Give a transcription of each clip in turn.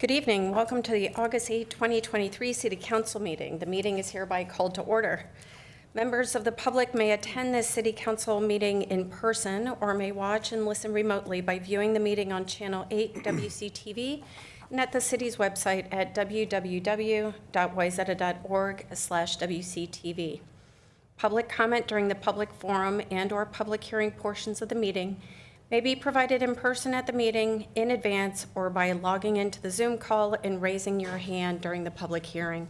Good evening. Welcome to the August 8, 2023 City Council meeting. The meeting is hereby called to order. Members of the public may attend this City Council meeting in person or may watch and listen remotely by viewing the meeting on Channel 8 WCTV and at the city's website at www.wayzata.org/WCTV. Public comment during the public forum and/or public hearing portions of the meeting may be provided in person at the meeting in advance or by logging into the Zoom call and raising your hand during the public hearing.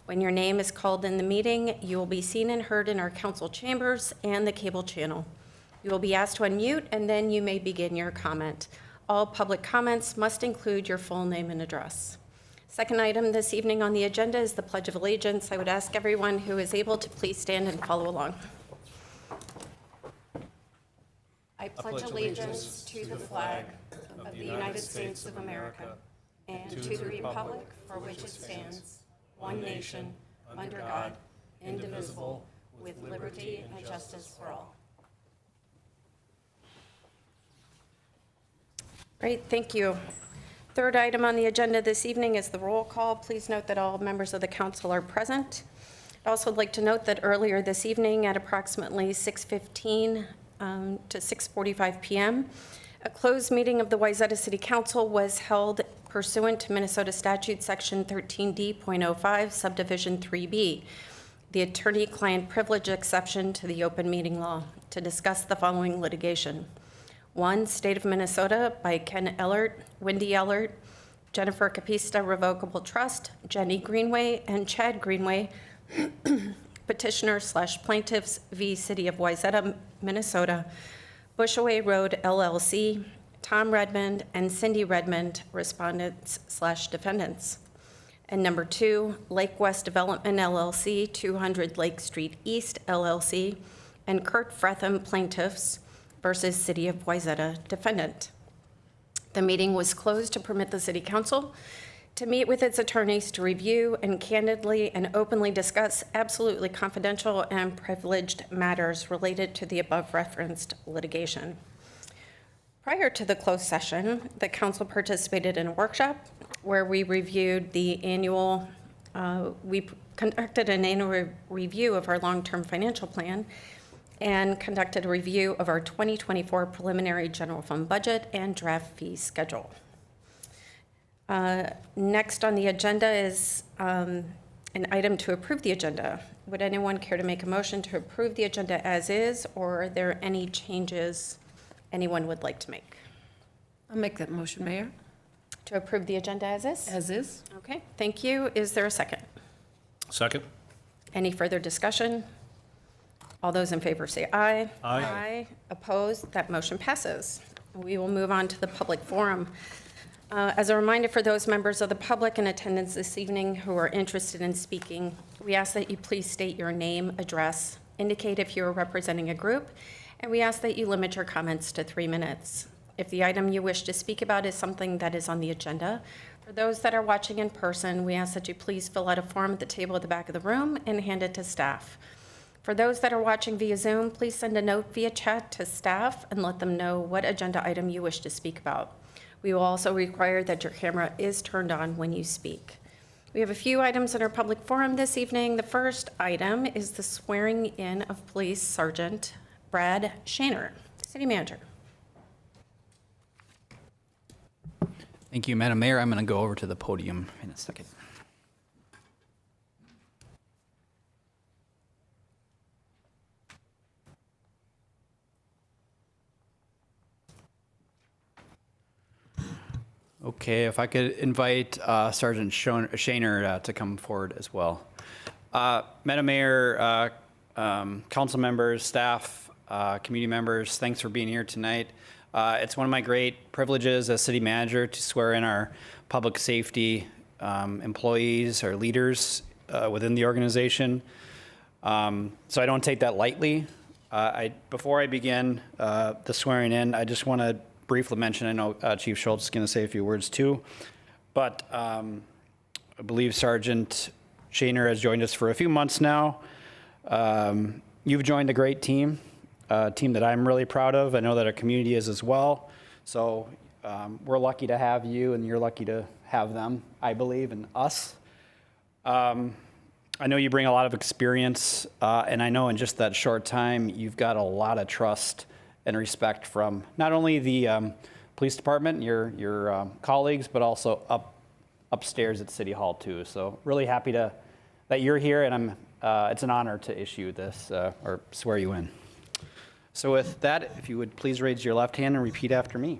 When your name is called in the meeting, you will be seen and heard in our council chambers and the cable channel. You will be asked to unmute and then you may begin your comment. All public comments must include your full name and address. Second item this evening on the agenda is the Pledge of Allegiance. I would ask everyone who is able to please stand and follow along. I pledge allegiance to the flag of the United States of America and to the republic for which it stands, one nation, under God, indivisible, with liberty and justice for all. Great, thank you. Third item on the agenda this evening is the roll call. Please note that all members of the council are present. I'd also like to note that earlier this evening at approximately 6:15 to 6:45 p.m., a closed meeting of the Wayzata City Council was held pursuant to Minnesota Statute Section 13D.05, Subdivision 3B, the attorney-client privilege exception to the open meeting law, to discuss the following litigation. 1, State of Minnesota by Ken Ellert, Wendy Ellert, Jennifer Capista Revocable Trust, Jenny Greenway, and Chad Greenway, petitioner/plaintiffs v. City of Wayzata, Minnesota, Bushaway Road LLC, Tom Redmond and Cindy Redmond, respondents/defendants. And number 2, Lake West Development LLC, 200 Lake Street East LLC, and Kurt Fretham, plaintiffs versus City of Wayzata, defendant. The meeting was closed to permit the City Council to meet with its attorneys to review and candidly and openly discuss absolutely confidential and privileged matters related to the above referenced litigation. Prior to the closed session, the council participated in a workshop where we reviewed the annual, we conducted an annual review of our long-term financial plan and conducted a review of our 2024 preliminary general fund budget and draft fee schedule. Next on the agenda is an item to approve the agenda. Would anyone care to make a motion to approve the agenda as is, or are there any changes anyone would like to make? I'll make that motion, Mayor. To approve the agenda as is? As is. Okay, thank you. Is there a second? Second. Any further discussion? All those in favor say aye. Aye. Aye. Opposed? That motion passes. We will move on to the public forum. As a reminder for those members of the public in attendance this evening who are interested in speaking, we ask that you please state your name, address, indicate if you are representing a group, and we ask that you limit your comments to 3 minutes. If the item you wish to speak about is something that is on the agenda, for those that are watching in person, we ask that you please fill out a form at the table at the back of the room and hand it to staff. For those that are watching via Zoom, please send a note via chat to staff and let them know what agenda item you wish to speak about. We will also require that your camera is turned on when you speak. We have a few items in our public forum this evening. The first item is the swearing in of Police Sergeant Brad Shaner, City Manager. Thank you, Madam Mayor. I'm going to go over to the podium in a second. Okay, if I could invite Sergeant Shaner to come forward as well. Madam Mayor, council members, staff, community members, thanks for being here tonight. It's one of my great privileges as city manager to swear in our public safety employees or leaders within the organization. So I don't take that lightly. Before I begin the swearing in, I just want to briefly mention, I know Chief Schultz is going to say a few words too, but I believe Sergeant Shaner has joined us for a few months now. You've joined a great team, a team that I'm really proud of. I know that our community is as well. So We're lucky to have you, and you're lucky to have them, I believe, and us. I know you bring a lot of experience, and I know in just that short time, you've got a lot of trust and respect from not only the police department, your colleagues, but also upstairs at City Hall too. So really happy that you're here, and it's an honor to issue this or swear you in. So with that, if you would please raise your left hand and repeat after me.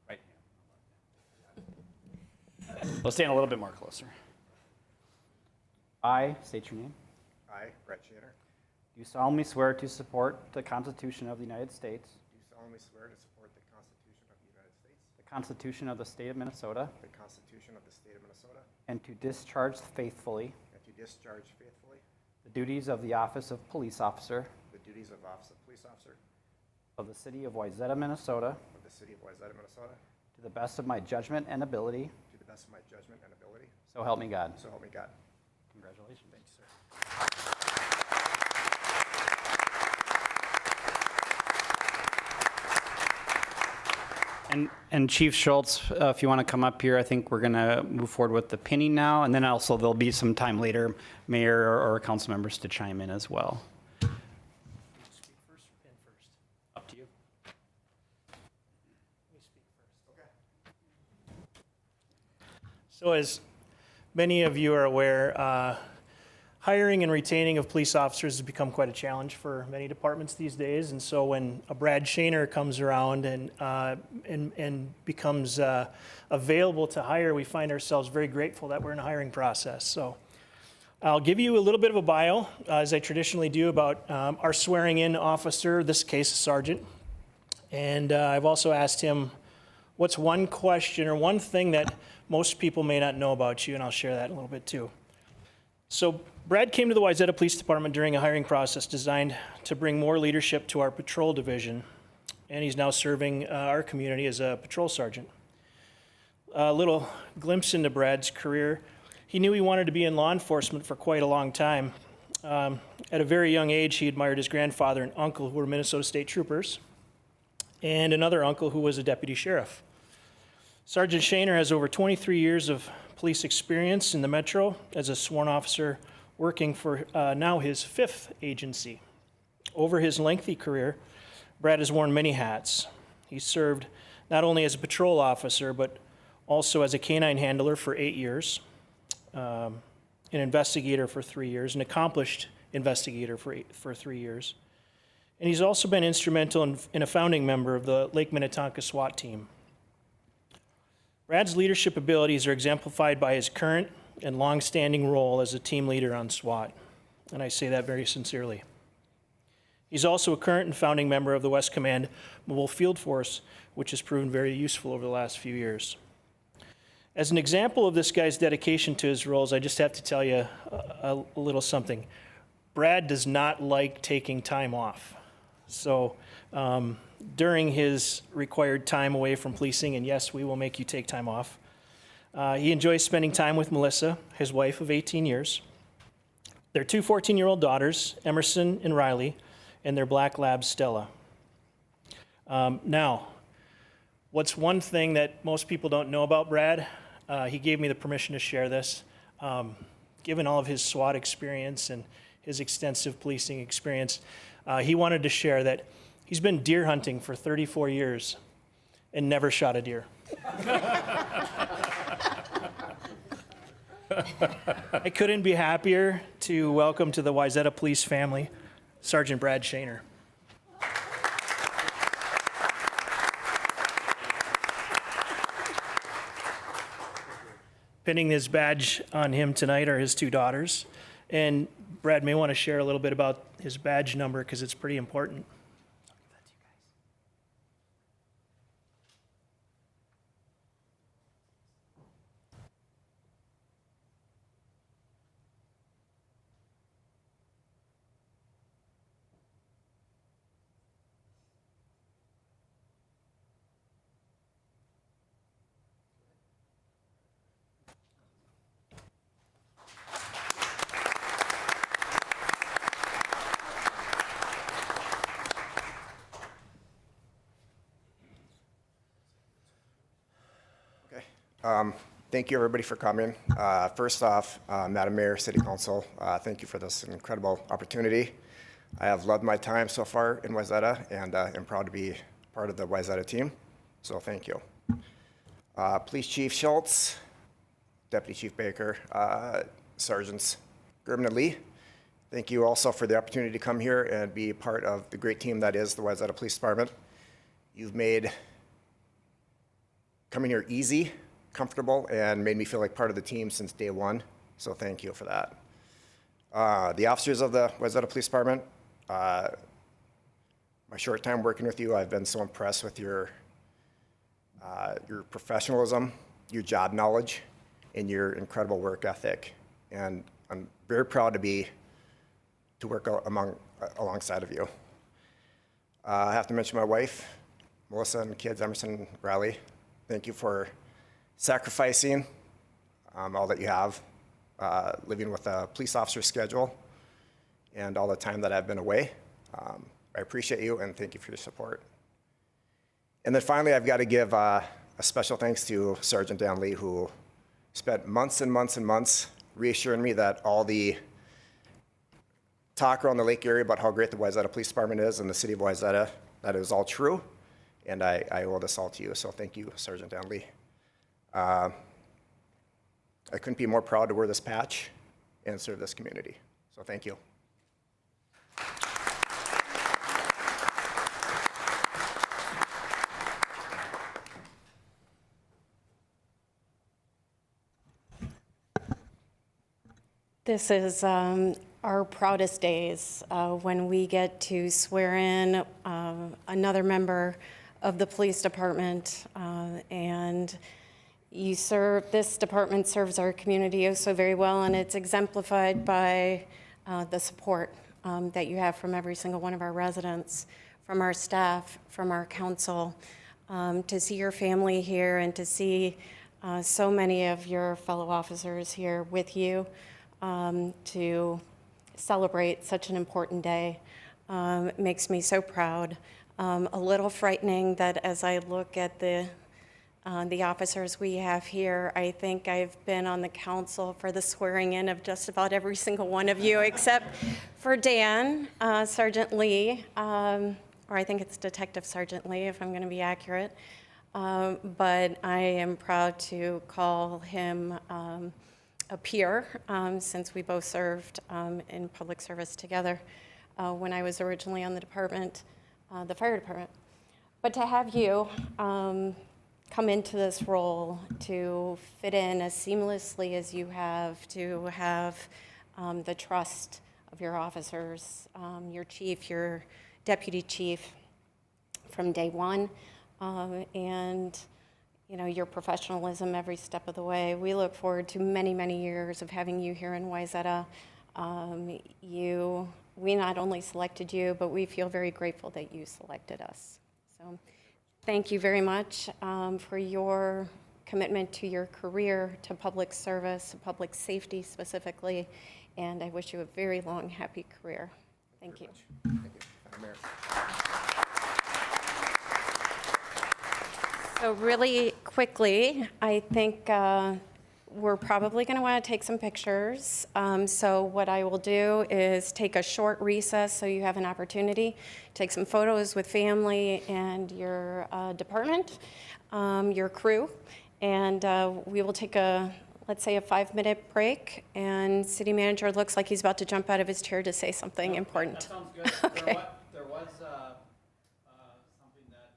Right. We'll stand a little bit more closer. I state your name. I, Brett Shaner, Do solemnly swear to support the Constitution of the United States, do solemnly swear to support the Constitution of the United States, the Constitution of the State of Minnesota, the Constitution of the State of Minnesota, and to discharge faithfully and to discharge faithfully the duties of the office of police officer the duties of Office of Police Officer of the City of Wayzata, Minnesota, of the City of Wayzata, Minnesota, to the best of my judgment and ability, to the best of my judgment and ability, so help me God. so help me God. Congratulations. Thank you, sir. And Chief Schultz, if you want to come up here, I think we're going to move forward with the pinning now, and then also there'll be some time later, Mayor or council members to chime in as well. Speak first or pin first? Up to you. Let me speak first. So as many of you are aware, hiring and retaining of police officers has become quite a challenge for many departments these days. And so when a Brad Shaner comes around and becomes available to hire, we find ourselves very grateful that we're in a hiring process. So I'll give you a little bit of a bio, as I traditionally do, about our swearing-in officer, this case, Sergeant. And I've also asked him, what's one question or one thing that most people may not know about you, and I'll share that a little bit too. So Brad came to the Wayzata Police Department during a hiring process designed to bring more leadership to our patrol division, and he's now serving our community as a patrol sergeant. A little glimpse into Brad's career. He knew he wanted to be in law enforcement for quite a long time. At a very young age, he admired his grandfather and uncle who were Minnesota State Troopers, and another uncle who was a deputy sheriff. Sergeant Shaner has over 23 years of police experience in the Metro as a sworn officer working for now his 5th agency. Over his lengthy career, Brad has worn many hats. He served not only as a patrol officer, but also as a canine handler for 8 years, an investigator for 3 years, an accomplished investigator for 3 years. And he's also been instrumental in a founding member of the Lake Minnetonka SWAT team. Brad's leadership abilities are exemplified by his current and long-standing role as a team leader on SWAT, and I say that very sincerely. He's also a current and founding member of the West Command Mobile Field Force, which has proven very useful over the last few years. As an example of this guy's dedication to his roles, I just have to tell you a little something. Brad does not like taking time off. So during his required time away from policing, and yes, we will make you take time off, he enjoys spending time with Melissa, his wife of 18 years, their 2 14-year-old daughters, Emerson and Riley, and their black lab, Stella. Now, what's one thing that most people don't know about Brad? He gave me the permission to share this. Given all of his SWAT experience and his extensive policing experience, he wanted to share that he's been deer hunting for 34 years and never shot a deer. I couldn't be happier to welcome to the Wayzata Police family, Sergeant Brad Shaner. Pinning his badge on him tonight are his 2 daughters. And Brad may want to share a little bit about his badge number because it's pretty important. Thank you, everybody, for coming. First off, Madam Mayor, City Council, thank you for this incredible opportunity. I have loved my time so far in Wayzata, and am proud to be part of the Wayzata team, so thank you. Police Chief Schultz, Deputy Chief Baker, Sergeants Gerben and Lee, thank you also for the opportunity to come here and be part of the great team that is the Wayzata Police Department. You've made coming here easy, comfortable, and made me feel like part of the team since day one, so thank you for that. The officers of the Wayzata Police Department, my short time working with you, I've been so impressed with your professionalism, your job knowledge, and your incredible work ethic. And I'm very proud to work alongside of you. I have to mention my wife, Melissa, and kids, Emerson and Riley. Thank you for sacrificing all that you have, living with a police officer schedule, and all the time that I've been away. I appreciate you, and thank you for your support. And then finally, I've got to give a special thanks to Sergeant Dan Lee, who spent months and months and months reassuring me that all the talk around the lake area about how great the Wayzata Police Department is and the city of Wayzata, that it was all true, and I owe this all to you, so thank you, Sergeant Dan Lee. I couldn't be more proud to wear this patch and serve this community, so thank you. This is our proudest days when we get to swear in another member of the police department. And this department serves our community oh so very well, and it's exemplified by the support that you have from every single one of our residents, from our staff, from our council. To see your family here and to see so many of your fellow officers here with you, to celebrate such an important day makes me so proud. A little frightening that as I look at the officers we have here, I think I've been on the council for the swearing in of just about every single one of you, except for Dan, Sergeant Lee, or I think it's Detective Sergeant Lee, if I'm going to be accurate. But I am proud to call him a peer, since we both served in public service together when I was originally on the department, the fire department. But to have you come into this role, to fit in as seamlessly as you have, to have the trust of your officers, your chief, your deputy chief from day one, and your professionalism every step of the way. We look forward to many, many years of having you here in Wayzata. We not only selected you, but we feel very grateful that you selected us. So thank you very much for your commitment to your career, to public service, to public safety specifically, and I wish you a very long, happy career. Thank you. Thank you, Madam Mayor. So really quickly, I think we're probably going to want to take some pictures. So what I will do is take a short recess so you have an opportunity to take some photos with family and your department, your crew, and we will take let's say a 5-minute break, and city manager looks like he's about to jump out of his chair to say something important. That sounds good. Okay. There was something that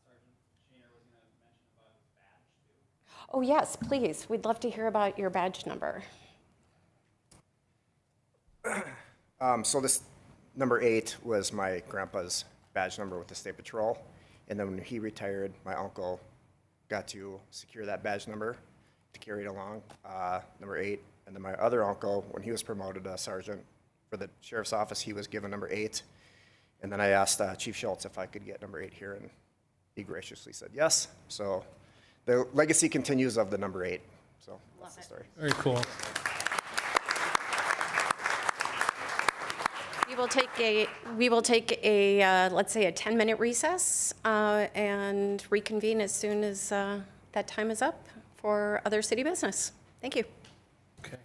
Sergeant Shaner was going to mention about his badge too. Oh yes, please, we'd love to hear about your badge number. So this number 8 was my grandpa's badge number with the State Patrol. And then when he retired, my uncle got to secure that badge number to carry it along, number 8. And then my other uncle, when he was promoted to sergeant for the sheriff's office, he was given number 8. And then I asked Chief Schultz if I could get number 8 here, and he graciously said yes. So the legacy continues of the number 8. So that's the story. Very cool. We will take a let's say a 10-minute recess and reconvene as soon as that time is up for other city business. Thank you. Okay.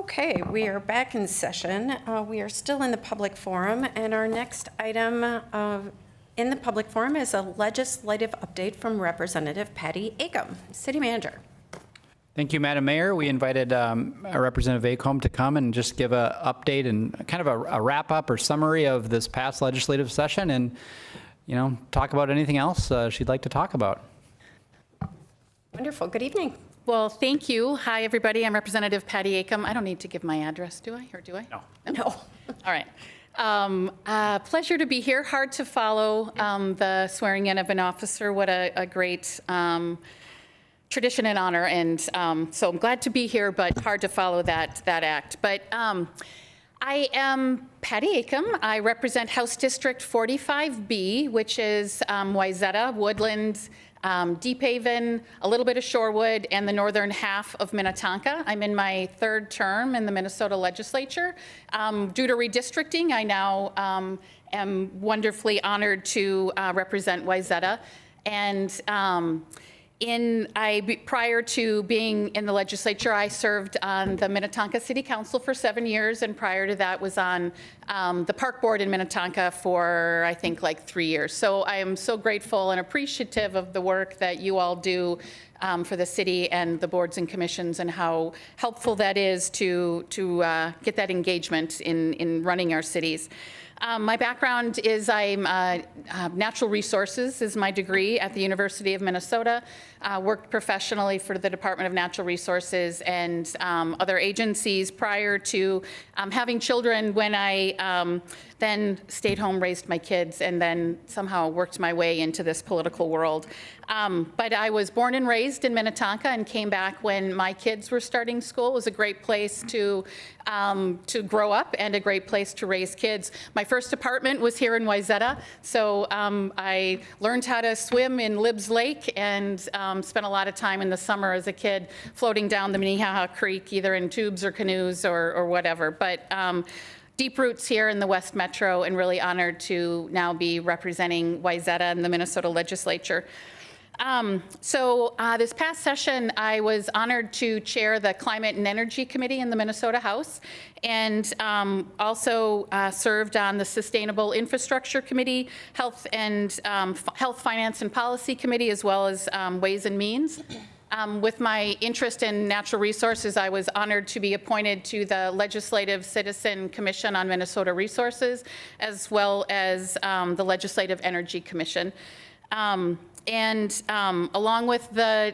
Okay, we are back in session. We are still in the public forum, and our next item in the public forum is a legislative update from Representative Patty Acom, City Manager. Thank you, Madam Mayor. We invited Representative Acom to come and just give an update and kind of a wrap-up or summary of this past legislative session and, you know, talk about anything else she'd like to talk about. Wonderful. Good evening. Well, thank you. Hi, everybody. I'm Representative Patty Acom. I don't need to give my address, do I? Or do I? No. All right. Pleasure to be here. Hard to follow the swearing in of an officer. What a great tradition and honor. And so I'm glad to be here, but hard to follow that act. But I am Patty Acom. I represent House District 45B, which is Wayzata, Woodland, Deep Haven, a little bit of Shorewood, and the northern half of Minnetonka. I'm in my third term in the Minnesota legislature. Due to redistricting, I now am wonderfully honored to represent Wayzata. And prior to being in the legislature, I served on the Minnetonka City Council for 7 years, and prior to that was on the Park Board in Minnetonka for, I think, like 3 years. So I am so grateful and appreciative of the work that you all do for the city and the boards and commissions, and how helpful that is to get that engagement in running our cities. My background is I'm natural resources is my degree at the University of Minnesota. Worked professionally for the Department of Natural Resources and other agencies prior to having children, when I then stayed home, raised my kids, and then somehow worked my way into this political world. But I was born and raised in Minnetonka and came back when my kids were starting school. It was a great place to grow up and a great place to raise kids. My first apartment was here in Wayzata, so I learned how to swim in Libbs Lake and spent a lot of time in the summer as a kid floating down the Minnehaha Creek, either in tubes or canoes or whatever. But deep roots here in the West Metro, and really honored to now be representing Wayzata in the Minnesota legislature. This past session, I was honored to chair the Climate and Energy Committee in the Minnesota House, and also served on the Sustainable Infrastructure Committee, Health, Finance, and Policy Committee, as well as Ways and Means. With my interest in natural resources, I was honored to be appointed to the Legislative Citizen Commission on Minnesota Resources, as well as the Legislative Energy Commission. Along with the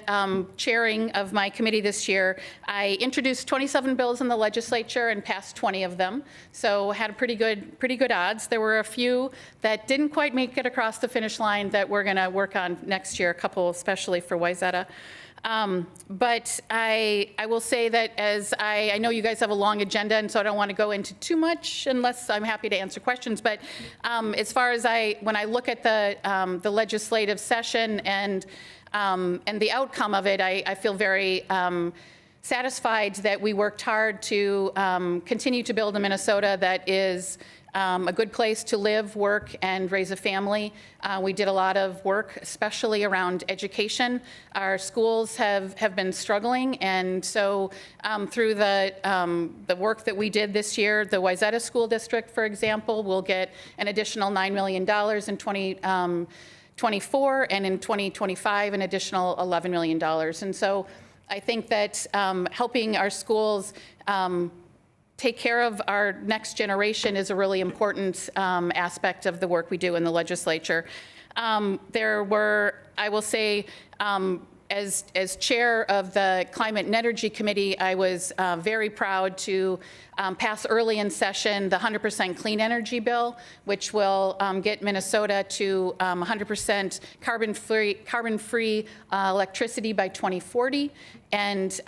chairing of my committee this year, I introduced 27 bills in the legislature and passed 20 of them. So had pretty good odds. There were a few that didn't quite make it across the finish line that we're going to work on next year, a couple especially for Wayzata. But I will say that, as I know you guys have a long agenda, and so I don't want to go into too much unless I'm happy to answer questions. But as far as when I look at the legislative session and the outcome of it, I feel very satisfied that we worked hard to continue to build a Minnesota that is a good place to live, work, and raise a family. We did a lot of work, especially around education. Our schools have been struggling, and so through the work that we did this year, the Wayzata School District, for example, will get an additional $9 million in 2024, and in 2025, an additional $11 million. And so I think that helping our schools take care of our next generation is a really important aspect of the work we do in the legislature. There were, I will say, as chair of the Climate and Energy Committee, I was very proud to pass early in session the 100% clean energy bill, which will get Minnesota to 100% carbon-free electricity by 2040. And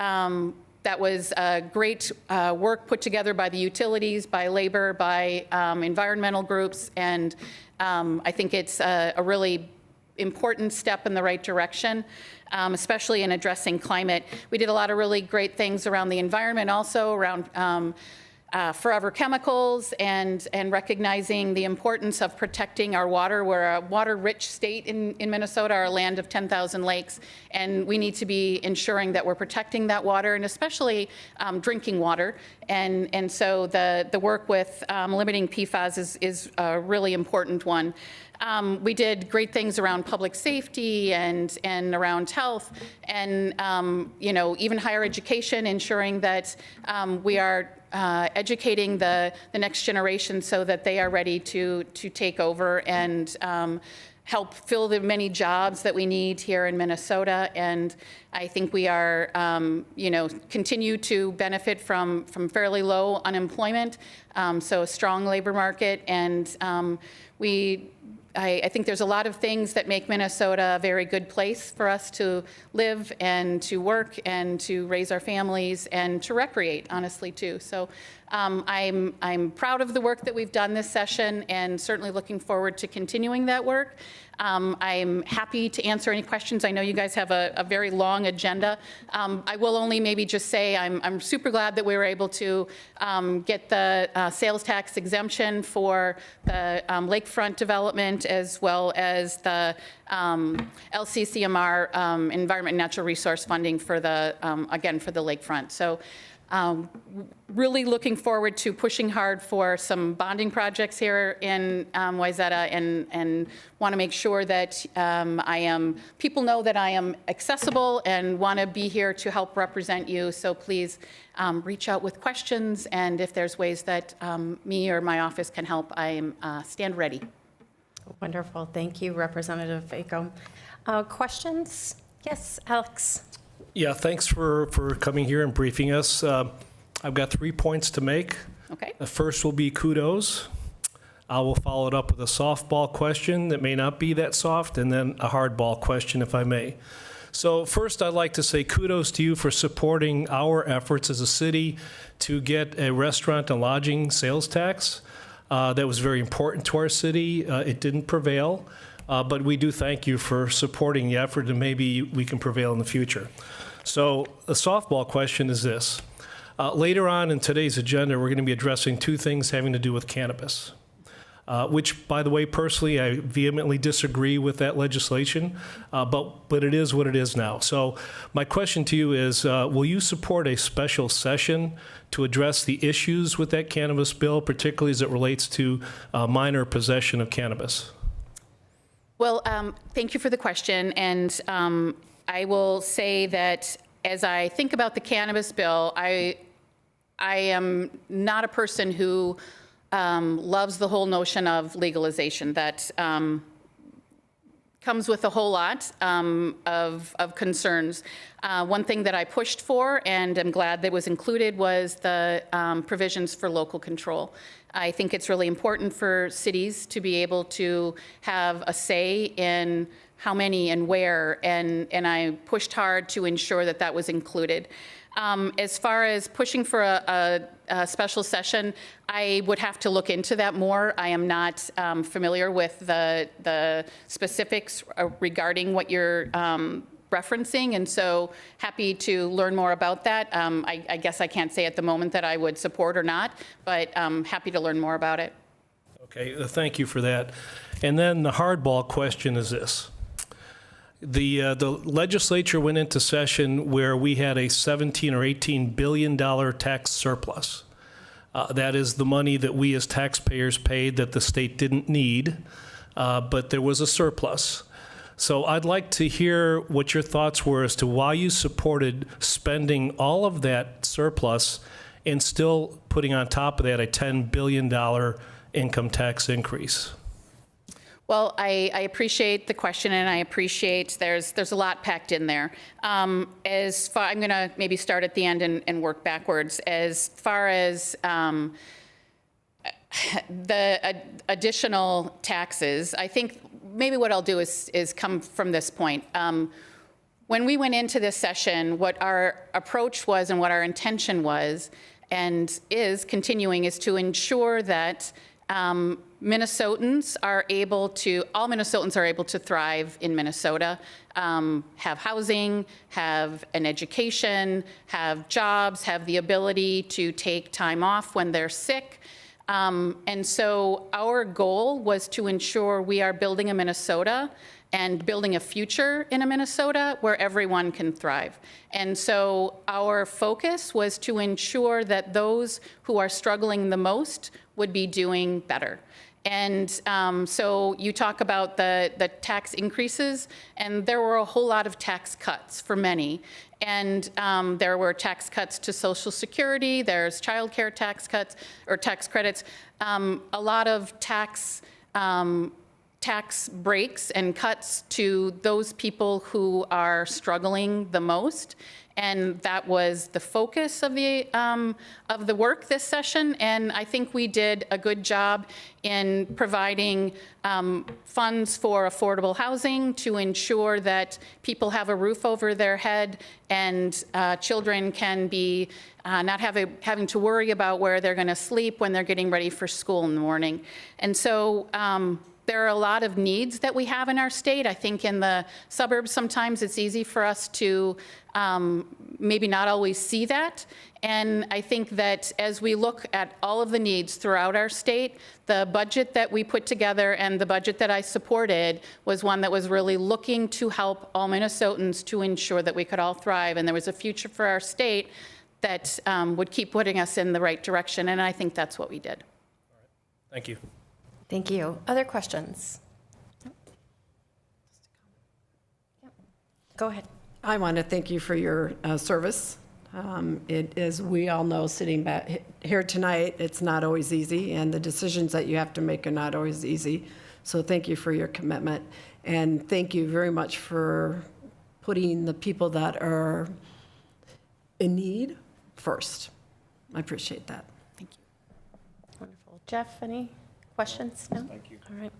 that was great work put together by the utilities, by labor, by environmental groups, and I think it's a really important step in the right direction, especially in addressing climate. We did a lot of really great things around the environment, also around forever chemicals and recognizing the importance of protecting our water. We're a water-rich state in Minnesota, our land of 10,000 lakes, and we need to be ensuring that we're protecting that water, and especially drinking water. And so the work with limiting PFAS is a really important one. We did great things around public safety and around health, and even higher education, ensuring that we are educating the next generation so that they are ready to take over and help fill the many jobs that we need here in Minnesota. And I think we are, continue to benefit from fairly low unemployment, so a strong labor market, and I think there's a lot of things that make Minnesota a very good place for us to live and to work and to raise our families and to recreate, honestly, too. So I'm proud of the work that we've done this session and certainly looking forward to continuing that work. I'm happy to answer any questions. I know you guys have a very long agenda. I will only maybe just say I'm super glad that we were able to get the sales tax exemption for the lakefront development, as well as the LCCMR Environment and Natural Resource Funding for the, again, for the lakefront. So really looking forward to pushing hard for some bonding projects here in Wayzata, and want to make sure that people know that I am accessible and want to be here to help represent you. So please reach out with questions, and if there's ways that me or my office can help, I stand ready. Wonderful. Thank you, Representative Vaco. Questions? Yes, Alex. Yeah, thanks for coming here and briefing us. I've got 3 points to make. Okay. The first will be kudos. I will follow it up with a softball question that may not be that soft, and then a hardball question, if I may. So first, I'd like to say kudos to you for supporting our efforts as a city to get a restaurant and lodging sales tax. That was very important to our city. It didn't prevail, but we do thank you for supporting the effort, and maybe we can prevail in the future. So the softball question is this. Later on in today's agenda, we're going to be addressing 2 things having to do with cannabis, which, by the way, personally, I vehemently disagree with that legislation, but it is what it is now. So my question to you is, will you support a special session to address the issues with that cannabis bill, particularly as it relates to minor possession of cannabis? Well, thank you for the question, and I will say that as I think about the cannabis bill, I am not a person who loves the whole notion of legalization. That comes with a whole lot of concerns. One thing that I pushed for, and I'm glad that was included, was the provisions for local control. I think it's really important for cities to be able to have a say in how many and where, and I pushed hard to ensure that that was included. As far as pushing for a special session, I would have to look into that more. I am not familiar with the specifics regarding what you're referencing, and so happy to learn more about that. I guess I can't say at the moment that I would support or not, but happy to learn more about it. Okay, thank you for that. And then the hardball question is this. The legislature went into session where we had a $17 or $18 billion tax surplus. That is the money that we as taxpayers paid that the state didn't need, but there was a surplus. So I'd like to hear what your thoughts were as to why you supported spending all of that surplus and still putting on top of that a $10 billion income tax increase. Well, I appreciate the question, and I appreciate there's a lot packed in there. As far, I'm going to maybe start at the end and work backwards. As far as the additional taxes, I think maybe what I'll do is come from this point. When we went into this session, what our approach was and what our intention was and is continuing is to ensure that Minnesotans are able to, all Minnesotans are able to thrive in Minnesota, have housing, have an education, have jobs, have the ability to take time off when they're sick. And so our goal was to ensure we are building a Minnesota and building a future in a Minnesota where everyone can thrive. And so our focus was to ensure that those who are struggling the most would be doing better. And so you talk about the tax increases, and there were a whole lot of tax cuts for many. And there were tax cuts to Social Security, there's childcare tax cuts or tax credits, a lot of tax breaks and cuts to those people who are struggling the most. And that was the focus of the work this session. And I think we did a good job in providing funds for affordable housing to ensure that people have a roof over their head and children can be not having to worry about where they're going to sleep when they're getting ready for school in the morning. And so there are a lot of needs that we have in our state. I think in the suburbs, sometimes it's easy for us to maybe not always see that. And I think that as we look at all of the needs throughout our state, the budget that we put together and the budget that I supported was one that was really looking to help all Minnesotans to ensure that we could all thrive and there was a future for our state that would keep putting us in the right direction. And I think that's what we did. Thank you. Thank you. Other questions? Go ahead. I want to thank you for your service. It is, we all know, sitting back here tonight, it's not always easy, and the decisions that you have to make are not always easy. So thank you for your commitment, and thank you very much for putting the people that are in need first. I appreciate that. Thank you. Wonderful. Jeff, any questions? No? Thank you. All right.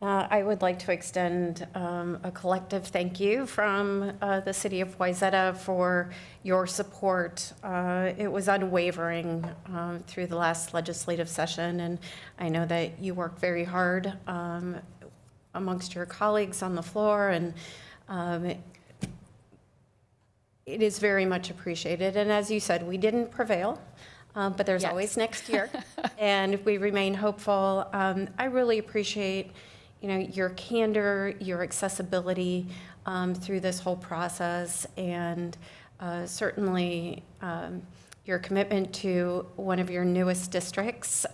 I would like to extend a collective thank you from the city of Wayzata for your support. It was unwavering through the last legislative session, and I know that you worked very hard amongst your colleagues on the floor, and it is very much appreciated. And as you said, we didn't prevail. But there's always next year, and we remain hopeful. I really appreciate, your candor, your accessibility through this whole process, and certainly your commitment to one of your newest districts.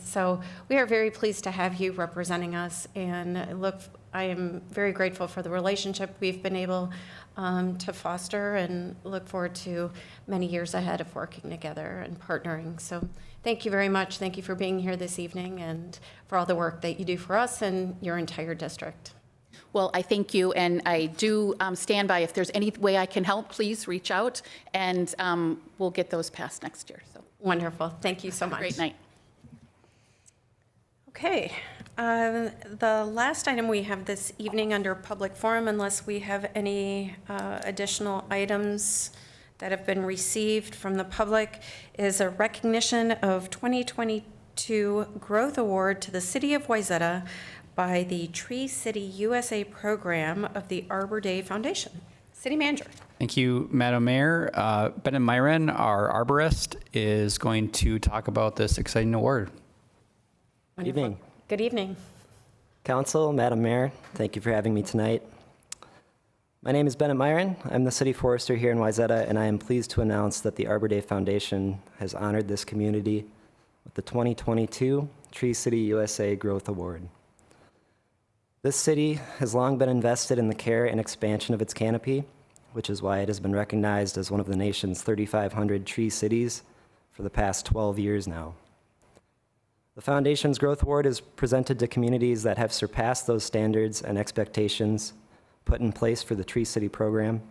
So we are very pleased to have you representing us, and I am very grateful for the relationship we've been able to foster, and look forward to many years ahead of working together and partnering. So thank you very much. Thank you for being here this evening and for all the work that you do for us and your entire district. Well, I thank you, and I do stand by. If there's any way I can help, please reach out, and we'll get those passed next year. So Wonderful. Thank you so much. great night. Okay. The last item we have this evening under public forum, unless we have any additional items that have been received from the public, is a recognition of 2022 Growth Award to the City of Wayzata by the Tree City USA program of the Arbor Day Foundation. City Manager. Thank you, Madam Mayor. Bennett Myron, our arborist, is going to talk about this exciting award. Good evening. Good evening. Council, Madam Mayor, thank you for having me tonight. My name is Bennett Myron. I'm the city forester here in Wayzata, and I am pleased to announce that the Arbor Day Foundation has honored this community with the 2022 Tree City USA Growth Award. This city has long been invested in the care and expansion of its canopy, which is why it has been recognized as one of the nation's 3,500 tree cities for the past 12 years now. The Foundation's Growth Award is presented to communities that have surpassed those standards and expectations put in place for the Tree City program.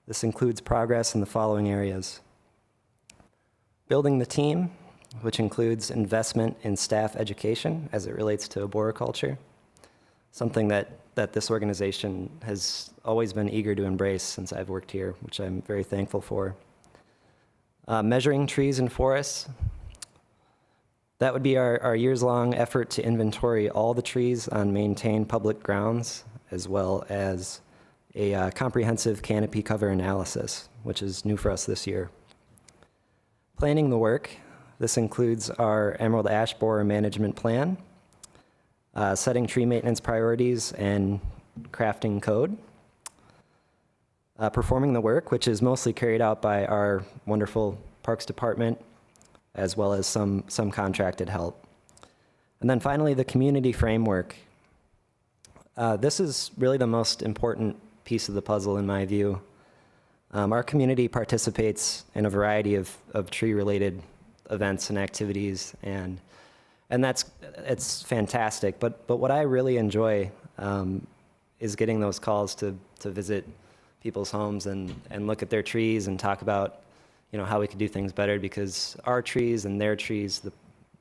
This includes progress in the following areas: building the team, which includes investment in staff education as it relates to arboriculture, something that this organization has always been eager to embrace since I've worked here, which I'm very thankful for. Measuring trees and forests, That would be our years-long effort to inventory all the trees on maintained public grounds, as well as a comprehensive canopy cover analysis, which is new for us this year. Planning the work, this includes our emerald ash borer management plan, setting tree maintenance priorities, and crafting code. Performing the work, which is mostly carried out by our wonderful Parks Department, as well as some contracted help. And then finally, the community framework. This is really the most important piece of the puzzle in my view. Our community participates in a variety of tree-related events and activities, and it's fantastic. But what I really enjoy is getting those calls to visit people's homes and look at their trees and talk about how we could do things better, because our trees and their trees, the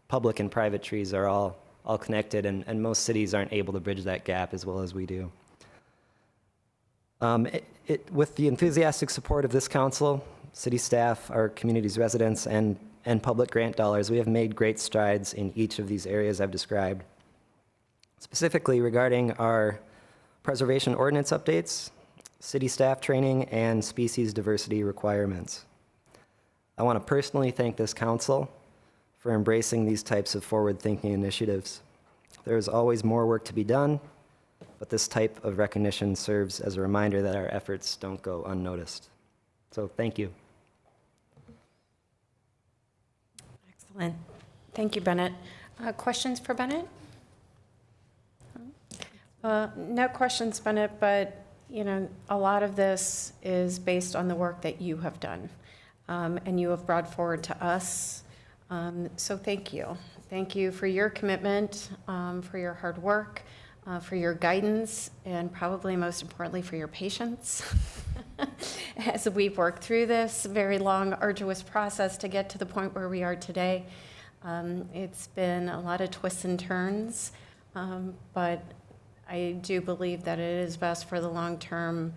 public and private trees, are all connected, and most cities aren't able to bridge that gap as well as we do. With the enthusiastic support of this council, city staff, our community's residents, and public grant dollars, we have made great strides in each of these areas I've described. Specifically regarding our preservation ordinance updates, city staff training, and species diversity requirements. I want to personally thank this council for embracing these types of forward-thinking initiatives. There is always more work to be done, but this type of recognition serves as a reminder that our efforts don't go unnoticed. So thank you. Excellent. Thank you, Bennett. Questions for Bennett? No questions, Bennett, but a lot of this is based on the work that you have done, and you have brought forward to us. So thank you. Thank you for your commitment, for your hard work, for your guidance, and probably most importantly for your patience as we've worked through this very long, arduous process to get to the point where we are today. It's been a lot of twists and turns, but I do believe that it is best for the long-term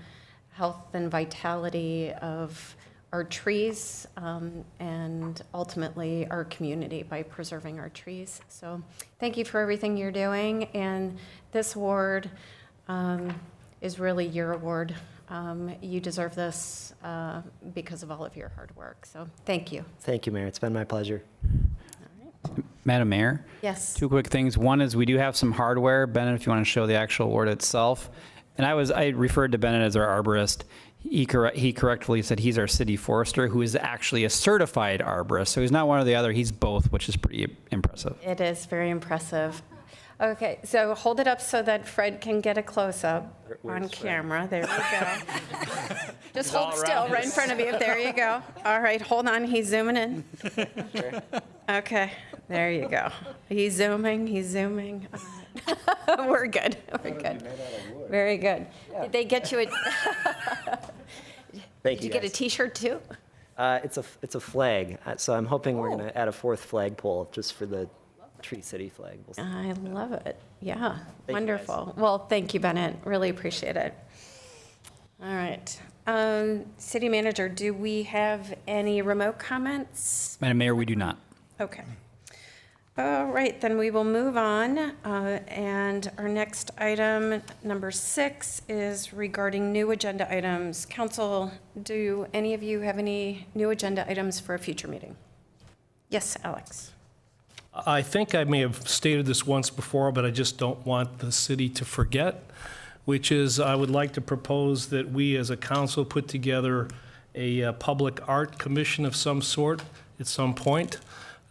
health and vitality of our trees, and ultimately our community by preserving our trees. So thank you for everything you're doing, and this award is really your award. You deserve this because of all of your hard work, so thank you. Thank you, Mayor. It's been my pleasure. Madam Mayor? Yes. Two quick things. One is we do have some hardware. Bennett, if you want to show the actual award itself. And I referred to Bennett as our arborist. He correctly said he's our city forester, who is actually a certified arborist. So he's not one or the other, he's both, which is pretty impressive. It is very impressive. Okay, so hold it up so that Fred can get a close-up on camera. There we go. Just hold still right in front of you. There you go. All right, hold on. He's zooming in. Okay, there you go. He's zooming. All right. We're good. We're good. Very good. Did they get you a? Thank Did you you, get a guys. T-shirt too? It's a flag, so I'm hoping we're going to add a fourth flagpole just for the Tree City flag. We'll see. I love it. Yeah, you, wonderful. Well, thank you, Bennett. Really appreciate it. All right. City Manager, do we have any remote comments? Madam Mayor, we do not. Okay. All right, then we will move on. And our next item, number 6, is regarding new agenda items. Council, do any of you have any new agenda items for a future meeting? Yes, Alex. I think I may have stated this once before, but I just don't want the city to forget, which is I would like to propose that we as a council put together a public art commission of some sort at some point.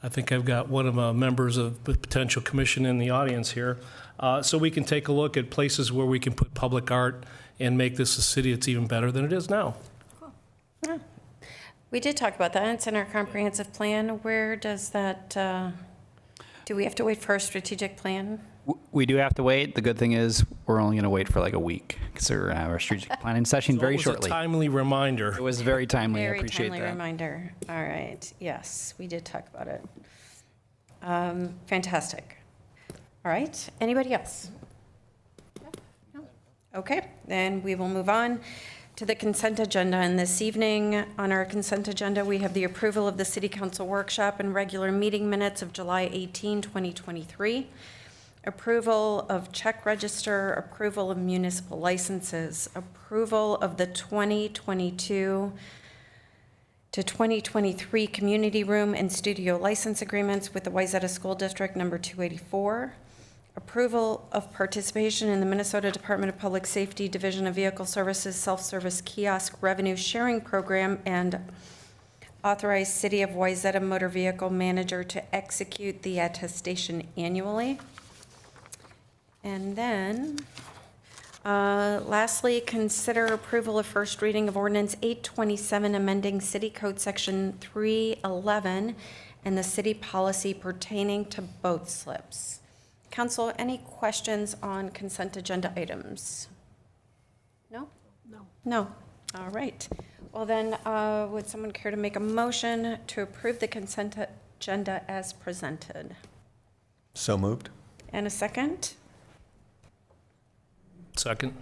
I think I've got one of the members of the potential commission in the audience here. So we can take a look at places where we can put public art and make this a city that's even better than it is now. Cool. Yeah. We did talk about that. It's in our comprehensive plan. Where does that, do we have to wait for a strategic plan? We do have to wait. The good thing is we're only going to wait for like a week because we're going to have our strategic planning session very It was shortly. a timely reminder. It was very timely. I Very appreciate timely that. reminder. All right. Yes, we did talk about it. Fantastic. All right. Anybody else? No? Okay, then we will move on to the consent agenda, and this evening on our consent agenda, we have the approval of the City Council workshop and regular meeting minutes of July 18, 2023, approval of check register, approval of municipal licenses, approval of the 2022 to 2023 community room and studio license agreements with the Wayzata School District number 284, approval of participation in the Minnesota Department of Public Safety Division of Vehicle Services Self-Service Kiosk Revenue Sharing Program, and authorize City of Wayzata Motor Vehicle Manager to execute the attestation annually. And then, lastly, consider approval of first reading of ordinance 827, amending City Code Section 311 and the city policy pertaining to boat slips. Council, any questions on consent agenda items? No? No. All right. Well then, would someone care to make a motion to approve the consent agenda as presented? So moved. And a second? Second.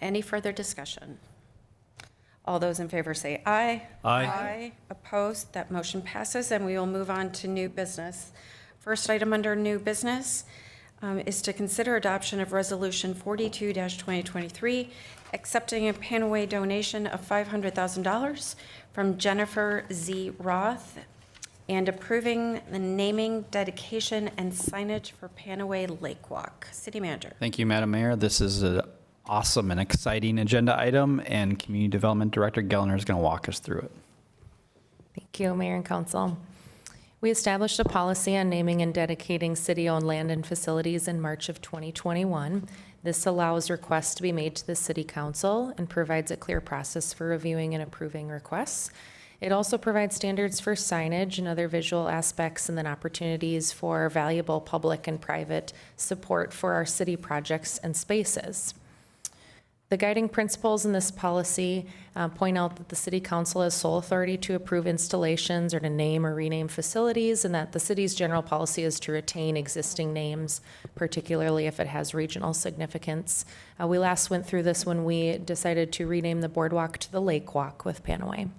Any further discussion? All those in favor say aye. Aye. Opposed? That motion passes, and we will move on to new business. First item under new business is to consider adoption of Resolution 42-2023, accepting a Panaway donation of $500,000 from Jennifer Z. Roth, and approving the naming, dedication, and signage for Panaway Lake Walk. City Manager. Thank you, Madam Mayor. This is an awesome and exciting agenda item, and Community Development Director Gellner is going to walk us through it. Thank you, Mayor and Council. We established a policy on naming and dedicating city-owned land and facilities in March of 2021. This allows requests to be made to the City Council and provides a clear process for reviewing and approving requests. It also provides standards for signage and other visual aspects, and then opportunities for valuable public and private support for our city projects and spaces. The guiding principles in this policy point out that the City Council has sole authority to approve installations or to name or rename facilities, and that the city's general policy is to retain existing names, particularly if it has regional significance. We last went through this when we decided to rename the boardwalk to the Lake Walk with Panaway.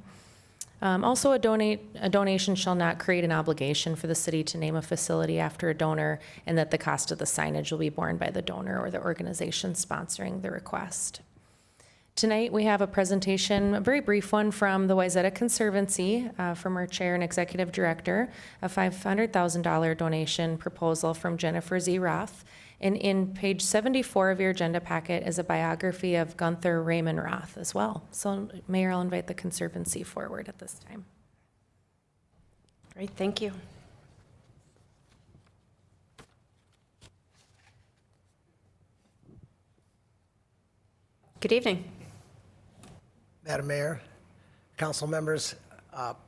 Also, a donation shall not create an obligation for the city to name a facility after a donor, and that the cost of the signage will be borne by the donor or the organization sponsoring the request. Tonight, we have a presentation, a very brief one, from the Wayzata Conservancy, from our chair and executive director, a $500,000 donation proposal from Jennifer Z. Roth. And in page 74 of your agenda packet is a biography of Gunther Raymond Roth as well. So, Mayor, I'll invite the Conservancy forward at this time. Great, thank you. Good evening. Madam Mayor, council members,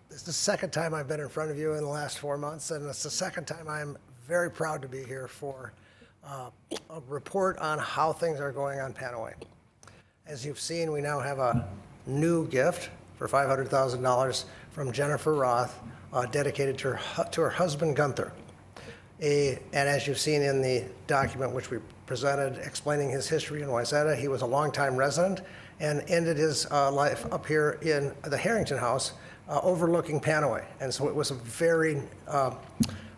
this is the second time I've been in front of you in the last 4 months, and it's the second time I'm very proud to be here for a report on how things are going on Panaway. As you've seen, we now have a new gift for $500,000 from Jennifer Roth, dedicated to her husband Gunther. And as you've seen in the document which we presented explaining his history in Wayzata, he was a longtime resident and ended his life up here in the Harrington House, overlooking Panaway. And so it was a very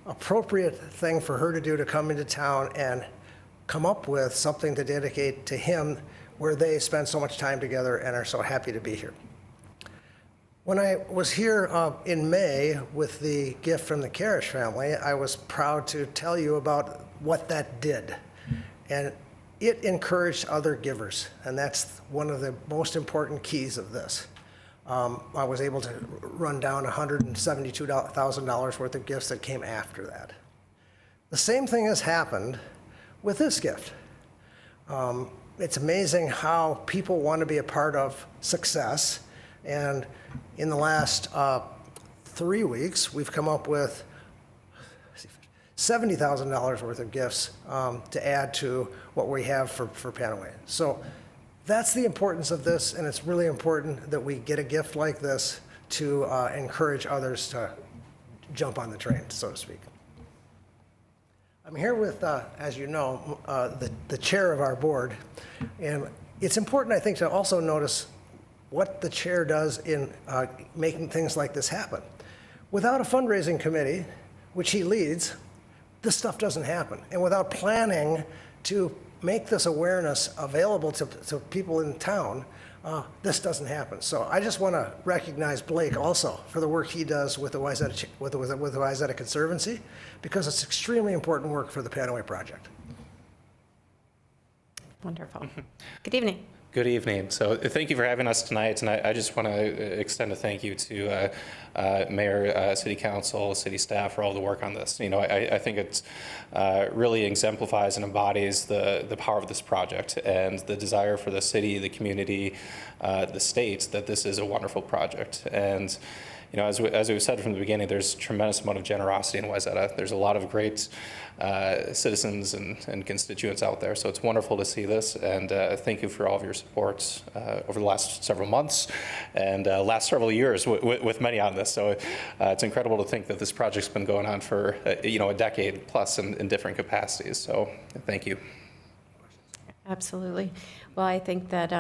appropriate thing for her to do, to come into town and come up with something to dedicate to him, where they spend so much time together and are so happy to be here. When I was here in May with the gift from the Karish family, I was proud to tell you about what that did. And it encouraged other givers, and that's one of the most important keys of this. I was able to run down $172,000 worth of gifts that came after that. The same thing has happened with this gift. It's amazing how people want to be a part of success, and in the last 3 weeks, we've come up with $70,000 worth of gifts to add to what we have for Panaway. So that's the importance of this, and it's really important that we get a gift like this to encourage others to jump on the train, so to speak. I'm here with, as you know, the chair of our board, and it's important, I think, to also notice what the chair does in making things like this happen. Without a fundraising committee, which he leads, this stuff doesn't happen. And without planning to make this awareness available to people in town, this doesn't happen. So I just want to recognize Blake also for the work he does with the Wayzata Conservancy, because it's extremely important work for the Panaway project. Wonderful. Good evening. Good evening. So thank you for having us tonight, and I just want to extend a thank you to Mayor, City Council, City staff for all the work on this. You know, I think it really exemplifies and embodies the power of this project and the desire for the city, the community, the state, that this is a wonderful project. And you know, as we've said from the beginning, there's a tremendous amount of generosity in Wayzata. There's a lot of great citizens and constituents out there. So it's wonderful to see this, and thank you for all of your support over the last several months and last several years with many on this. So it's incredible to think that this project's been going on for you know, a decade plus in different capacities. So thank you. Absolutely. Well, I think that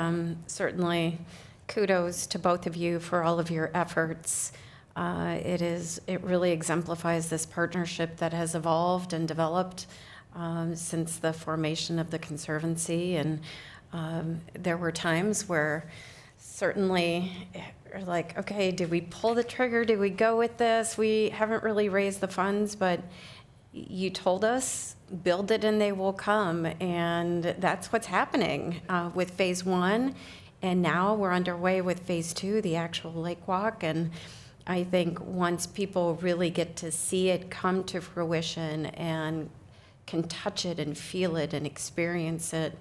certainly kudos to both of you for all of your efforts. It really exemplifies this partnership that has evolved and developed since the formation of the Conservancy. And there were times where certainly you're like, okay, did we pull the trigger? Did we go with this? We haven't really raised the funds, but you told us, build it and they will come. And that's what's happening with phase 1. And now we're underway with phase 2, the actual lake walk. And I think once people really get to see it come to fruition and can touch it and feel it and experience it,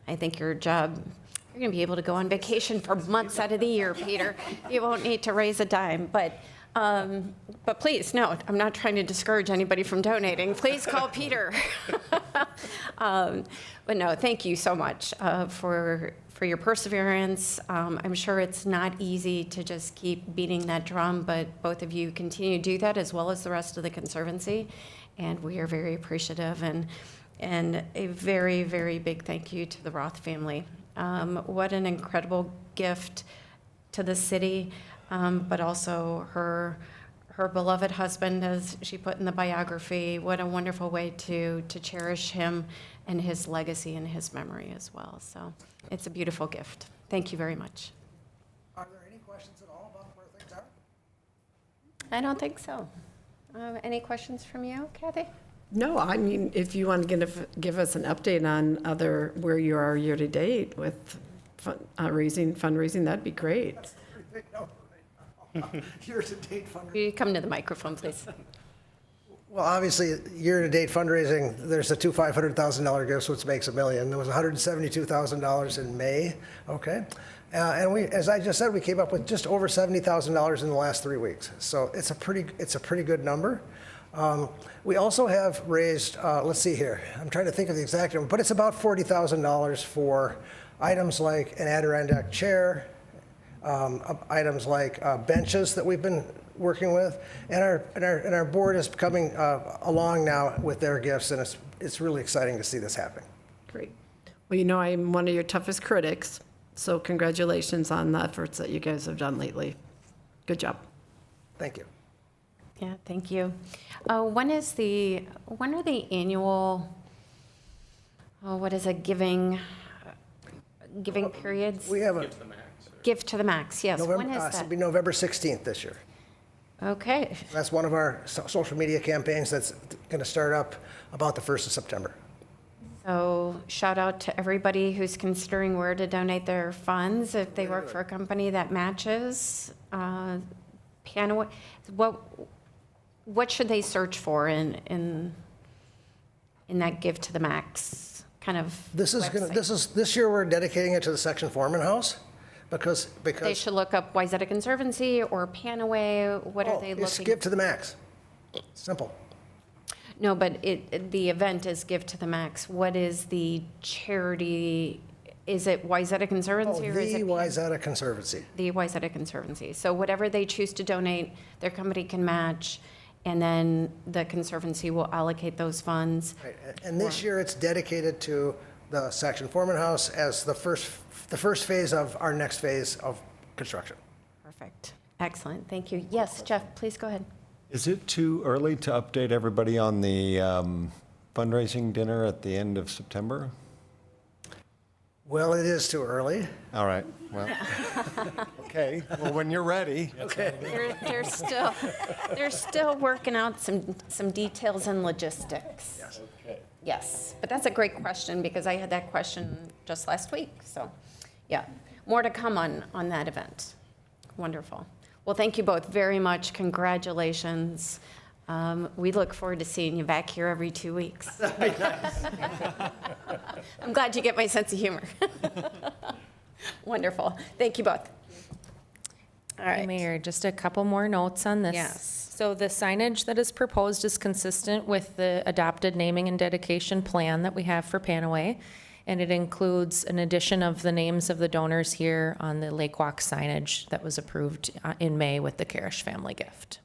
I think your job, you're going to be able to go on vacation for months out of the year, Peter. You won't need to raise a dime. But please, no, I'm not trying to discourage anybody from donating. Please call Peter. But no, thank you so much for your perseverance. I'm sure it's not easy to just keep beating that drum, but both of you continue to do that as well as the rest of the Conservancy, and we are very appreciative. And a very, very big thank you to the Roth family. What an incredible gift to the city, but also her beloved husband, as she put in the biography. What a wonderful way to cherish him and his legacy and his memory as well. So it's a beautiful gift. Thank you very much. Are there any questions at all about where things are? I don't think so. Any questions from you, Kathy? No, I mean, if you want to give us an update on where you are year to date with fundraising, that'd be great. That's a pretty big number right now. Year-to-date fundraising. You come to the microphone, please. Well, obviously, year-to-date fundraising, there's the two $500,000 gifts, which makes $1 million. There was $172,000 in May, okay? And we, as I just said, we came up with just over $70,000 in the last 3 weeks. So it's a pretty good number. We also have raised, let's see here, I'm trying to think of the exact number, but it's about $40,000 for items like an Adirondack chair, items like benches that we've been working with, and our board is coming along now with their gifts, and it's really exciting to see this happening. Great. Well, you know, I'm one of your toughest critics, so congratulations on the efforts that you guys have done lately. Good job. Thank you. Yeah, thank you. When are the annual, what is it, giving periods? We have a Gift to the max, yes. When November, is it'll be that? November 16th this year. Okay, That's one of our social media campaigns that's going to start up about the 1st of September. so shout out to everybody who's considering where to donate their funds. If they work for a company that matches, Panaway, what should they search for in that Give to the Max kind of website? This year we're dedicating it to the Section Foreman House because They should look up Wayzata Conservancy or Panaway. What are they it's looking? Give to the Max. Simple. No, but the event is Give to the Max. What is the charity? Is it Wayzata Conservancy or is The it Wayzata Conservancy. the Wayzata Conservancy? So whatever they choose to donate, their company can match, and then the Conservancy will allocate those funds. Right. And this year it's dedicated to the Section Foreman House as the first phase of our next phase of construction. Perfect. Excellent. Thank you. Yes, Jeff, please go ahead. Is it too early to update everybody on the fundraising dinner at the end of September? Well, it is too early. All right, well, okay, well, when you're ready. They're still working out some details and logistics. Yes. Yes, but that's a great question because I had that question just last week. So, yeah, more to come on that event. Wonderful. Well, thank you both very much. Congratulations. We look forward to seeing you back here every 2 weeks. I'm glad you get my sense of humor. Wonderful. Thank you both. All right. Mayor, just a couple more notes on this. Yes. So the signage that is proposed is consistent with the adopted naming and dedication plan that we have for Panaway. And it includes an addition of the names of the donors here on the Lake Walk signage that was approved in May with the Karish family gift.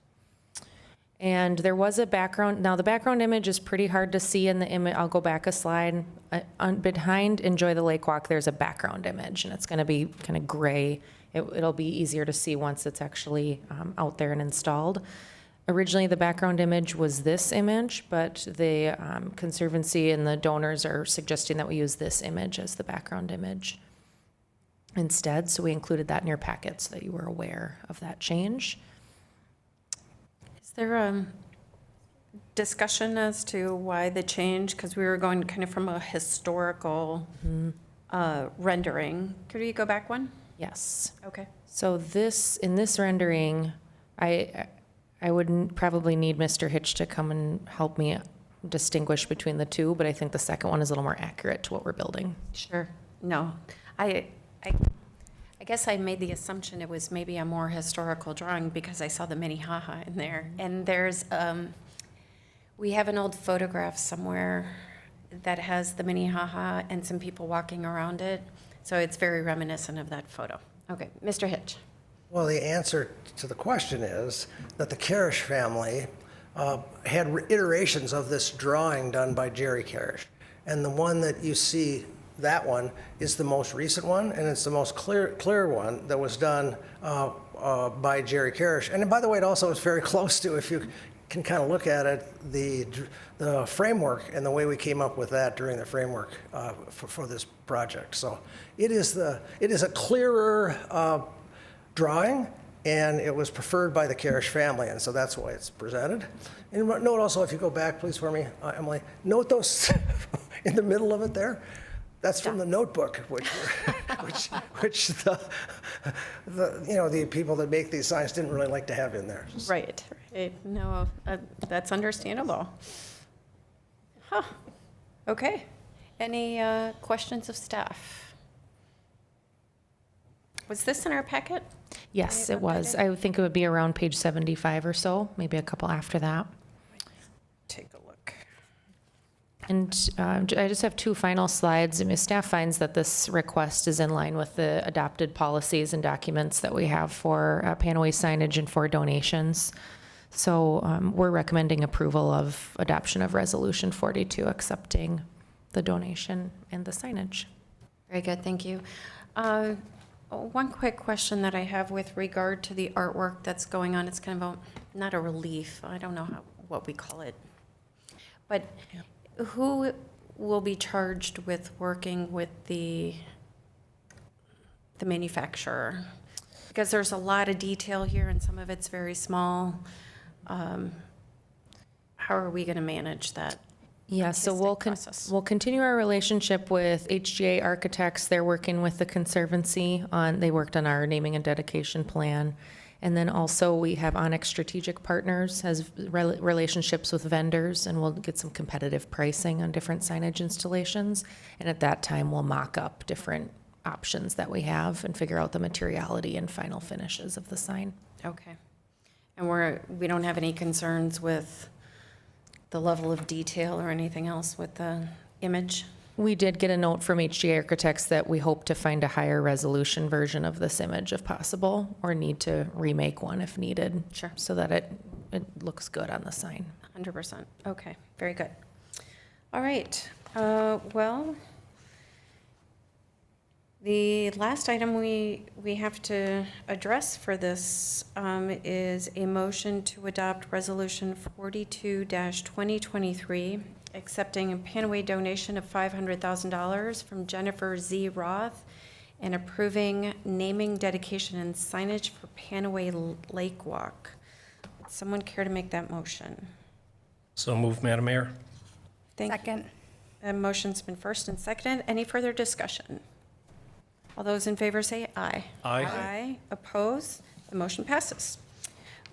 And there was a background, now the background image is pretty hard to see in the image. I'll go back a slide. Behind Enjoy the Lake Walk, there's a background image, and it's gonna be kind of gray. It'll be easier to see once it's actually out there and installed. Originally, the background image was this image, but the Conservancy and the donors are suggesting that we use this image as the background image instead. So we included that in your packet so that you were aware of that change. Is there a discussion as to why the change? Because we were going kind of from a historical rendering. Could we go back one? Yes. Okay. So in this rendering, I would probably need Mr. Hitch to come and help me distinguish between the two, but I think the second one is a little more accurate to what we're building. Sure. No, I guess I made the assumption it was maybe a more historical drawing because I saw the Minnehaha in there. And there's, we have an old photograph somewhere that has the Minnehaha and some people walking around it. So it's very reminiscent of that photo. Okay, Mr. Hitch. Well, the answer to the question is that the Karish family had iterations of this drawing done by Jerry Karish. And the one that you see, that one, is the most recent one, and it's the most clear one that was done by Jerry Karish. And by the way, it also is very close to, if you can kind of look at it, the framework and the way we came up with that during the framework for this project. So it is a clearer drawing, and it was preferred by the Karish family, and so that's why it's presented. And note also, if you go back, please, for me, Emily, note those in the middle of it there. That's from the notebook, which the people that make these signs didn't really like to have in there. Right. No, that's understandable. Huh. Okay. Any questions of staff? Was this in our packet? Yes, Any it was. updated? I would think it would be around page 75 or so, maybe a couple after that. Take a look. And I just have two final slides. I mean, staff finds that this request is in line with the adopted policies and documents that we have for Panaway signage and for donations. So we're recommending approval of adoption of Resolution 42, accepting the donation and the signage. Very good, thank you. One quick question that I have with regard to the artwork that's going on, it's kind of not a relief, I don't know what we call it. But who will be charged with working with the manufacturer? Because there's a lot of detail here and some of it's very small. How are we going to manage that? Yeah, so process? we'll continue our relationship with HGA Architects. They're working with the Conservancy they worked on our naming and dedication plan. And then also we have Onyx Strategic Partners, has relationships with vendors, and we'll get some competitive pricing on different signage installations. And at that time, we'll mock up different options that we have and figure out the materiality and final finishes of the sign. Okay. And we don't have any concerns with the level of detail or anything else with the image? We did get a note from HGA Architects that we hope to find a higher resolution version of this image if possible, or need to remake one if needed. Sure. So that it looks good on the sign. 100%. Okay, very good. All right. Well, The last item we have to address for this is a motion to adopt Resolution 42-2023, accepting a Panaway donation of $500,000 from Jennifer Z. Roth and approving naming, dedication, and signage for Panaway Lake Walk. Would someone care to make that motion? So moved, Madam Mayor. Second. A motion's been first and seconded. Any further discussion? All those in favor say aye. Aye. Aye. Oppose? The motion passes.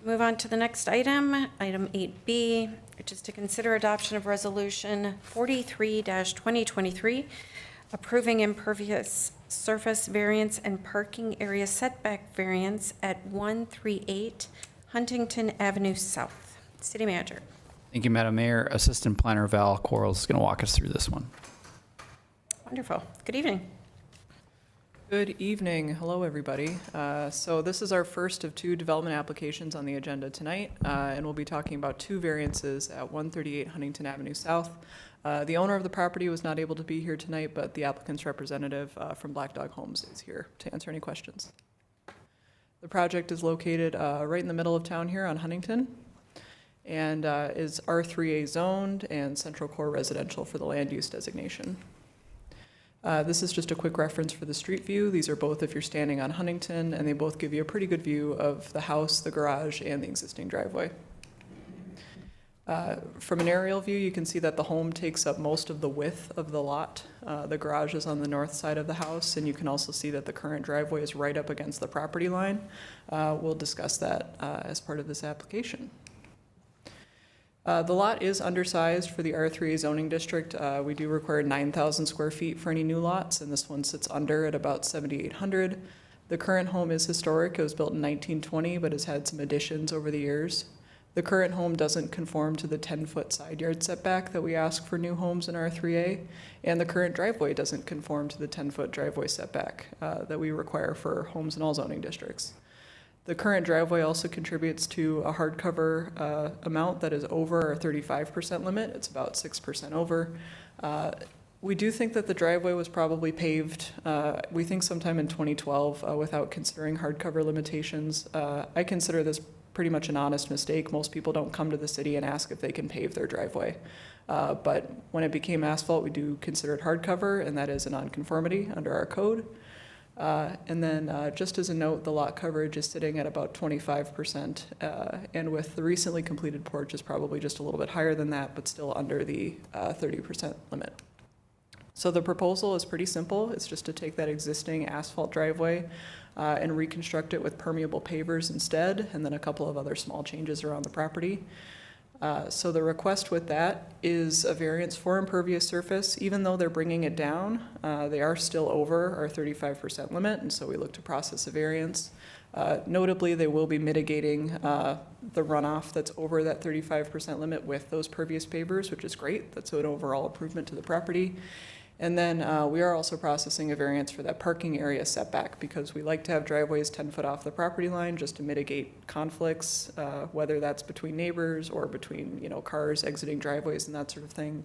Move on to the next item, item 8B, which is to consider adoption of Resolution 43-2023, approving impervious surface variance and parking area setback variance at 138 Huntington Avenue South. City Manager. Thank you, Madam Mayor. Assistant Planner Val Quarles is going to walk us through this one. Wonderful. Good evening. Good evening. Hello, everybody. So this is our first of 2 development applications on the agenda tonight, and we'll be talking about 2 variances at 138 Huntington Avenue South. The owner of the property was not able to be here tonight, but the applicant's representative from Black Dog Homes is here to answer any questions. The project is located right in the middle of town here on Huntington, and is R3A zoned and Central Core residential for the land use designation. This is just a quick reference for the street view. These are both if you're standing on Huntington, and they both give you a pretty good view of the house, the garage, and the existing driveway. From an aerial view, you can see that the home takes up most of the width of the lot. The garage is on the north side of the house, and you can also see that the current driveway is right up against the property line. We'll discuss that as part of this application. The lot is undersized for the R3A zoning district. We do require 9,000 square feet for any new lots, and this one sits under at about 7,800. The current home is historic. It was built in 1920, but has had some additions over the years. The current home doesn't conform to the 10-foot side yard setback that we ask for new homes in R3A, and the current driveway doesn't conform to the 10-foot driveway setback that we require for homes in all zoning districts. The current driveway also contributes to a hardcover amount that is over our 35% limit. It's about 6% over. We do think that the driveway was probably paved, we think sometime in 2012 without considering hardcover limitations. I consider this pretty much an honest mistake. Most people don't come to the city and ask if they can pave their driveway. But when it became asphalt, we do consider it hardcover, and that is a nonconformity under our code. And then just as a note, the lot coverage is sitting at about 25%, and with the recently completed porch is probably just a little bit higher than that, but still under the 30% limit. So the proposal is pretty simple. It's just to take that existing asphalt driveway and reconstruct it with permeable pavers instead, and then a couple of other small changes around the property. So the request with that is a variance for impervious surface. Even though they're bringing it down, they are still over our 35% limit, and so we look to process a variance. Notably, they will be mitigating the runoff that's over that 35% limit with those pervious pavers, which is great. That's an overall improvement to the property. And then we are also processing a variance for that parking area setback, because we like to have driveways 10 foot off the property line just to mitigate conflicts, whether that's between neighbors or between, cars exiting driveways and that sort of thing.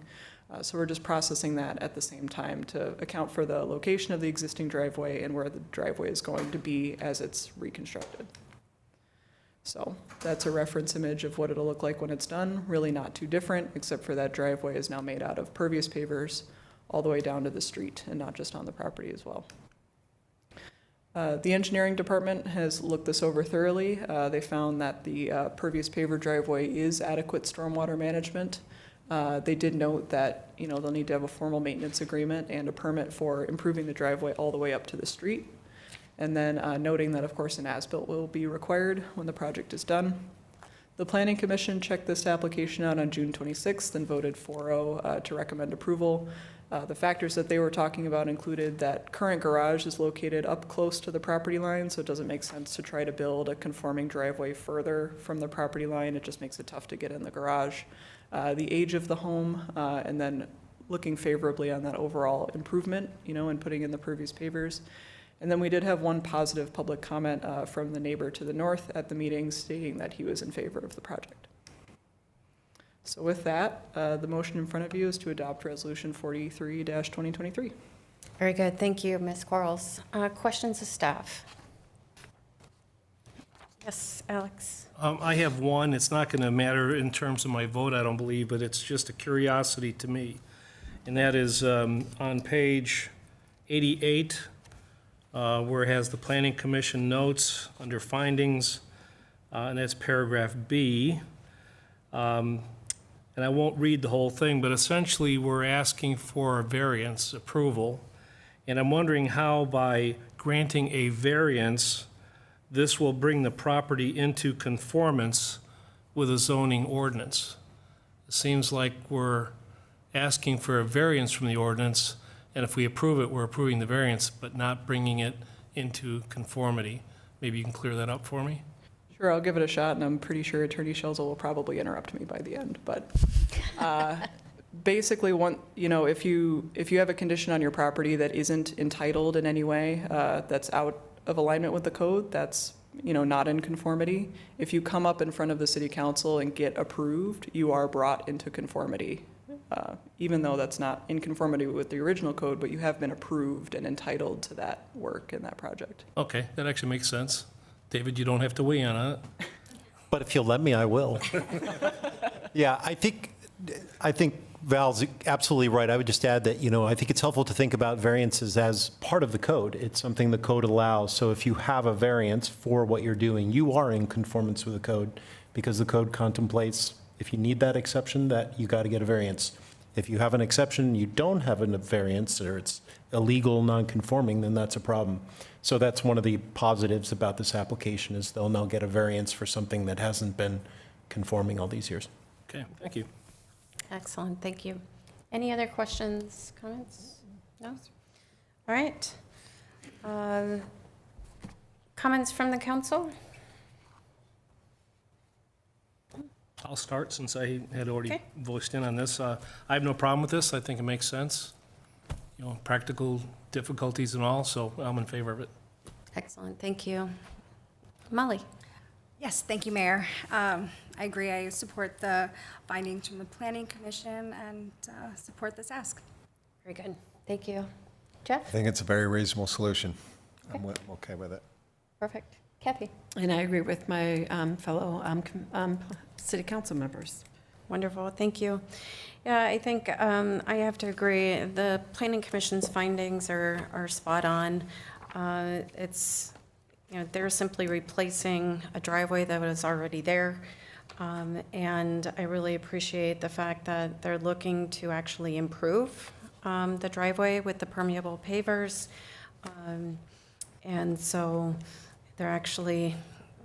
So we're just processing that at the same time to account for the location of the existing driveway and where the driveway is going to be as it's reconstructed. So that's a reference image of what it'll look like when it's done. Really not too different, except for that driveway is now made out of pervious pavers all the way down to the street and not just on the property as well. The engineering department has looked this over thoroughly. They found that the pervious paver driveway is adequate stormwater management. They did note that they'll need to have a formal maintenance agreement and a permit for improving the driveway all the way up to the street. And then noting that, of course, an as-built will be required when the project is done. The Planning Commission checked this application out on June 26th and voted 4-0 to recommend approval. The factors that they were talking about included that current garage is located up close to the property line, so it doesn't make sense to try to build a conforming driveway further from the property line. It just makes it tough to get in the garage. The age of the home, and then looking favorably on that overall improvement, and putting in the pervious pavers. And then we did have one positive public comment from the neighbor to the north at the meeting stating that he was in favor of the project. So with that, the motion in front of you is to adopt Resolution 43-2023. Very good. Thank you, Ms. Quarles. Questions of staff? Yes, Alex. I have one. It's not going to matter in terms of my vote, I don't believe, but it's just a curiosity to me. And that is on page 88, where it has the Planning Commission notes under findings, and that's paragraph B. And I won't read the whole thing, but essentially we're asking for a variance approval. And I'm wondering how by granting a variance, this will bring the property into conformance with a zoning ordinance. It seems like we're asking for a variance from the ordinance, and if we approve it, we're approving the variance, but not bringing it into conformity. Maybe you can clear that up for me? Sure, I'll give it a shot, and I'm pretty sure Attorney Schelzel will probably interrupt me by the end. But basically, if you have a condition on your property that isn't entitled in any way, that's out of alignment with the code, that's not in conformity. If you come up in front of the city council and get approved, you are brought into conformity, even though that's not in conformity with the original code, but you have been approved and entitled to that work in that project. Okay, that actually makes sense. David, you don't have to weigh in on it. But if you'll let me, I will. Yeah, I think Val's absolutely right. I would just add that, I think it's helpful to think about variances as part of the code. It's something the code allows. So if you have a variance for what you're doing, you are in conformance with the code, because the code contemplates, if you need that exception, that you got to get a variance. If you have an exception, you don't have a variance, or it's illegal, non-conforming, then that's a problem. So that's one of the positives about this application, is they'll now get a variance for something that hasn't been conforming all these years. Okay, thank you. Excellent, thank you. Any other questions, comments? No? All right. Comments from the council? I'll start since I had already Okay. voiced in on this. I have no problem with this. I think it makes sense. Practical difficulties and all, so I'm in favor of it. Excellent, thank you. Molly? Yes, thank you, Mayor. I agree. I support the findings from the Planning Commission and support this ask. Very good, thank you. Jeff? I think it's a very reasonable solution. I'm okay with it. Perfect. Kathy? And I agree with my fellow city council members. Wonderful, thank you. Yeah, I think I have to agree. The Planning Commission's findings are spot on. It's, they're simply replacing a driveway that was already there. And I really appreciate the fact that they're looking to actually improve the driveway with the permeable pavers. And so they're actually,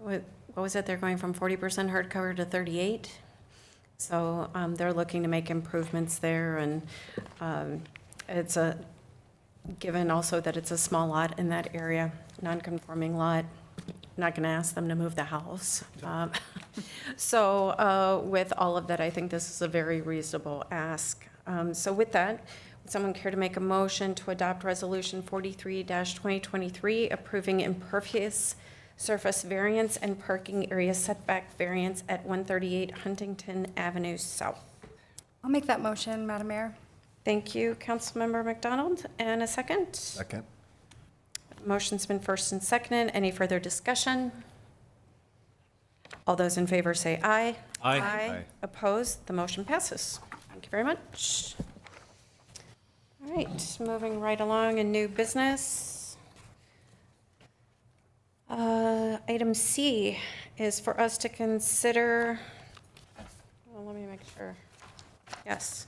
what was it? They're going from 40% hard cover to 38. So they're looking to make improvements there, and it's given also that it's a small lot in that area, non-conforming lot. I'm not going to ask them to move the house. So with all of that, I think this is a very reasonable ask. So with that, would someone care to make a motion to adopt Resolution 43-2023 approving impervious surface variance and parking area setback variance at 138 Huntington Avenue South? I'll make that motion, Madam Mayor. Thank you, Councilmember McDonald. And a second? Second. Motion's been first and seconded. Any further discussion? All those in favor say aye. Aye. Aye. Opposed? The motion passes. Thank you very much. All right, moving right along in new business. Item C is for us to consider, well, let me make sure. Yes.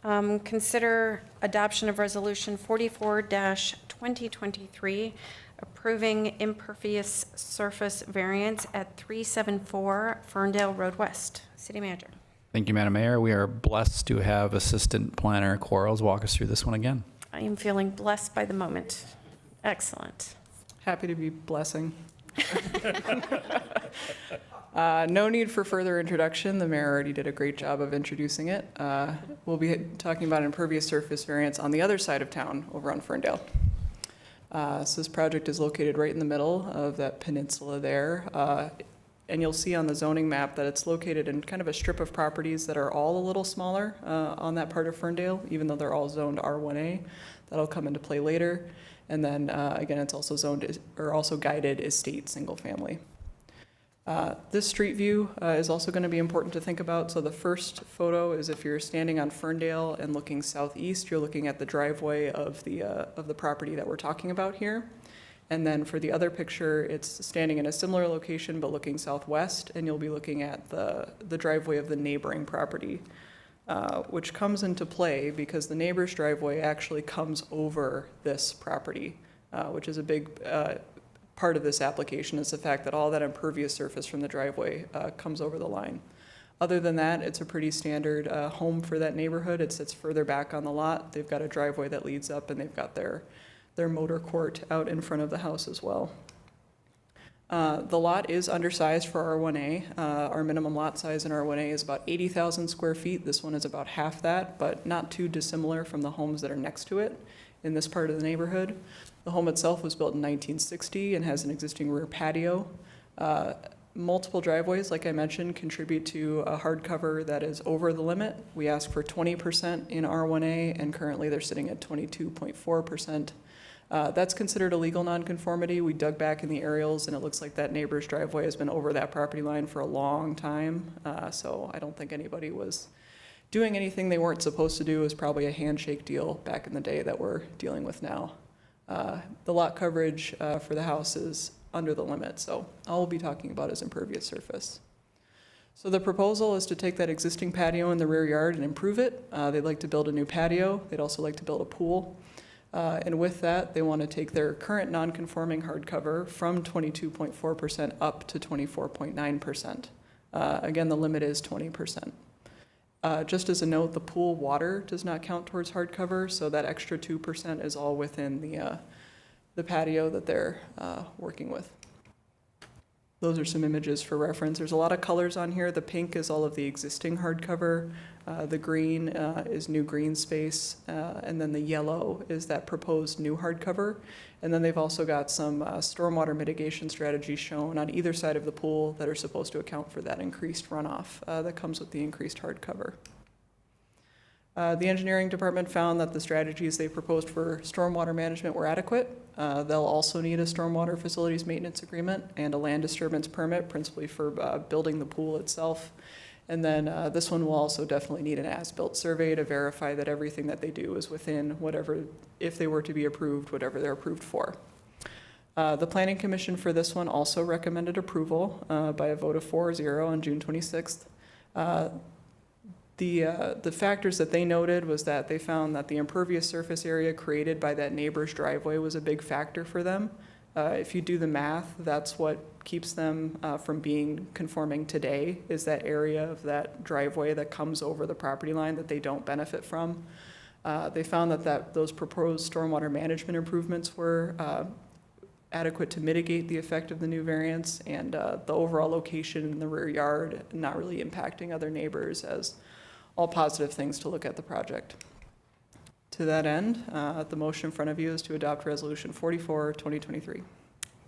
Consider adoption of Resolution 44-2023, approving impervious surface variance at 374 Ferndale Road West. City Manager. Thank you, Madam Mayor. We are blessed to have Assistant Planner Quarles walk us through this one again. I am feeling blessed by the moment. Excellent. Happy to be blessing. No need for further introduction. The mayor already did a great job of introducing it. We'll be talking about impervious surface variance on the other side of town over on Ferndale. So this project is located right in the middle of that peninsula there. and you'll see on the zoning map that it's located in kind of a strip of properties that are all a little smaller on that part of Ferndale, even though they're all zoned R1A. That'll come into play later. And then again, it's also zoned or also guided estate single family. This street view is also going to be important to think about. So the first photo is if you're standing on Ferndale and looking southeast, you're looking at the driveway of the property that we're talking about here. And then for the other picture, it's standing in a similar location but looking southwest, and you'll be looking at the driveway of the neighboring property, which comes into play because the neighbor's driveway actually comes over this property, which is a big part of this application, is the fact that all that impervious surface from the driveway comes over the line. Other than that, it's a pretty standard home for that neighborhood. It sits further back on the lot. They've got a driveway that leads up, and they've got their motor court out in front of the house as well. The lot is undersized for R1A. Our minimum lot size in R1A is about 80,000 square feet. This one is about half that, but not too dissimilar from the homes that are next to it in this part of the neighborhood. The home itself was built in 1960 and has an existing rear patio. Multiple driveways, like I mentioned, contribute to a hardcover that is over the limit. We ask for 20% in R1A, and currently they're sitting at 22.4%. That's considered a legal nonconformity. We dug back in the aerials, and it looks like that neighbor's driveway has been over that property line for a long time. So I don't think anybody was doing anything they weren't supposed to do. It was probably a handshake deal back in the day that we're dealing with now. The lot coverage for the house is under the limit, so all we'll be talking about is impervious surface. So the proposal is to take that existing patio in the rear yard and improve it. They'd like to build a new patio. They'd also like to build a pool. And with that, they want to take their current non-conforming hardcover from 22.4% up to 24.9%. Again, the limit is 20%. Just as a note, the pool water does not count towards hardcover, so that extra 2% is all within the patio that they're working with. Those are some images for reference. There's a lot of colors on here. The pink is all of the existing hardcover. The green is new green space, and then the yellow is that proposed new hardcover. And then they've also got some stormwater mitigation strategies shown on either side of the pool that are supposed to account for that increased runoff that comes with the increased hardcover. The engineering department found that the strategies they proposed for stormwater management were adequate. They'll also need a stormwater facilities maintenance agreement and a land disturbance permit, principally for building the pool itself. And then this one will also definitely need an as-built survey to verify that everything that they do is within whatever, if they were to be approved, whatever they're approved for. The Planning Commission for this one also recommended approval by a vote of 4-0 on June 26th. The factors that they noted was that they found that the impervious surface area created by that neighbor's driveway was a big factor for them. If you do the math, that's what keeps them from being conforming today, is that area of that driveway that comes over the property line that they don't benefit from. They found that those proposed stormwater management improvements were adequate to mitigate the effect of the new variance, and the overall location in the rear yard not really impacting other neighbors, as all positive things to look at the project. To that end, the motion in front of you is to adopt Resolution 44, 2023.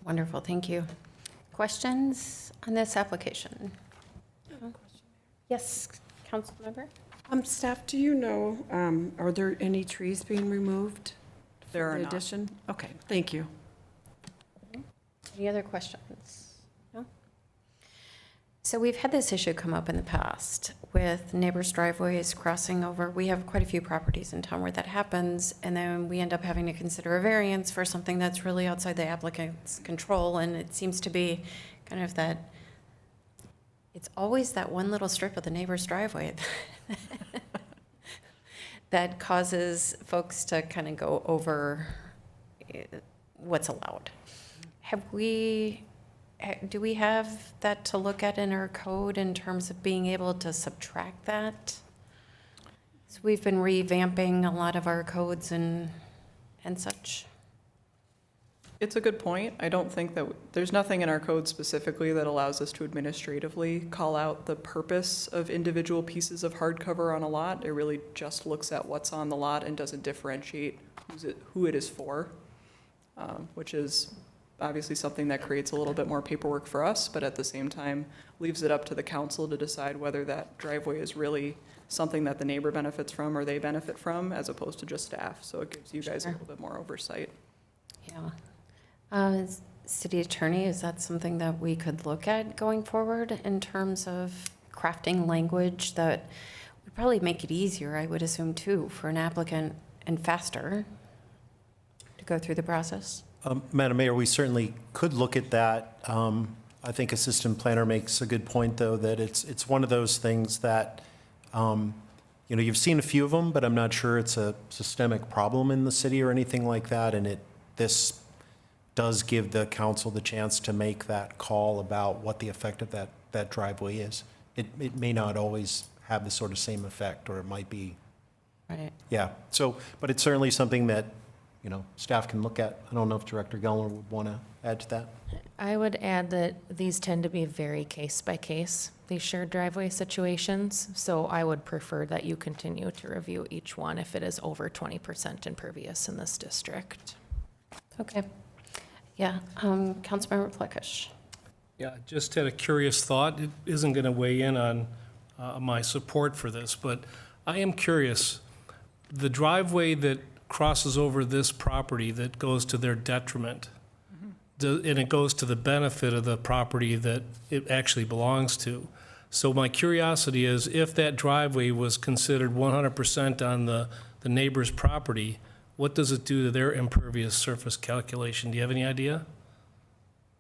Wonderful, thank you. Questions on this application? Yes, council member? Staff, do you know, are there any trees being removed? There for are the not. addition? Okay, thank you. Any other questions? No? So we've had this issue come up in the past with neighbors' driveways crossing over. We have quite a few properties in town where that happens, and then we end up having to consider a variance for something that's really outside the applicant's control, and it seems to be kind of that, it's always that one little strip of the neighbor's driveway that causes folks to kind of go over what's allowed. Do we have that to look at in our code in terms of being able to subtract that? So we've been revamping a lot of our codes and such. It's a good point. I don't think that, there's nothing in our code specifically that allows us to administratively call out the purpose of individual pieces of hardcover on a lot. It really just looks at what's on the lot and doesn't differentiate who it is for, which is obviously something that creates a little bit more paperwork for us, but at the same time leaves it up to the council to decide whether that driveway is really something that the neighbor benefits from or they benefit from, as opposed to just staff. So it gives you guys a little bit more oversight. Yeah. City Attorney, is that something that we could look at going forward in terms of crafting language that would probably make it easier, I would assume, too, for an applicant and faster to go through the process? Madam Mayor, we certainly could look at that. I think Assistant Planner makes a good point, though, that it's one of those things that, you've seen a few of them, but I'm not sure it's a systemic problem in the city or anything like that. And this does give the council the chance to make that call about what the effect of that driveway is. It may not always have the sort of same effect, or it might be. Right. Yeah. So, but it's certainly something that, staff can look at. I don't know if Director Gellner would want to add to that. I would add that these tend to be very case by case, these shared driveway situations. So I would prefer that you continue to review each one if it is over 20% impervious in this district. Okay. Yeah. Councilmember Plekish. Yeah, just had a curious thought. It isn't going to weigh in on my support for this, but I am curious. The driveway that crosses over this property that goes to their detriment, and it goes to the benefit of the property that it actually belongs to. So my curiosity is, if that driveway was considered 100% on the neighbor's property, what does it do to their impervious surface calculation? Do you have any idea?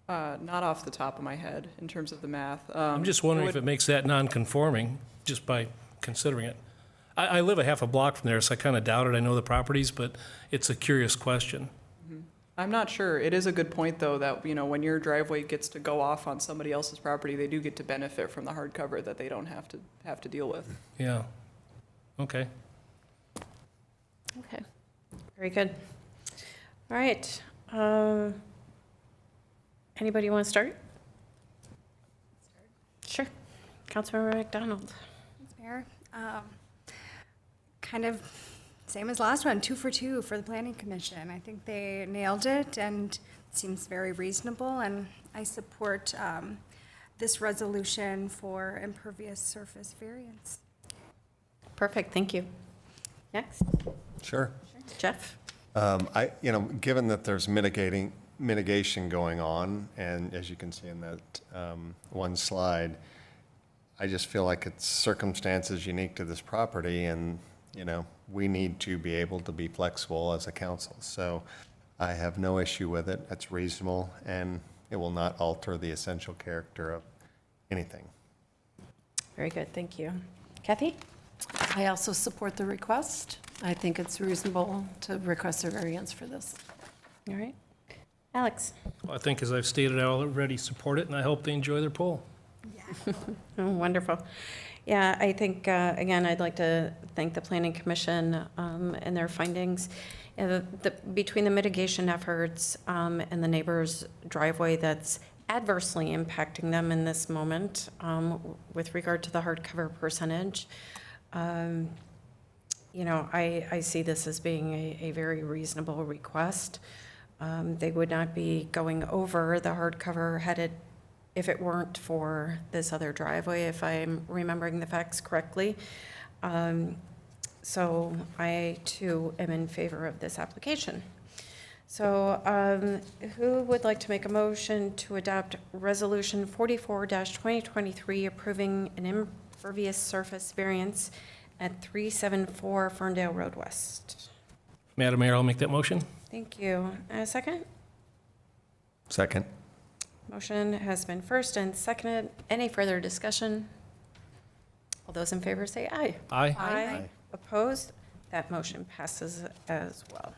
Not off the top of my head in terms of the math. I'm just wondering if it makes that non-conforming just by considering it. I live a half a block from there, so I kind of doubt it. I know the properties, but it's a curious question. I'm not sure. It is a good point, though, that, when your driveway gets to go off on somebody else's property, they do get to benefit from the hard cover that they don't have to deal with. Yeah. Okay. Okay. Very good. All right. Anybody want to start? Sure. Councilmember McDonald. Thanks, Mayor. Kind of same as last one, 2 for 2 for the Planning Commission. I think they nailed it and it seems very reasonable, and I support this resolution for impervious surface variance. Perfect. Thank you. Next. Sure. Jeff. Given that there's mitigation going on, and as you can see in that one slide, I just feel like it's circumstances unique to this property, and we need to be able to be flexible as a council. So I have no issue with it. It's reasonable, and it will not alter the essential character of anything. Very good. Thank you. Kathy? I also support the request. I think it's reasonable to request a variance for this. All right. Alex? Well, I think, as I've stated, I already support it, and I hope they enjoy their pool. Oh, wonderful. Yeah, I think, again, I'd like to thank the Planning Commission and their findings. Between the mitigation efforts and the neighbor's driveway that's adversely impacting them in this moment with regard to the hardcover percentage, I see this as being a very reasonable request. They would not be going over the hardcover headed if it weren't for this other driveway, if I'm remembering the facts correctly. So I, too, am in favor of this application. So who would like to make a motion to adopt Resolution 44-2023 approving an impervious surface variance at 374 Ferndale Road West? Madam Mayor, I'll make that motion. Thank you. A second? Second. Motion has been first and seconded. Any further discussion? All those in favor say aye. Aye. Aye. Opposed? That motion passes as well.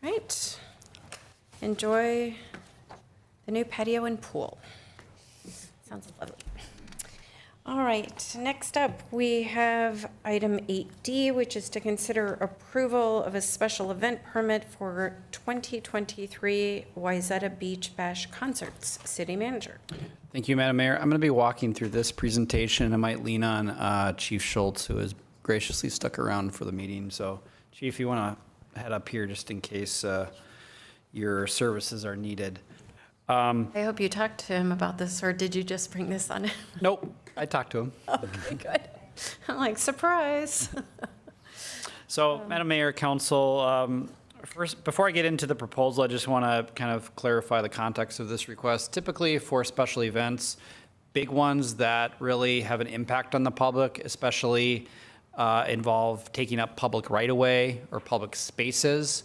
Right. Enjoy the new patio and pool. Sounds lovely. All right, next up, we have item 8D, which is to consider approval of a special event permit for 2023 Wayzata Beach Bash Concerts. City Manager. Thank you, Madam Mayor. I'm going to be walking through this presentation. I might lean on Chief Schultz, who has graciously stuck around for the meeting. So, Chief, you want to head up here just in case your services are needed. I hope you talked to him about this, or did you just bring this on? Nope, I talked to him. Okay, good. I'm like, surprise. So, Madam Mayor, Council, first, before I get into the proposal, I just want to kind of clarify the context of this request. Typically for special events, big ones that really have an impact on the public, especially involve taking up public right-of-way or public spaces,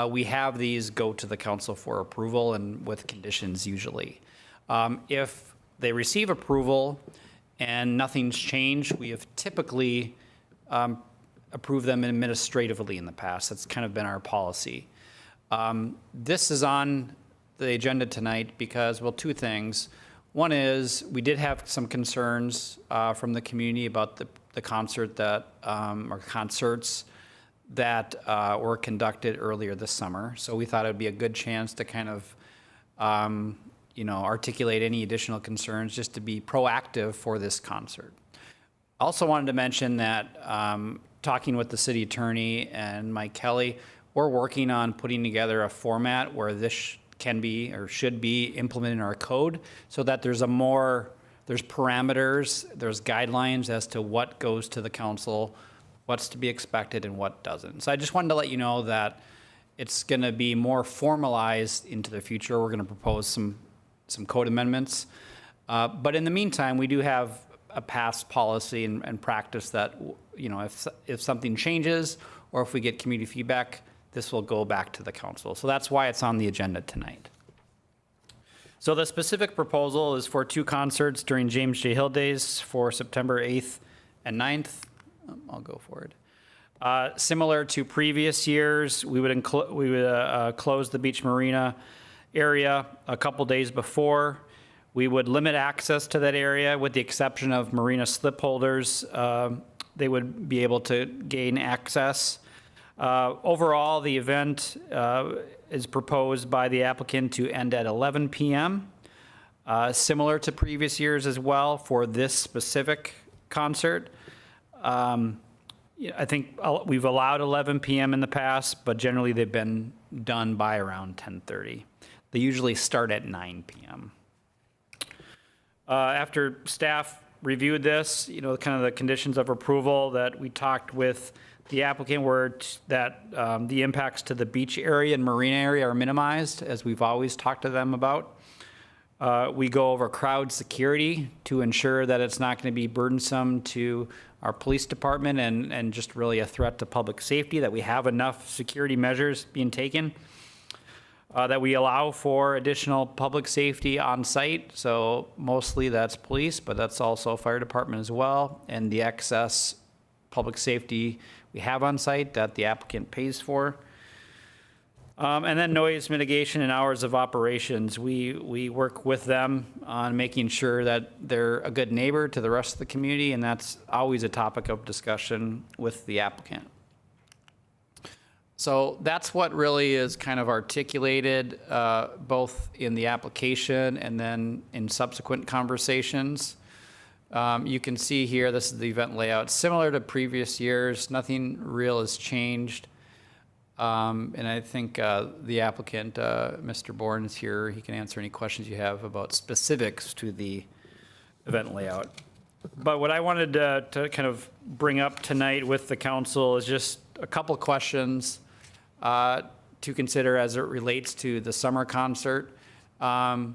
we have these go to the council for approval and with conditions usually. If they receive approval and nothing's changed, we have typically approved them administratively in the past. That's kind of been our policy. This is on the agenda tonight because, well, two things. One is we did have some concerns from the community about the concert that, or concerts that were conducted earlier this summer. So we thought it would be a good chance to kind of, articulate any additional concerns just to be proactive for this concert. Also wanted to mention that talking with the city attorney and Mike Kelly, we're working on putting together a format where this can be or should be implemented in our code so that there's parameters, there's guidelines as to what goes to the council, what's to be expected and what doesn't. So I just wanted to let you know that it's going to be more formalized into the future. We're going to propose some code amendments. But in the meantime, we do have a past policy and practice that, if something changes or if we get community feedback, this will go back to the council. So that's why it's on the agenda tonight. So the specific proposal is for 2 concerts during James J. Hill Days for September 8th and 9th. I'll go forward. Similar to previous years, we would close the beach marina area a couple days before. We would limit access to that area with the exception of marina slip holders. They would be able to gain access. Overall, the event is proposed by the applicant to end at 11 p.m. Similar to previous years as well for this specific concert. I think we've allowed 11 p.m. in the past, but generally they've been done by around 10:30. They usually start at 9 p.m. After staff reviewed this, kind of the conditions of approval that we talked with the applicant were that the impacts to the beach area and marina area are minimized, as we've always talked to them about. We go over crowd security to ensure that it's not going to be burdensome to our police department and just really a threat to public safety, that we have enough security measures being taken. That we allow for additional public safety on site. So mostly that's police, but that's also fire department as well. And the excess public safety we have on site that the applicant pays for. And then noise mitigation and hours of operations. We work with them on making sure that they're a good neighbor to the rest of the community, and that's always a topic of discussion with the applicant. So that's what really is kind of articulated both in the application and then in subsequent conversations. You can see here, this is the event layout. Similar to previous years, nothing real has changed. And I think the applicant, Mr. Bourne, is here. He can answer any questions you have about specifics to the event layout. But what I wanted to kind of bring up tonight with the council is just a couple questions to consider as it relates to the summer concert. Having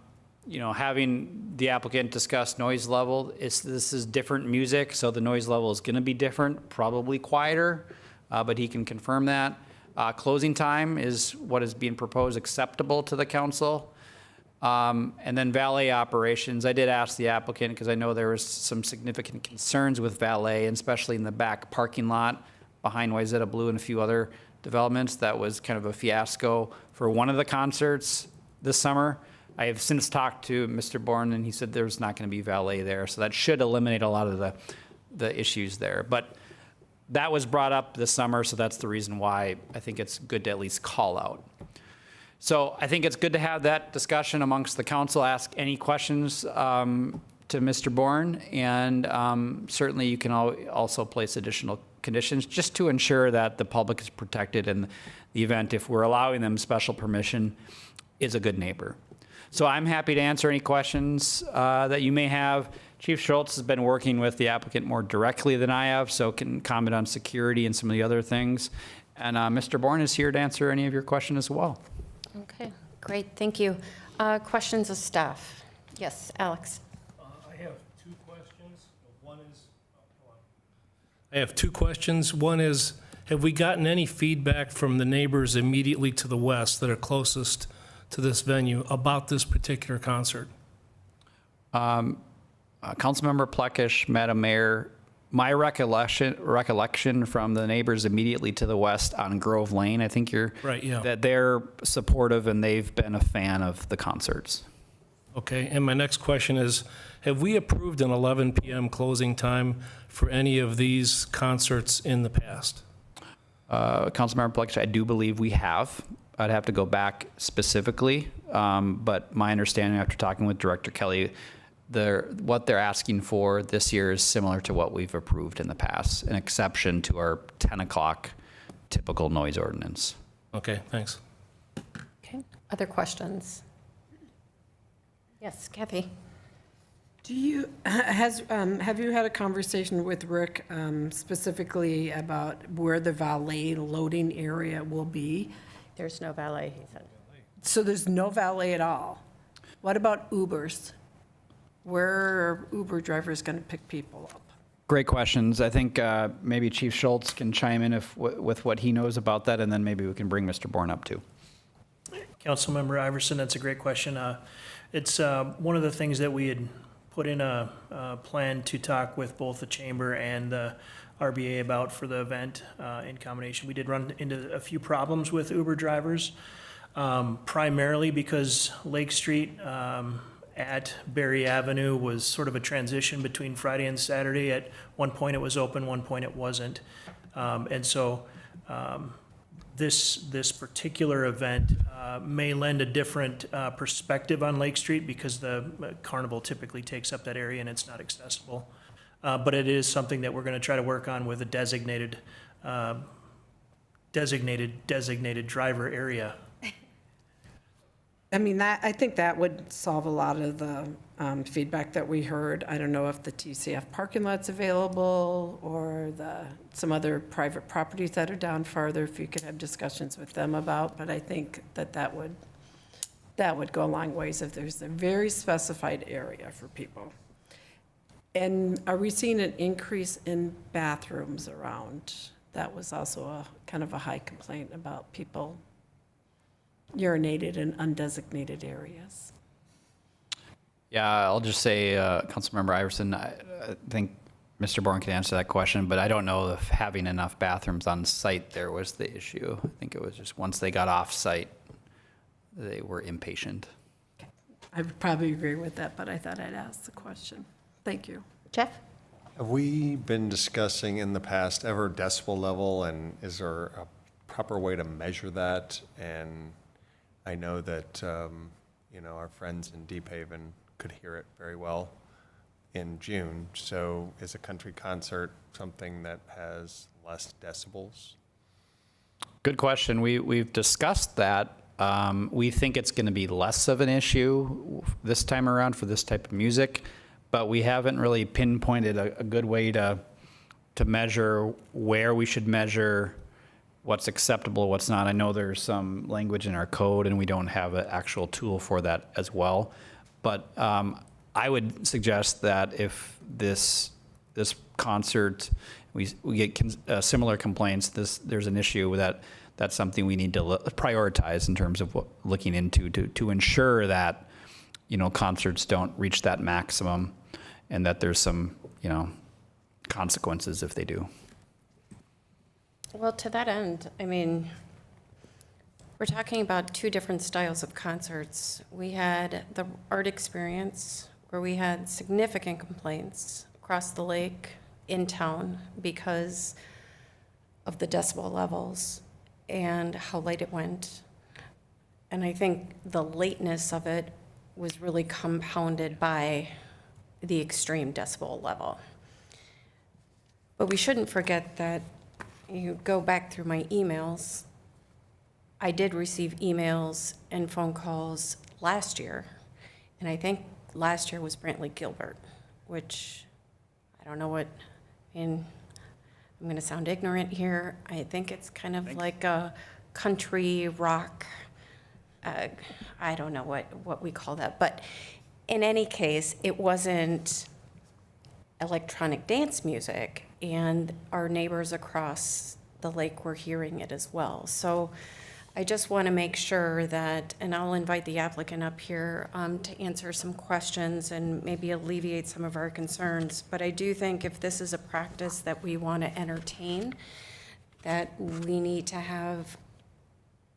the applicant discuss noise level, this is different music, so the noise level is going to be different, probably quieter, but he can confirm that. Closing time is what is being proposed acceptable to the council. And then valet operations, I did ask the applicant because I know there was some significant concerns with valet, and especially in the back parking lot behind Wayzata Blue and a few other developments. That was kind of a fiasco for one of the concerts this summer. I have since talked to Mr. Bourne, and he said there's not going to be valet there, so that should eliminate a lot of the issues there. But that was brought up this summer, so that's the reason why I think it's good to at least call out. So I think it's good to have that discussion amongst the council, ask any questions to Mr. Bourne, and certainly you can also place additional conditions, just to ensure that the public is protected in the event, if we're allowing them special permission, is a good neighbor. So I'm happy to answer any questions that you may have. Chief Schultz has been working with the applicant more directly than I have, so can comment on security and some of the other things. And Mr. Bourne is here to answer any of your questions as well. Okay, great, thank you. Questions of staff? Yes, Alex. I have two questions. I have two questions. One is, have we gotten any feedback from the neighbors immediately to the west that are closest to this venue about this particular concert? Councilmember Plekish, Madam Mayor, my recollection from the neighbors immediately to the west on Grove Lane, I think you're Right, yeah. that they're supportive and they've been a fan of the concerts. Okay, and my next question is, have we approved an 11 p.m. closing time for any of these concerts in the past? Councilmember Plekish, I do believe we have. I'd have to go back specifically, but my understanding after talking with Director Kelly, what they're asking for this year is similar to what we've approved in the past, an exception to our 10 o'clock typical noise ordinance. Okay, thanks. Okay, other questions? Yes, Kathy. Do you, have you had a conversation with Rick specifically about where the valet loading area will be? There's no valet, he said. So there's no valet at all? What about Ubers? Where are Uber drivers going to pick people up? Great questions. I think maybe Chief Schultz can chime in with what he knows about that, and then maybe we can bring Mr. Bourne up too. Councilmember Iverson, that's a great question. It's one of the things that we had put in a plan to talk with both the chamber and the RBA about for the event in combination. We did run into a few problems with Uber drivers, primarily because Lake Street at Berry Avenue was sort of a transition between Friday and Saturday. At one point it was open, one point it wasn't. And so this particular event may lend a different perspective on Lake Street because the carnival typically takes up that area and it's not accessible. But it is something that we're going to try to work on with a designated driver area. I mean, I think that would solve a lot of the feedback that we heard. I don't know if the TCF parking lot's available or some other private properties that are down farther, if you could have discussions with them about, but I think that would go a long ways if there's a very specified area for people. And are we seeing an increase in bathrooms around? That was also a kind of a high complaint about people urinated in undesignated areas. Yeah, I'll just say, Councilmember Iverson, I think Mr. Bourne can answer that question, but I don't know if having enough bathrooms on site there was the issue. I think it was just once they got off site, they were impatient. I would probably agree with that, but I thought I'd ask the question. Thank you. Jeff? Have we been discussing in the past ever decibel level, and is there a proper way to measure that? And I know that, our friends in Deep Haven could hear it very well in June. So is a country concert something that has less decibels? Good question. We've discussed that. We think it's going to be less of an issue this time around for this type of music, but we haven't really pinpointed a good way to measure where we should measure what's acceptable, what's not. I know there's some language in our code and we don't have an actual tool for that as well. But I would suggest that if this concert, we get similar complaints, there's an issue that's something we need to prioritize in terms of looking into to ensure that, concerts don't reach that maximum and that there's some, consequences if they do. Well, to that end, I mean, we're talking about two different styles of concerts. We had the art experience where we had significant complaints across the lake in town because of the decibel levels and how late it went. And I think the lateness of it was really compounded by the extreme decibel level. But we shouldn't forget that you go back through my emails. I did receive emails and phone calls last year, and I think last year was Brantley Gilbert, which I don't know what, and I'm going to sound ignorant here. I think it's kind of like a country rock. I don't know what we call that, but in any case, it wasn't electronic dance music, and our neighbors across the lake were hearing it as well. So I just want to make sure that, and I'll invite the applicant up here to answer some questions and maybe alleviate some of our concerns. But I do think if this is a practice that we want to entertain, that we need to have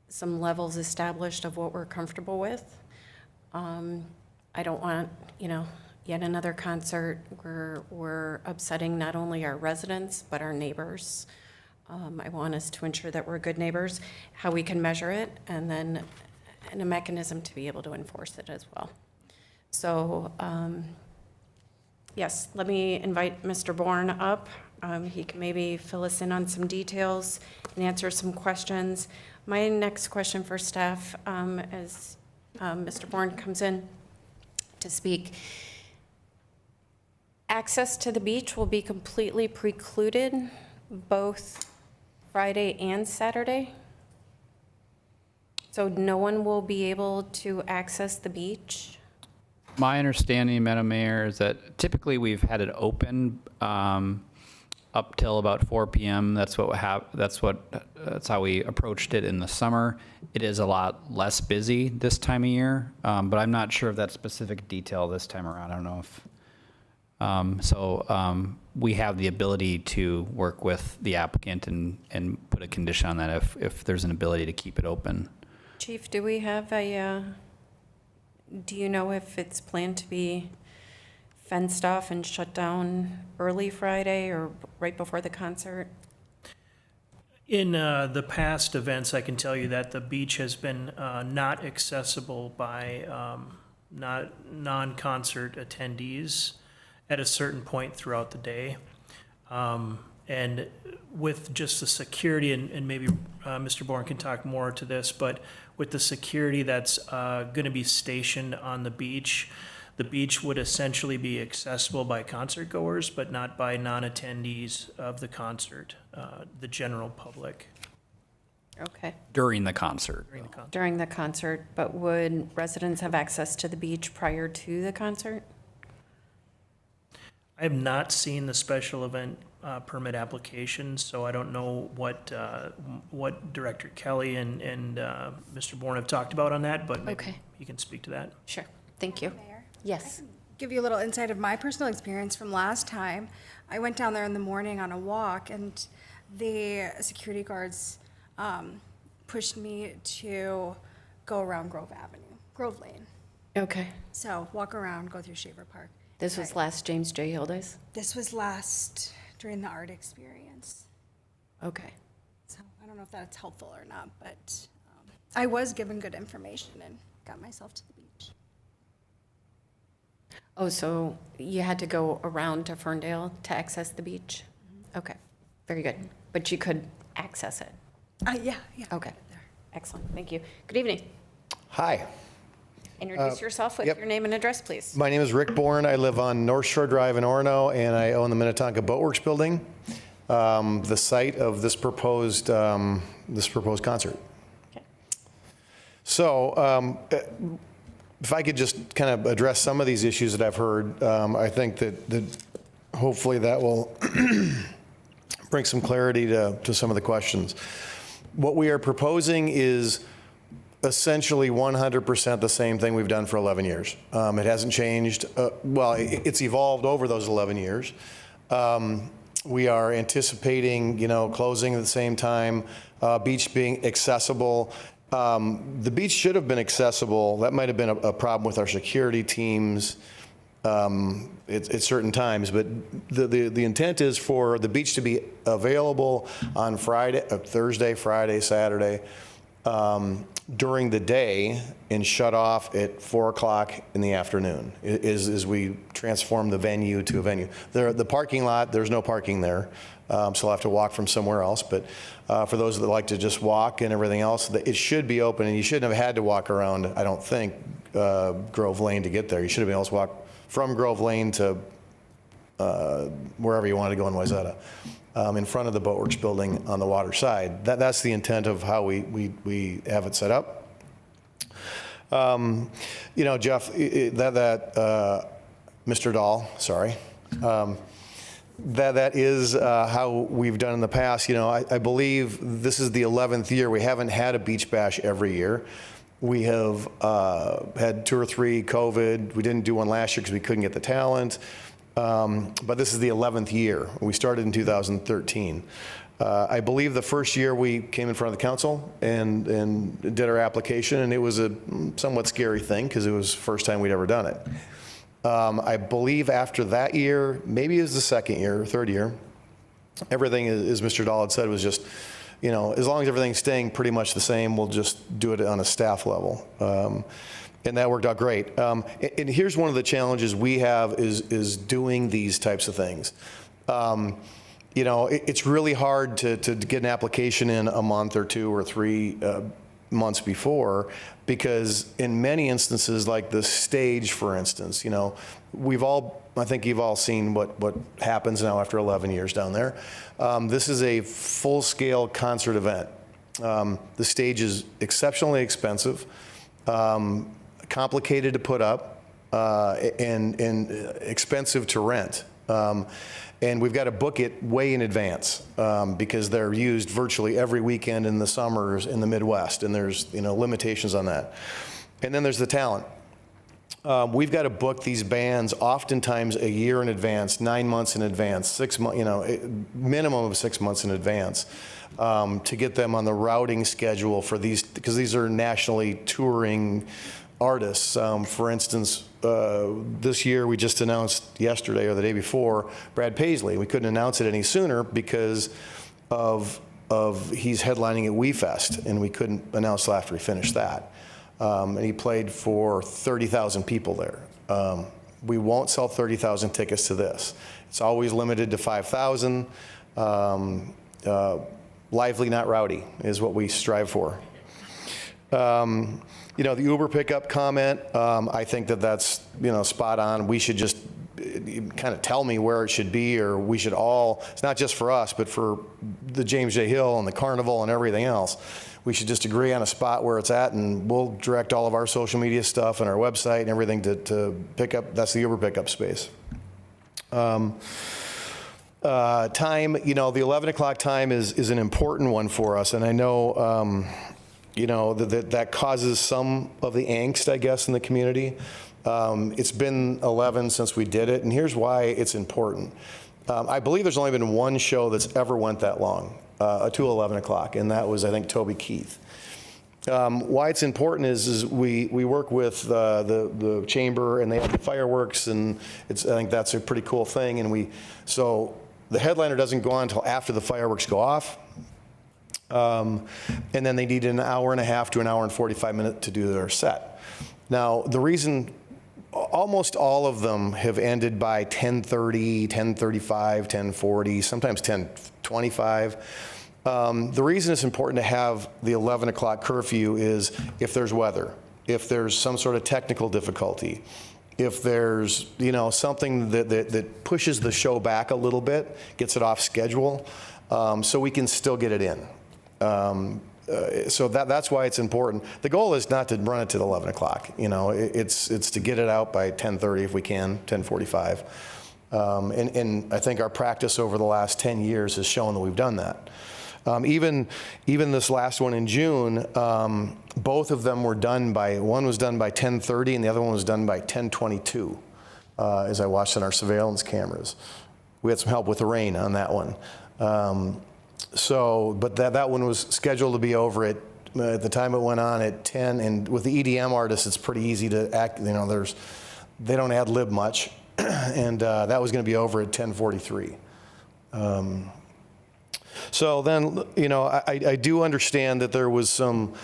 some levels established of what we're comfortable with. I don't want, yet another concert where we're upsetting not only our residents, but our neighbors. I want us to ensure that we're good neighbors, how we can measure it, and then and a mechanism to be able to enforce it as well. So, yes, let me invite Mr. Bourne up. He can maybe fill us in on some details and answer some questions. My next question for staff, as Mr. Bourne comes in to speak, access to the beach will be completely precluded both Friday and Saturday? So no one will be able to access the beach? My understanding, Madam Mayor, is that typically we've had it open up till about 4 p.m. That's how we approached it in the summer. It is a lot less busy this time of year, but I'm not sure of that specific detail this time around. I don't know if we have the ability to work with the applicant and put a condition on that if there's an ability to keep it open. Chief, do we have do you know if it's planned to be fenced off and shut down early Friday or right before the concert? In the past events, I can tell you that the beach has been not accessible by non-concert attendees at a certain point throughout the day. And with just the security, and maybe Mr. Bourne can talk more to this, but with the security that's going to be stationed on the beach would essentially be accessible by concert goers, but not by non-attendees of the concert, the general public. Okay. During the concert. During the concert, but would residents have access to the beach prior to the concert? I have not seen the special event permit application, so I don't know what Director Kelly and Mr. Bourne have talked about on that, but maybe you can speak to that. Sure. Thank you. Mayor? Yes. Give you a little insight of my personal experience from last time. I went down there in the morning on a walk, and the security guards pushed me to go around Grove Lane. Okay. So walk around, go through Shaver Park. This was last James J. Hill days? This was last during the art experience. Okay. So I don't know if that's helpful or not, but I was given good information and got myself to the beach. Oh, so you had to go around to Ferndale to access the beach? Okay, very good. But you could access it? Yeah. Okay, excellent, thank you. Good evening. Hi, Introduce yourself with your name and address, please. my name is Rick Bourne. I live on North Shore Drive in Orono, and I own the Minnetonka Boatworks building, the site of this proposed concert. Okay. So if I could just kind of address some of these issues that I've heard, I think that hopefully that will bring some clarity to some of the questions. What we are proposing is essentially 100% the same thing we've done for 11 years. It hasn't changed. Well, it's evolved over those 11 years. We are anticipating, closing at the same time, beach being accessible. The beach should have been accessible. That might have been a problem with our security teams at certain times, but the intent is for the beach to be available on Thursday, Friday, Saturday, during the day and shut off at 4 o'clock in the afternoon as we transform the venue to a venue. The parking lot, there's no parking there. So I'll have to walk from somewhere else. But for those that like to just walk and everything else, it should be open, and you shouldn't have had to walk around, I don't think, Grove Lane to get there. You should have been able to walk from Grove Lane to wherever you wanted to go in Wayzata, in front of the Boatworks building on the water side. That's the intent of how we have it set up. You know, Jeff, Mr. Dahl, sorry. That is how we've done in the past. You know, I believe this is the 11th year. We haven't had a beach bash every year. We have had 2 or 3 COVID. We didn't do one last year because we couldn't get the talent. But this is the 11th year. We started in 2013. I believe the first year we came in front of the council and did our application, and it was a somewhat scary thing because it was the first time we'd ever done it. I believe after that year, maybe it was the second year or third year, everything, as Mr. Dahl had said, was just, you know, as long as everything's staying pretty much the same, we'll just do it on a staff level. And that worked out great. And here's one of the challenges we have is doing these types of things. You know, it's really hard to get an application in a month or 2 or 3 months before, because in many instances, like the stage, for instance, you know, I think you've all seen what happens now after 11 years down there. This is a full-scale concert event. The stage is exceptionally expensive, complicated to put up, and expensive to rent. And we've got to book it way in advance because they're used virtually every weekend in the summers in the Midwest, and there's, you know, limitations on that. And then there's the talent. We've got to book these bands oftentimes a year in advance, 9 months in advance, 6 months, you know, minimum of 6 months in advance, to get them on the routing schedule for these, because these are nationally touring artists. For instance, this year we just announced yesterday or the day before Brad Paisley. We couldn't announce it any sooner because of he's headlining at WeFest, and we couldn't announce till after he finished that. And he played for 30,000 people there. We won't sell 30,000 tickets to this. It's always limited to 5,000. Lively, not rowdy, is what we strive for. You know, the Uber pickup comment, I think that's, you know, spot on. We should just kind of tell me where it should be, or we should all, it's not just for us, but for the James J. Hill and the Carnival and everything else. We should just agree on a spot where it's at, and we'll direct all of our social media stuff and our website and everything to pick up. That's the Uber pickup space. Time, you know, the 11 o'clock time is an important one for us, and I know, you know, that causes some of the angst, I guess, in the community. It's been 11 since we did it, and here's why it's important. I believe there's only been one show that's ever went that long, to 11 o'clock, and that was, I think, Toby Keith. Why it's important is we work with the chamber, and they have the fireworks, and I think that's a pretty cool thing. And so the headliner doesn't go on until after the fireworks go off. And then they need an hour and a half to an hour and 45 minutes to do their set. Now, the reason almost all of them have ended by 10:30, 10:35, 10:40, sometimes 10:25. The reason it's important to have the 11 o'clock curfew is if there's weather, if there's some sort of technical difficulty, if there's, you know, something that pushes the show back a little bit, gets it off schedule, so we can still get it in. So that's why it's important. The goal is not to run it to 11 o'clock. You know, it's to get it out by 10:30 if we can, 10:45. And I think our practice over the last 10 years has shown that we've done that. Even this last one in June, both of them were done one was done by 10:30 and the other one was done by 10:22, as I watched on our surveillance cameras. We had some help with the rain on that one. But that one was scheduled to be over at the time it went on at 10, and with the EDM artists, it's pretty easy to act, you know, they don't ad lib much, and that was going to be over at 10:43. So then, you know, I do understand that there was some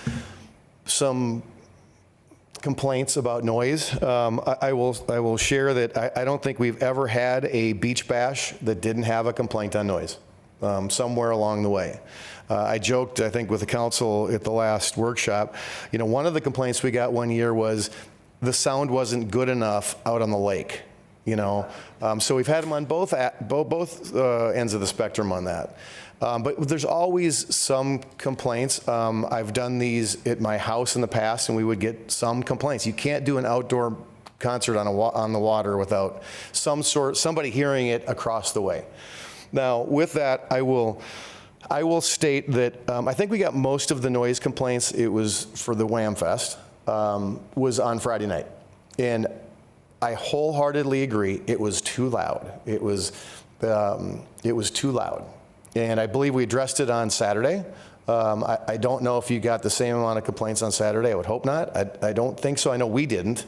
complaints about noise. I will share that I don't think we've ever had a beach bash that didn't have a complaint on noise. somewhere along the way. I joked, I think, with the council at the last workshop, one of the complaints we got one year was the sound wasn't good enough out on the lake, So we've had them on both ends of the spectrum on that. But there's always some complaints. I've done these at my house in the past, and we would get some complaints. You can't do an outdoor concert on the water without somebody hearing it across the way. Now, with that, I will state that I think we got most of the noise complaints. It was for the Wham Fest, was on Friday night, and I wholeheartedly agree. It was too loud. It was too loud, and I believe we addressed it on Saturday. I don't know if you got the same amount of complaints on Saturday. I would hope not. I don't think so. I know we didn't,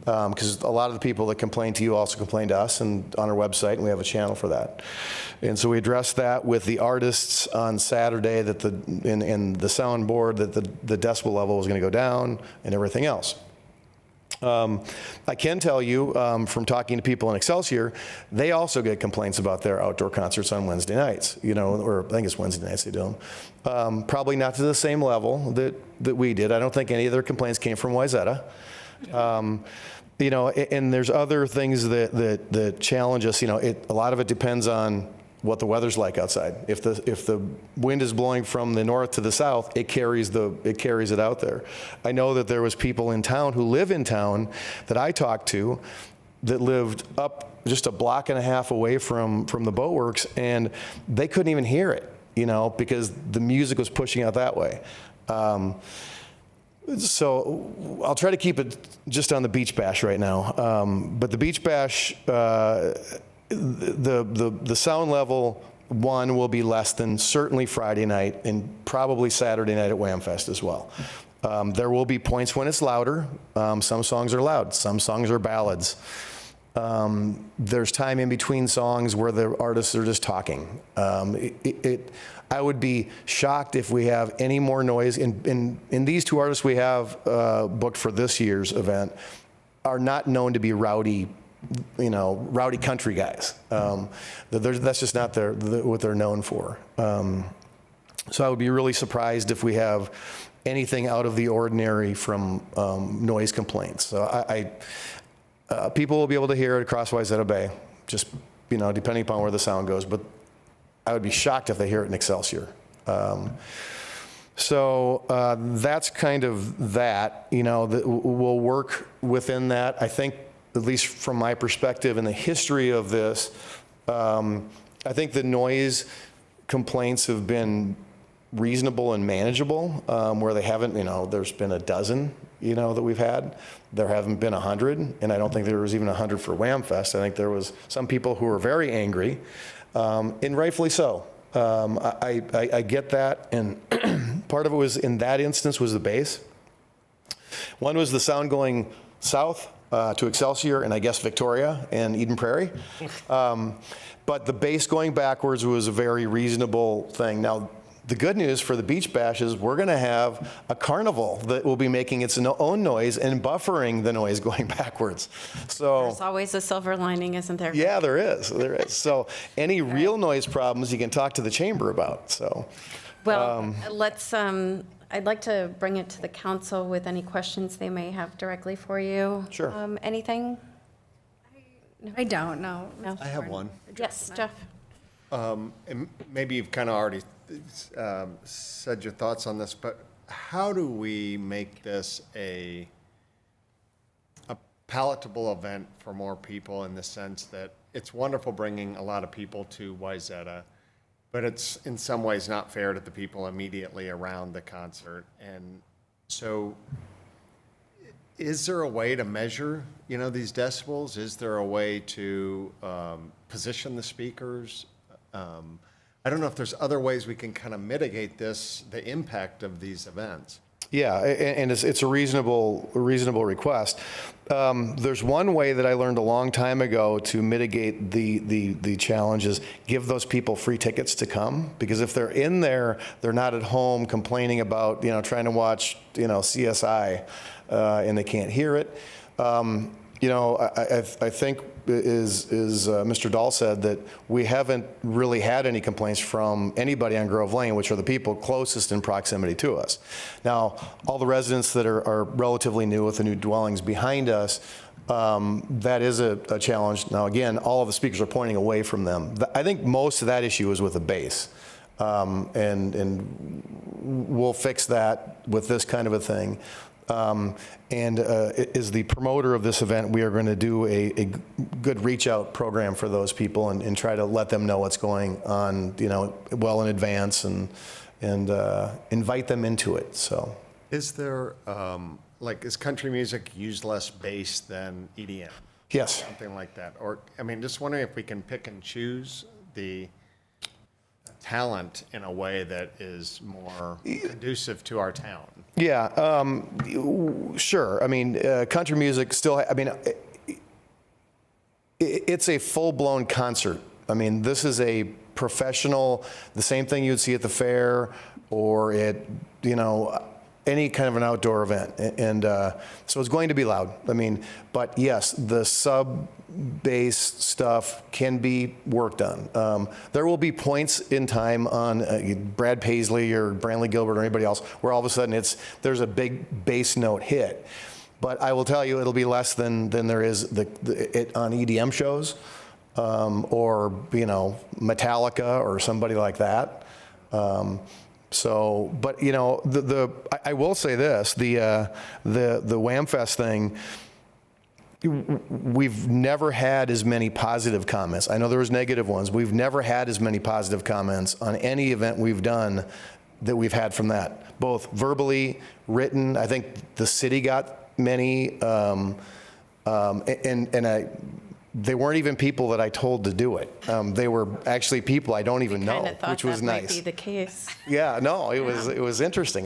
because a lot of the people that complained to you also complained to us and on our website, and we have a channel for that. And so we addressed that with the artists on Saturday, that in the soundboard, that the decibel level was going to go down and everything else. I can tell you from talking to people in Excelsior, they also get complaints about their outdoor concerts on Wednesday nights, or I think it's Wednesday nights they do them. Probably not to the same level that we did. I don't think any of their complaints came from Wayzata. And there's other things that challenge us. A lot of it depends on what the weather's like outside. If the wind is blowing from the north to the south, it carries it out there. I know that there was people in town who live in town that I talked to that lived up just a block and a half away from the boatworks, and they couldn't even hear it, because the music was pushing out that way. So I'll try to keep it just on the Beach Bash right now. But the Beach Bash, the sound level will be less than certainly Friday night and probably Saturday night at Wham Fest as well. There will be points when it's louder. Some songs are loud, some songs are ballads. There's time in between songs where the artists are just talking. I would be shocked if we have any more noise. In these two artists we have booked for this year's event are not known to be rowdy country guys. That's just not what they're known for. So I would be really surprised if we have anything out of the ordinary from noise complaints. So people will be able to hear it across Wayzata Bay, just depending upon where the sound goes. But I would be shocked if they hear it in Excelsior. So that's kind of that. We'll work within that. I think, at least from my perspective in the history of this, I think the noise complaints have been reasonable and manageable, where they haven't, there's been a dozen, that we've had. There haven't been 100, and I don't think there was even 100 for Wham Fest. I think there was some people who were very angry, and rightfully so. I get that, and part of it was, in that instance, was the bass. One was the sound going south to Excelsior and I guess Victoria and Eden Prairie. But the bass going backwards was a very reasonable thing. Now, the good news for the Beach Bash is we're going to have a carnival that will be making its own noise and buffering the noise going backwards. So there's always a silver lining, isn't there? Yeah, there is. There is. So any real noise problems you can talk to the chamber about. So, well, I'd like to bring it to the council with any questions they may have directly for you. Sure. Anything? I don't know. No. I have one. Yes, Jeff. And maybe you've kind of already said your thoughts on this, but how do we make this a palatable event for more people, in the sense that it's wonderful bringing a lot of people to Wayzata, but it's in some ways not fair to the people immediately around the concert? And so is there a way to measure, these decibels? Is there a way to position the speakers? I don't know if there's other ways we can kind of mitigate the impact of these events. Yeah, and it's a reasonable request. There's one way that I learned a long time ago to mitigate the challenges: give those people free tickets to come, because if they're in there, they're not at home complaining about trying to watch CSI and they can't hear it. I think is Mr. Dahl said that we haven't really had any complaints from anybody on Grove Lane, which are the people closest in proximity to us. Now, all the residents that are relatively new with the new dwellings behind us, that is a challenge. Now, again, all of the speakers are pointing away from them. I think most of that issue is with the base. And we'll fix that with this kind of a thing. As the promoter of this event, we are going to do a good reach out program for those people and try to let them know what's going on, well in advance and invite them into it. So, is there is country music used less bass than EDM? Yes. Something like that. Or just wondering if we can pick and choose the talent in a way that is more conducive to our town. Yeah, sure. Country music still, it's a full-blown concert. This is a professional, the same thing you'd see at the fair or at, any kind of an outdoor event. And so it's going to be loud. But yes, the sub-bass stuff can be worked on. There will be points in time on Brad Paisley or Brantley Gilbert or anybody else where all of a sudden there's a big bass note hit. But I will tell you, it'll be less than there is on EDM shows or, Metallica or somebody like that. But I will say this: the WhamFest thing, we've never had as many positive comments. I know there was negative ones. We've never had as many positive comments on any event we've done that we've had from that, both verbally, written. I think the city got many, they weren't even people that I told to do it. They were actually people I don't even know, which was nice. Might be the case. Yeah, no, it was interesting.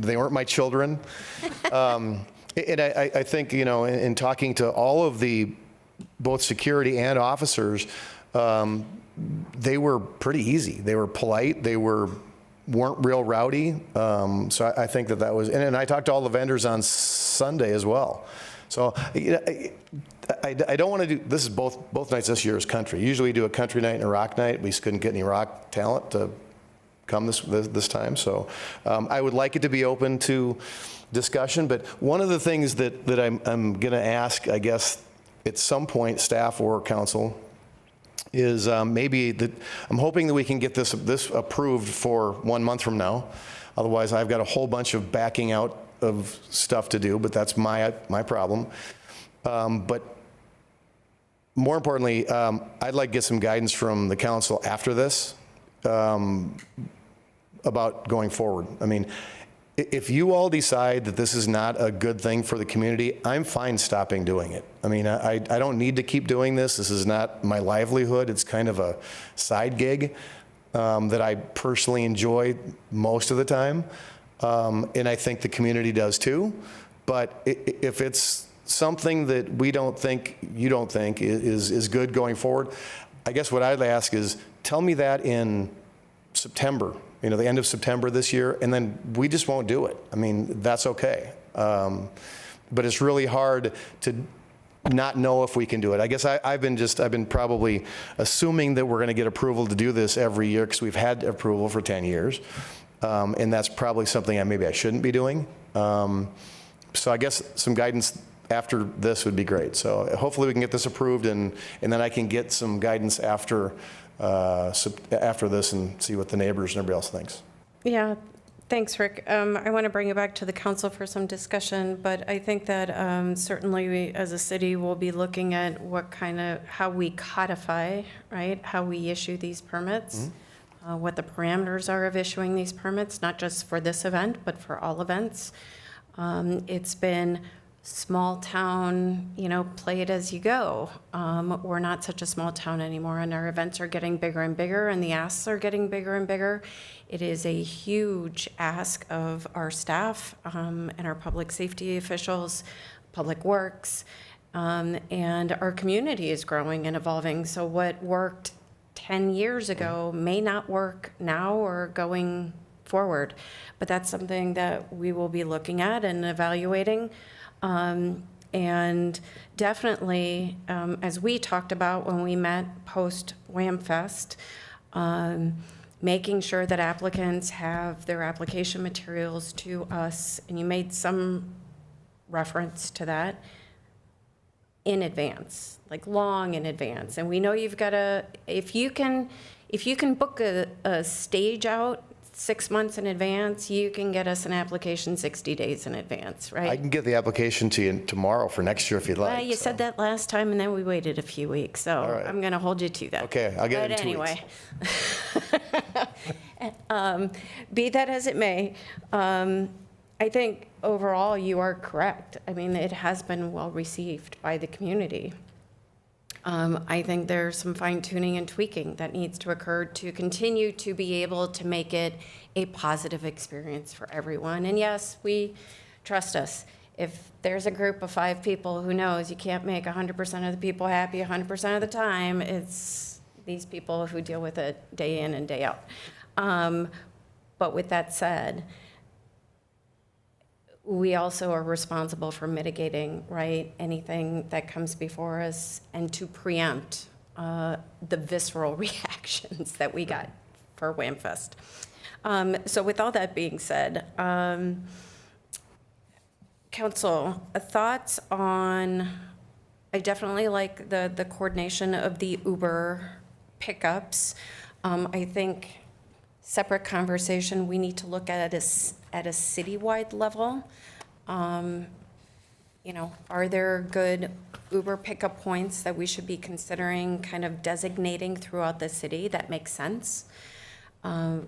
They weren't my children. And I think, in talking to all of both security and officers, they were pretty easy. They were polite. They weren't real rowdy. So I think that was, and I talked to all the vendors on Sunday as well. So I don't want to do, this is both nights this year is country. Usually we do a country night and a rock night. We just couldn't get any rock talent to come this time. So I would like it to be open to discussion. But one of the things that I'm going to ask, I guess, at some point, staff or council, is maybe that I'm hoping that we can get this approved for 1 month from now. Otherwise, I've got a whole bunch of backing out of stuff to do, but that's my problem. But more importantly, I'd like to get some guidance from the council after this about going forward. If you all decide that this is not a good thing for the community, I'm fine stopping doing it. I don't need to keep doing this. This is not my livelihood. It's kind of a side gig that I personally enjoy most of the time. And I think the community does too. But if it's something that you don't think is good going forward, I guess what I'd ask is tell me that in September, the end of September this year, and then we just won't do it. That's okay. But it's really hard to not know if we can do it. I guess I've been probably assuming that we're going to get approval to do this every year because we've had approval for 10 years. And that's probably something maybe I shouldn't be doing. So I guess some guidance after this would be great. So hopefully we can get this approved and then I can get some guidance after this and see what the neighbors and everybody else thinks. Yeah, thanks, Rick. I want to bring it back to the council for some discussion, but I think that certainly we, as a city, will be looking at how we codify, right? How we issue these permits, what the parameters are of issuing these permits, not just for this event, but for all events. It's been small town, play it as you go. We're not such a small town anymore, and our events are getting bigger and bigger, and the asks are getting bigger and bigger. It is a huge ask of our staff and our public safety officials, public works, and our community is growing and evolving. So what worked 10 years ago may not work now or going forward, but that's something that we will be looking at and evaluating. And definitely, as we talked about when we met post WAMFest, making sure that applicants have their application materials to us, and you made some reference to that, in advance, like long in advance. And we know you've got to, if you can book a stage out 6 months in advance, you can get us an application 60 days in advance, right? I can get the application to you tomorrow for next year if you'd like. Well, you so. said that last time, and then we waited a few weeks, so All right. I'm going to hold you to that. Okay, I'll get it But in 2 weeks. anyway, be that as it may, I think overall you are correct. I mean, it has been well received by the community. I think there's some fine tuning and tweaking that needs to occur to continue to be able to make it a positive experience for everyone. And yes, trust us. If there's a group of 5 people who knows you can't make 100% of the people happy 100% of the time, it's these people who deal with it day in and day out. But with that said, we also are responsible for mitigating, right, anything that comes before us and to preempt the visceral reactions that we got for WAMFest. So with all that being said, Council, thoughts on, I definitely like the coordination of the Uber pickups. I think separate conversation, we need to look at it at a citywide level. You know, are there good Uber pickup points that we should be considering kind of designating throughout the city that makes sense,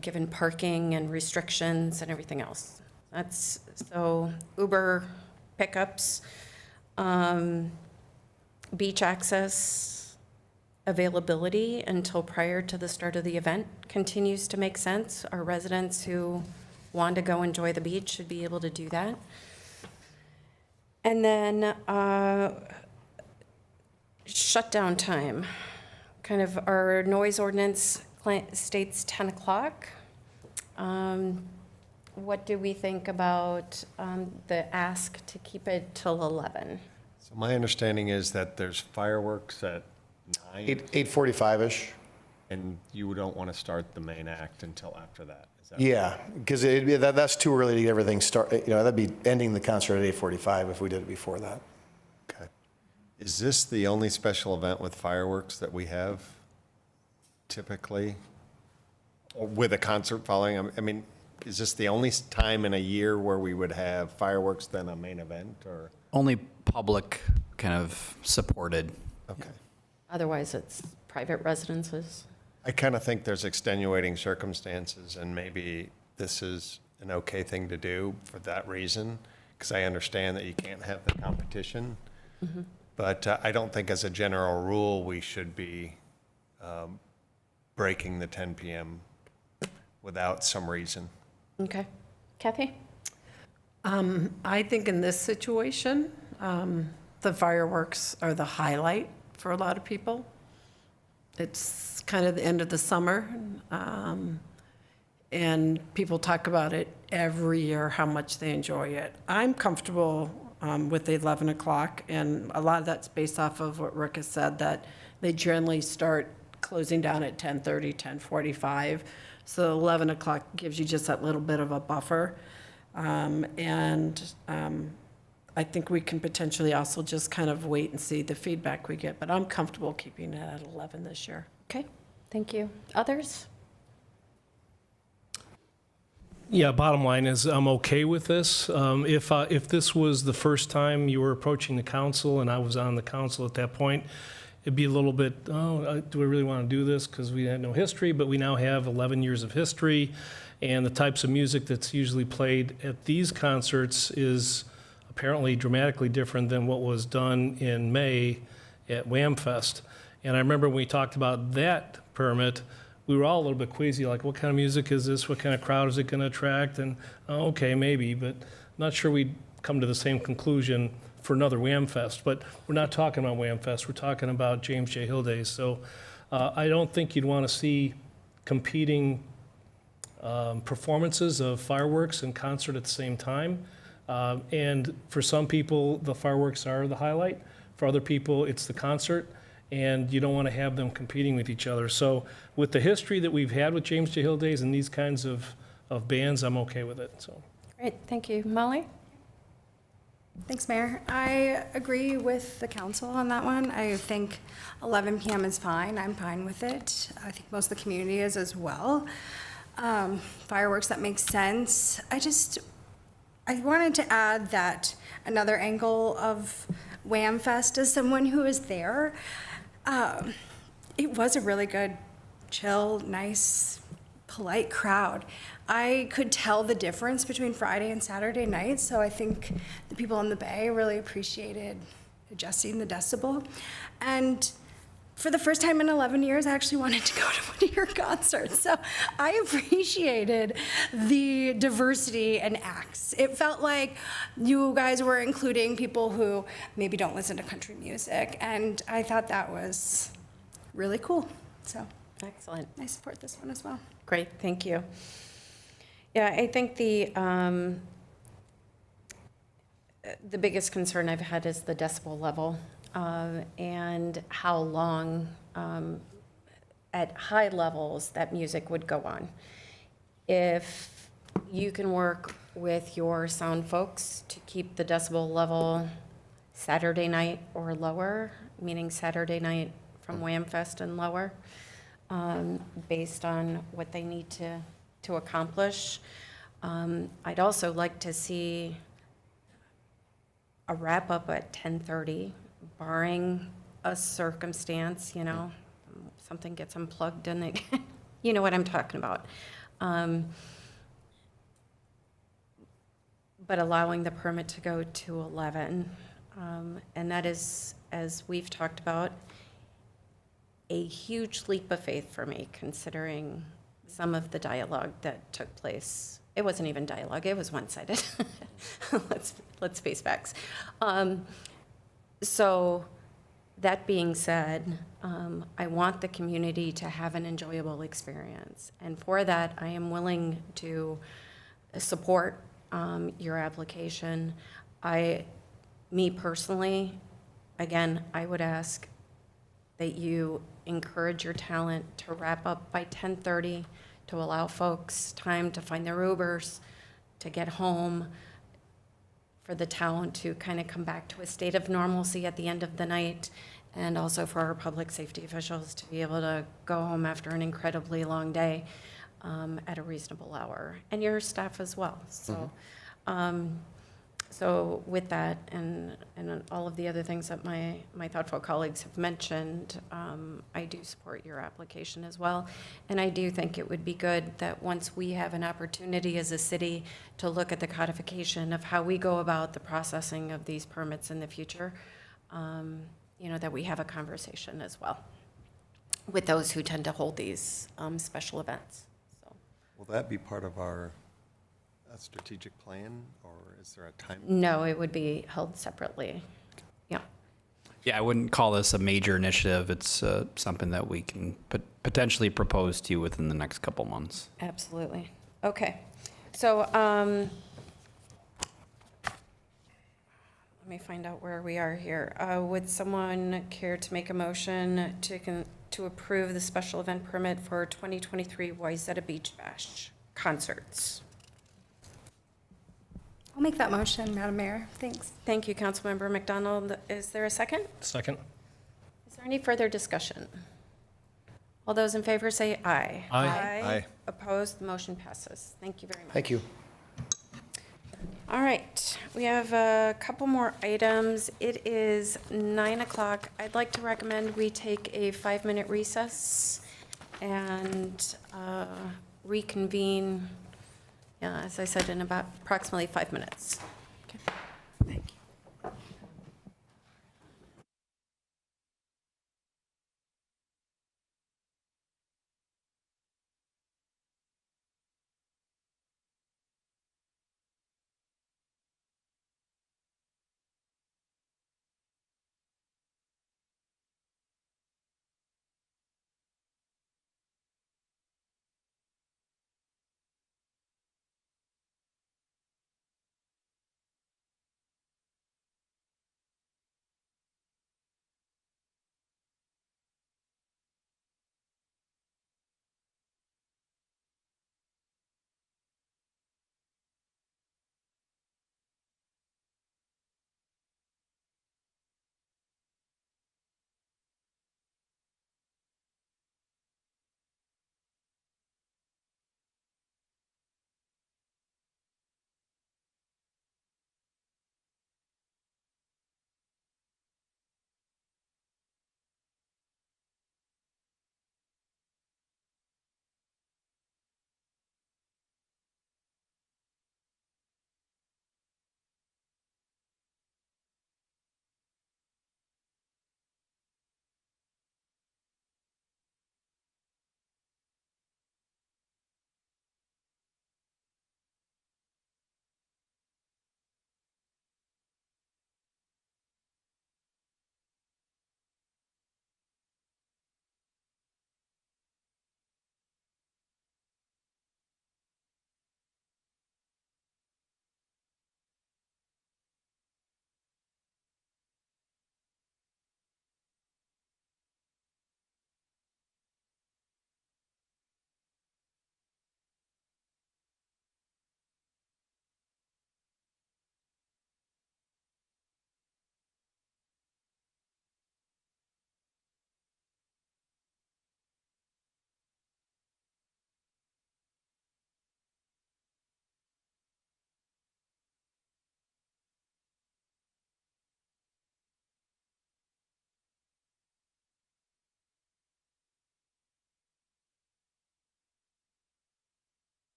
given parking and restrictions and everything else? So Uber pickups, beach access, availability until prior to the start of the event continues to make sense. Our residents who want to go enjoy the beach should be able to do that. And then shutdown time. Kind of our noise ordinance states 10 o'clock. What do we think about the ask to keep it till 11? So my understanding is that there's fireworks at 9. 8:45-ish. And you don't want to start the main act until after that. Is that Yeah, because that's too early to get everything started. You know, that'd be ending the concert at 8:45 if we did it before that. Okay. Is this the only special event with fireworks that we have typically? Or with a concert following? I mean, is this the only time in a year where we would have fireworks than a main event, or? Only public kind of supported. Okay. Otherwise, it's private residences. I kind of think there's extenuating circumstances, and maybe this is an okay thing to do for that reason, because I understand that you can't have the competition. Mm-hmm. But I don't think as a general rule, we should be breaking the 10 p.m. without some reason. Okay. Kathy? I think in this situation, the fireworks are the highlight for a lot of people. It's kind of the end of the summer, and people talk about it every year, how much they enjoy it. I'm comfortable with the 11 o'clock, and a lot of that's based off of what Rick has said, that they generally start closing down at 10:30, 10:45. So 11 o'clock gives you just that little bit of a buffer. I think we can potentially also just kind of wait and see the feedback we get, but I'm comfortable keeping it at 11 this year. Okay, thank you. Others? Yeah, bottom line is I'm okay with this. If this was the first time you were approaching the council and I was on the council at that point, it'd be a little bit, do we really want to do this? Because we had no history, but we now have 11 years of history, and the types of music that's usually played at these concerts is apparently dramatically different than what was done in May at WAMFest. And I remember when we talked about that permit, we were all a little bit queasy, like, what kind of music is this? What kind of crowd is it going to attract? And, okay, maybe, but not sure we'd come to the same conclusion for another WAMFest. But we're not talking about WAMFest. We're talking about James J. Hill Days. So I don't think you'd want to see competing performances of fireworks and concert at the same time. And for some people, the fireworks are the highlight. For other people, it's the concert, and you don't want to have them competing with each other. So with the history that we've had with James J. Hill Days and these kinds of bands, I'm okay with it, so. Great, thank you. Molly? Thanks, Mayor. I agree with the council on that one. I think 11 p.m. is fine. I'm fine with it. I think most of the community is as well. Fireworks, that makes sense. I wanted to add that another angle of Wham Fest as someone who is there. It was a really good, chill, nice, polite crowd. I could tell the difference between Friday and Saturday night, so I think the people in the Bay really appreciated adjusting the decibel. And for the first time in 11 years, I actually wanted to go to one of your concerts. So I appreciated the diversity in acts. It felt like you guys were including people who maybe don't listen to country music, and I thought that was really cool. So Excellent. I support this one as well. Great, thank you. Yeah, I think the biggest concern I've had is the decibel level and how long at high levels that music would go on. If you can work with your sound folks to keep the decibel level Saturday night or lower, meaning Saturday night from Wham Fest and lower, based on what they need to accomplish. I'd also like to see a wrap up at 10:30, barring a circumstance, something gets unplugged and they, you know what I'm talking about. But allowing the permit to go to 11. And that is, as we've talked about, a huge leap of faith for me, considering some of the dialogue that took place. It wasn't even dialogue, it was one-sided. Let's face facts. So that being said, I want the community to have an enjoyable experience. And for that, I am willing to support your application. Me personally, again, I would ask that you encourage your talent to wrap up by 10:30, to allow folks time to find their Ubers, to get home, for the town to kind of come back to a state of normalcy at the end of the night, and also for our public safety officials to be able to go home after an incredibly long day at a reasonable hour, and your staff as well. So with that, and all of the other things that my thoughtful colleagues have mentioned, I do support your application as well. And I do think it would be good that once we have an opportunity as a city to look at the codification of how we go about the processing of these permits in the future, that we have a conversation as well with those who tend to hold these special events. So. Will that be part of our strategic plan, or is there a time? No, it would be held separately. Yeah. Yeah, I wouldn't call this a major initiative. It's something that we can potentially propose to you within the next couple months. Absolutely. Okay. So let me find out where we are here. Would someone care to make a motion to approve the special event permit for 2023 Wayzata Beach Bash concerts? I'll make that motion, Madam Mayor. Thanks. Thank you, Councilmember McDonald. Is there a second? Second. Is there any further discussion? All those in favor say aye. Aye. Aye. Opposed? The motion passes. Thank you very much. Thank you. All right, we have a couple more items. It is 9 o'clock. I'd like to recommend we take a 5-minute recess and reconvene, as I said, in about approximately 5 minutes. Thank you.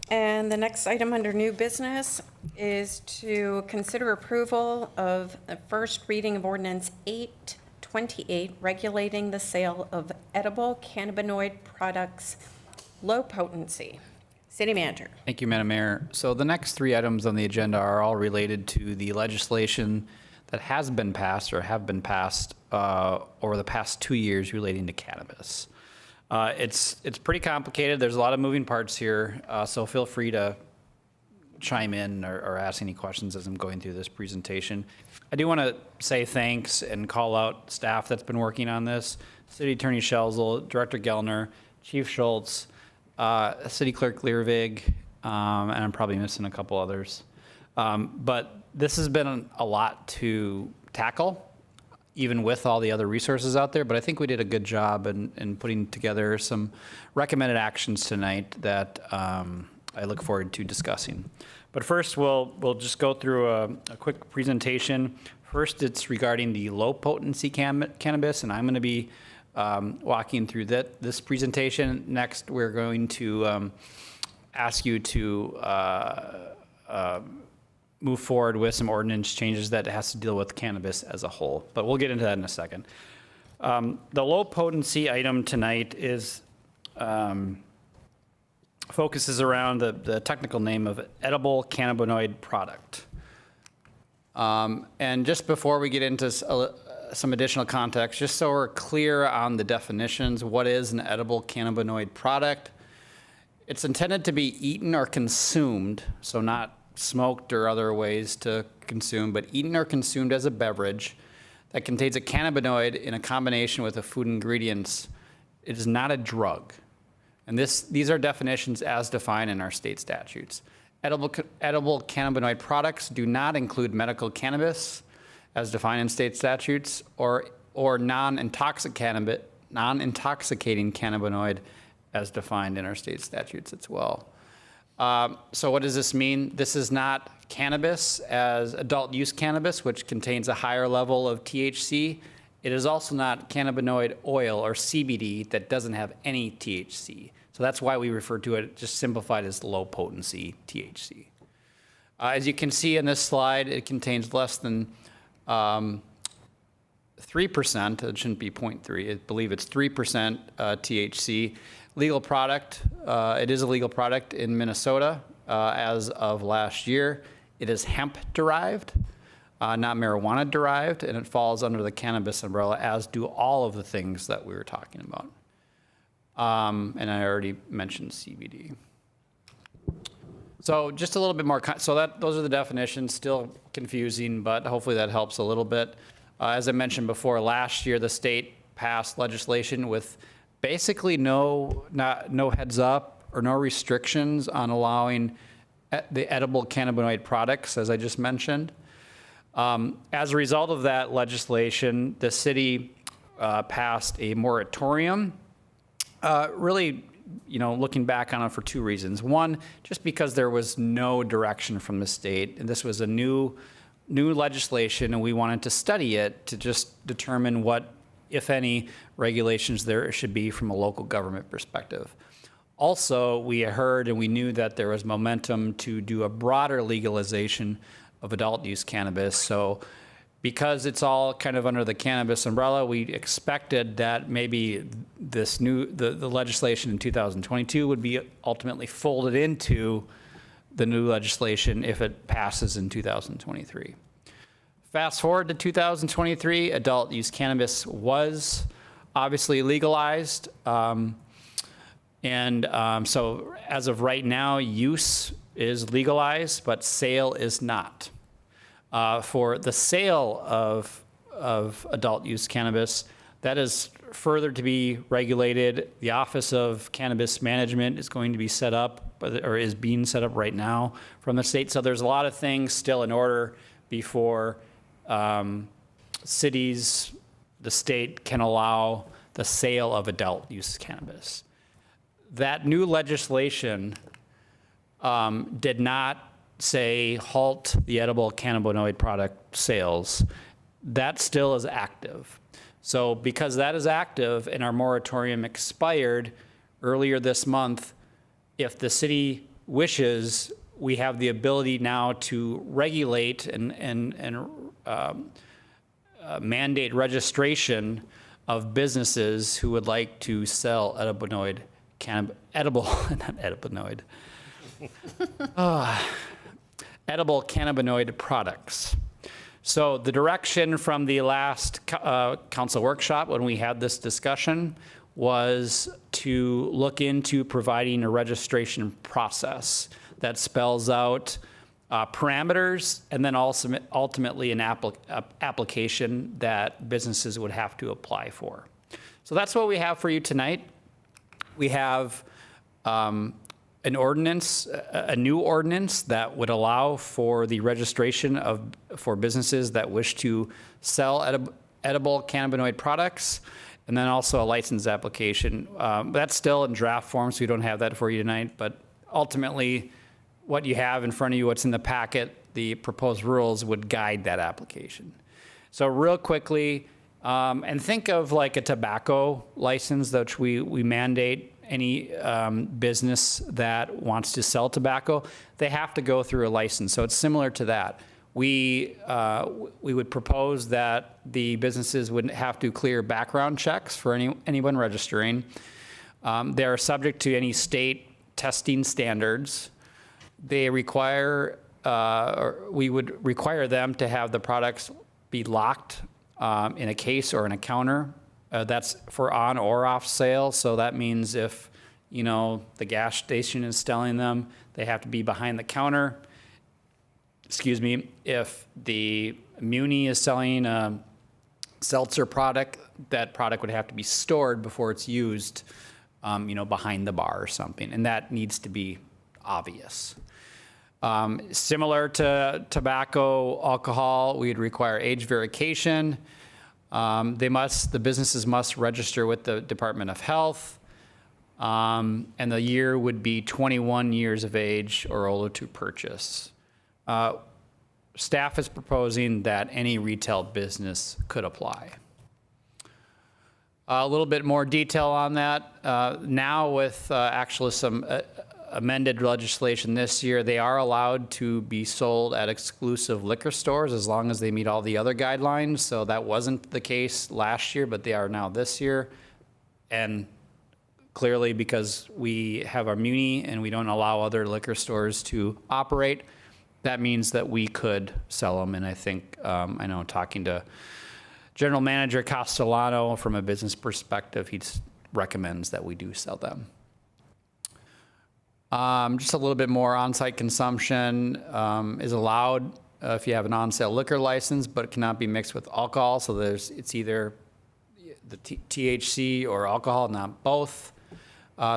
And the next item under new business is to consider approval of the first reading of ordinance 828, regulating the sale of edible cannabinoid products, low potency. City Manager. Thank you, Madam Mayor. So the next three items on the agenda are all related to the legislation that has been passed or have been passed over the past 2 years relating to cannabis. It's pretty complicated. There's a lot of moving parts here, so feel free to chime in or ask any questions as I'm going through this presentation. I do want to say thanks and call out staff that's been working on this. City Attorney Schelzel, Director Gellner, Chief Schultz, City Clerk Learvig, and I'm probably missing a couple others. But this has been a lot to tackle, even with all the other resources out there. But I think we did a good job in putting together some recommended actions tonight that I look forward to discussing. But first, we'll just go through a quick presentation. First, it's regarding the low potency cannabis, and I'm going to be walking through this presentation. Next, we're going to ask you to move forward with some ordinance changes that has to deal with cannabis as a whole. But we'll get into that in a second. The low potency item tonight is focuses around the technical name of edible cannabinoid product. And just before we get into some additional context, just so we're clear on the definitions, what is an edible cannabinoid product? It's intended to be eaten or consumed, so not smoked or other ways to consume, but eaten or consumed as a beverage that contains a cannabinoid in a combination with the food ingredients. It is not a drug. And these are definitions as defined in our state statutes. Edible cannabinoid products do not include medical cannabis as defined in state statutes or non-intoxicating cannabinoid as defined in our state statutes as well. So what does this mean? This is not cannabis as adult use cannabis, which contains a higher level of THC. It is also not cannabinoid oil or CBD that doesn't have any THC. So that's why we refer to it just simplified as low potency THC. As you can see in this slide, it contains less than 3%. It shouldn't be 0.3. I believe it's 3% THC. Legal product. It is a legal product in Minnesota as of last year. It is hemp derived, not marijuana derived, and it falls under the cannabis umbrella, as do all of the things that we were talking about. And I already mentioned CBD. So just a little bit more. Those are the definitions. Still confusing, but hopefully that helps a little bit. As I mentioned before, last year the state passed legislation with basically no heads up or no restrictions on allowing the edible cannabinoid products, as I just mentioned. As a result of that legislation, the city passed a moratorium. Really, looking back on it for two reasons. One, just because there was no direction from the state, and this was a new legislation, and we wanted to study it to just determine what, if any, regulations there should be from a local government perspective. Also, we heard and we knew that there was momentum to do a broader legalization of adult use cannabis. So because it's all kind of under the cannabis umbrella, we expected that maybe the legislation in 2022 would be ultimately folded into the new legislation if it passes in 2023. Fast forward to 2023, adult use cannabis was obviously legalized. So as of right now, use is legalized, but sale is not. For the sale of adult use cannabis, that is further to be regulated. The Office of Cannabis Management is going to be set up, or is being set up right now from the state. So there's a lot of things still in order before cities, the state can allow the sale of adult use cannabis. That new legislation did not say halt the edible cannabinoid product sales. That still is active. So because that is active and our moratorium expired earlier this month, if the city wishes, we have the ability now to regulate and mandate registration of businesses who would like to sell edible, not edibinoid, edible cannabinoid products. So the direction from the last council workshop when we had this discussion was to look into providing a registration process that spells out parameters and then also ultimately an application that businesses would have to apply for. So that's what we have for you tonight. We have an ordinance, a new ordinance that would allow for the registration for businesses that wish to sell edible cannabinoid products, and then also a license application. That's still in draft form, so we don't have that for you tonight, but ultimately, what you have in front of you, what's in the packet, the proposed rules would guide that application. So real quickly, and think of like a tobacco license, which we mandate any business that wants to sell tobacco, they have to go through a license. So it's similar to that. We would propose that the businesses would have to clear background checks for anyone registering. They are subject to any state testing standards. They require, or we would require them to have the products be locked in a case or in a counter. That's for on or off sale. So that means if, the gas station is selling them, they have to be behind the counter. Excuse me, if the Muni is selling a seltzer product, that product would have to be stored before it's used, behind the bar or something. And that needs to be obvious. Similar to tobacco, alcohol, we'd require age verification. The businesses must register with the Department of Health. And the year would be 21 years of age or older to purchase. Staff is proposing that any retail business could apply. A little bit more detail on that. Now with actually some amended legislation this year, they are allowed to be sold at exclusive liquor stores as long as they meet all the other guidelines. So that wasn't the case last year, but they are now this year. And clearly because we have our Muni and we don't allow other liquor stores to operate, that means that we could sell them. And I think, I know talking to General Manager Castellano from a business perspective, he recommends that we do sell them. Just a little bit more on-site consumption is allowed if you have an on-sale liquor license, but it cannot be mixed with alcohol. So it's either the THC or alcohol, not both.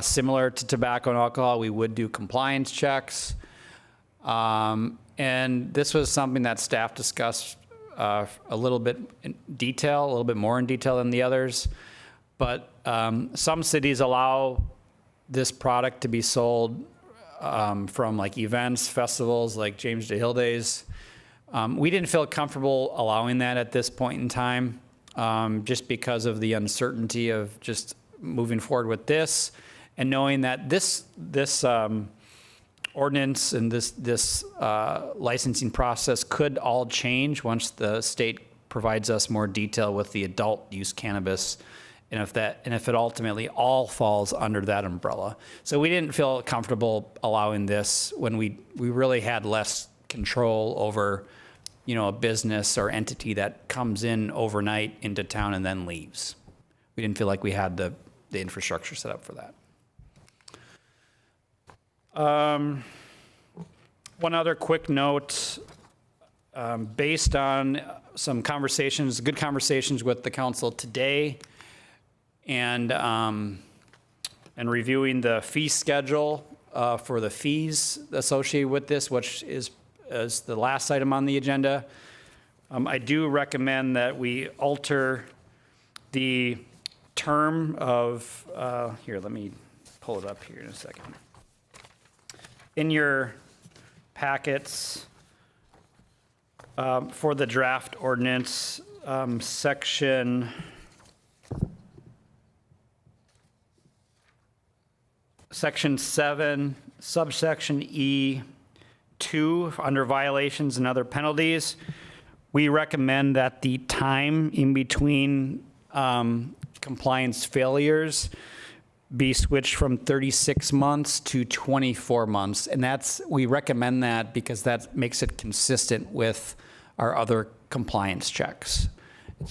Similar to tobacco and alcohol, we would do compliance checks. And this was something that staff discussed a little bit in detail, a little bit more in detail than the others. But some cities allow this product to be sold from like events, festivals like James DeHill Days. We didn't feel comfortable allowing that at this point in time, just because of the uncertainty of just moving forward with this and knowing that this ordinance and this licensing process could all change once the state provides us more detail with the adult use cannabis. And if it ultimately all falls under that umbrella. So we didn't feel comfortable allowing this when we really had less control over, a business or entity that comes in overnight into town and then leaves. We didn't feel like we had the infrastructure set up for that. One other quick note, based on some good conversations with the council today, and reviewing the fee schedule for the fees associated with this, which is the last item on the agenda. I do recommend that we alter the term of, here, let me pull it up here in a second. In your packets for the draft ordinance, Section 7, subsection E2, under violations and other penalties, we recommend that the time in between compliance failures be switched from 36 months to 24 months. And we recommend that because that makes it consistent with our other compliance checks.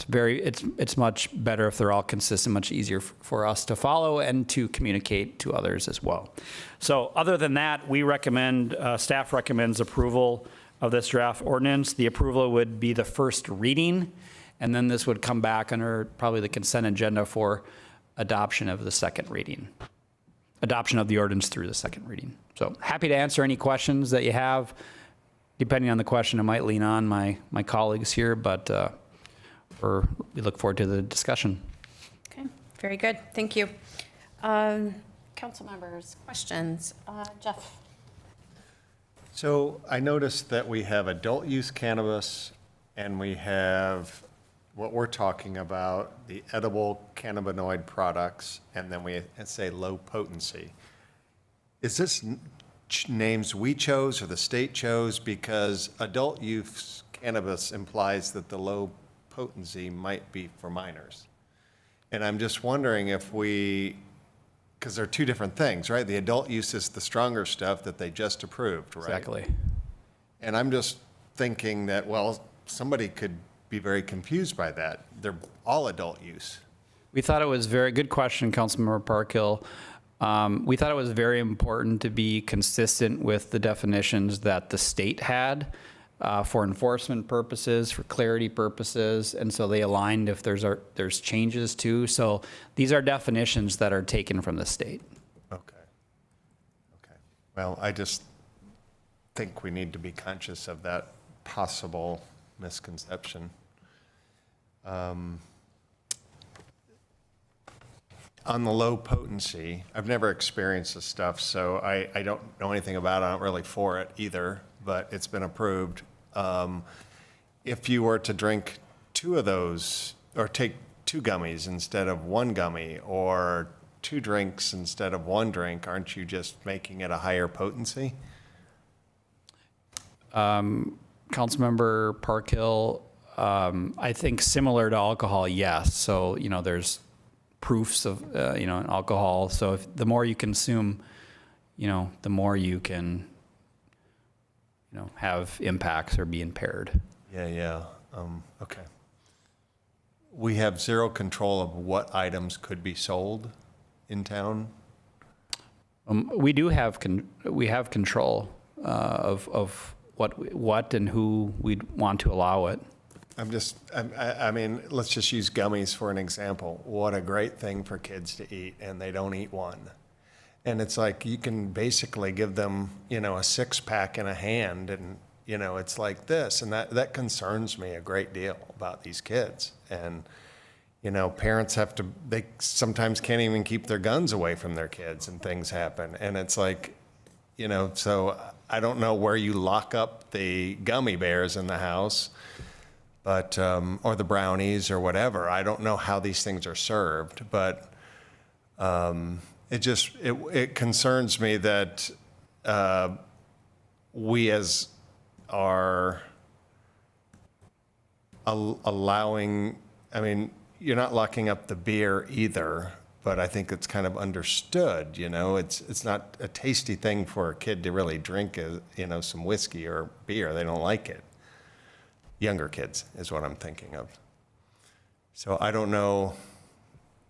It's much better if they're all consistent, much easier for us to follow and to communicate to others as well. So other than that, we recommend, staff recommends approval of this draft ordinance. The approval would be the first reading, and then this would come back under probably the consent agenda for adoption of the second reading, adoption of the ordinance through the second reading. So happy to answer any questions that you have. Depending on the question, I might lean on my colleagues here, but we look forward to the discussion. Okay, very good. Thank you. Council members, questions? Jeff? So I noticed that we have adult use cannabis and we have what we're talking about, the edible cannabinoid products, and then we say low potency. Is this names we chose or the state chose? Because adult use cannabis implies that the low potency might be for minors. And I'm just wondering if because they're two different things, right? The adult use is the stronger stuff that they just approved, right? Exactly. And I'm just thinking that, well, somebody could be very confused by that. They're all adult use. We thought it was very good question, Councilmember Parkhill. We thought it was very important to be consistent with the definitions that the state had for enforcement purposes, for clarity purposes, and so they aligned if there's changes too. So these are definitions that are taken from the state. Okay. Well, I just think we need to be conscious of that possible misconception. On the low potency, I've never experienced this stuff, so I don't know anything about it. I'm not really for it either, but it's been approved. If you were to drink 2 of those, or take 2 gummies instead of 1 gummy, or 2 drinks instead of 1 drink, aren't you just making it a higher potency? Councilmember Parkhill, I think similar to alcohol, yes. So, there's proofs of, in alcohol. So the more you consume, the more you can, have impacts or be impaired. Yeah. Okay. We have zero control of what items could be sold in town? We do have, we have control of what and who we'd want to allow it. I mean, let's just use gummies for an example. What a great thing for kids to eat, and they don't eat one. And it's like you can basically give them, a 6-pack in a hand, and, it's like this. And that concerns me a great deal about these kids. And, parents they sometimes can't even keep their guns away from their kids, and things happen. And it's like, so I don't know where you lock up the gummy bears in the house, but or the brownies or whatever. I don't know how these things are served, but it concerns me that we as are allowing. I mean, you're not locking up the beer either, but I think it's kind of understood. It's not a tasty thing for a kid to really drink, some whiskey or beer. They don't like it. Younger kids is what I'm thinking of. So I don't know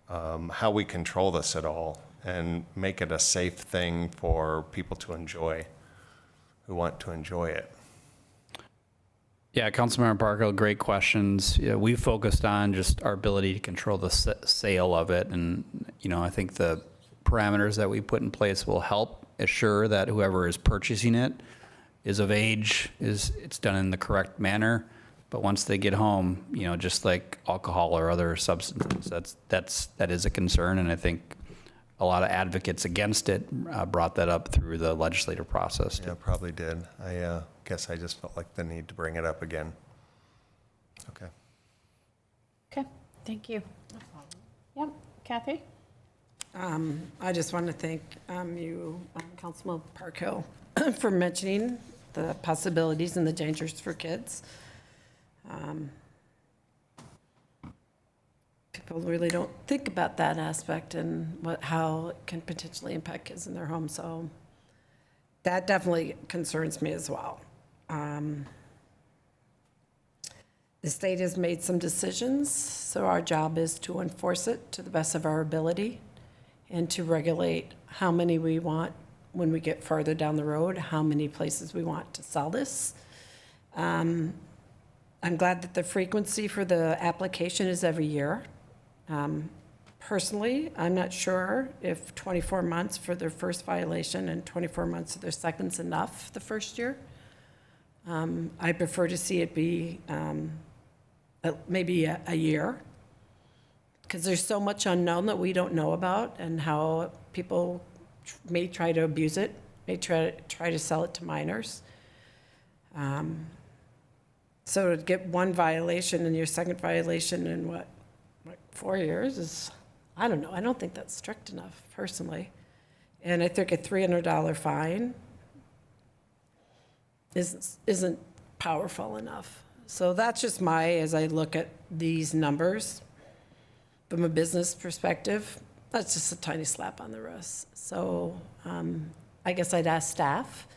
how we control this at all and make it a safe thing for people to enjoy who want to enjoy it. Yeah, Councilmember Parkhill, great questions. We focused on just our ability to control the sale of it. And, I think the parameters that we put in place will help assure that whoever is purchasing it is of age, it's done in the correct manner. But once they get home, just like alcohol or other substances, that is a concern. And I think a lot of advocates against it brought that up through the legislative process. Yeah, probably did. I guess I just felt like the need to bring it up again. Okay, thank you. Yep, Kathy? I just want to thank you, Councilman Parkhill, for mentioning the possibilities and the dangers for kids. People really don't think about that aspect and how it can potentially impact kids in their home. So that definitely concerns me as well. The state has made some decisions, so our job is to enforce it to the best of our ability and to regulate how many we want when we get farther down the road, how many places we want to sell this. I'm glad that the frequency for the application is every year. Personally, I'm not sure if 24 months for their first violation and 24 months for their second's enough the first year. I prefer to see it be maybe a year, because there's so much unknown that we don't know about and how people may try to abuse it, may try to sell it to minors. So to get one violation and your second violation in what 4 years is, I don't know. I don't think that's strict enough personally. And I think a $300 fine isn't powerful enough. So that's just as I look at these numbers from a business perspective, that's just a tiny slap on the wrist. So I guess I'd ask staff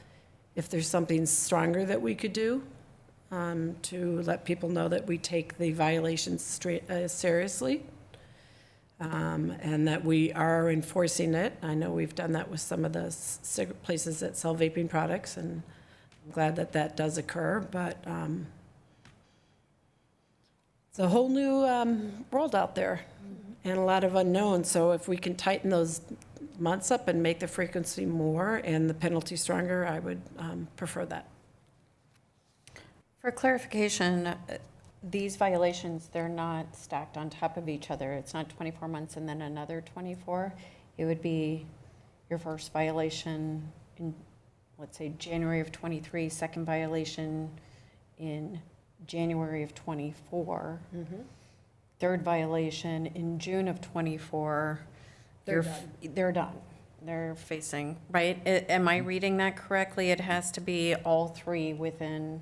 if there's something stronger that we could do to let people know that we take the violations seriously and that we are enforcing it. I know we've done that with some of the places that sell vaping products, and I'm glad that that does occur, but it's a whole new world out there and a lot of unknowns. So if we can tighten those months up and make the frequency more and the penalty stronger, I would prefer that. For clarification, these violations, they're not stacked on top of each other. It's not 24 months and then another 24. It would be your first violation in, let's say, January of 23, second violation in January of 24, third violation in June of 24. They're done. They're facing, right? Am I reading that correctly? It has to be all three within,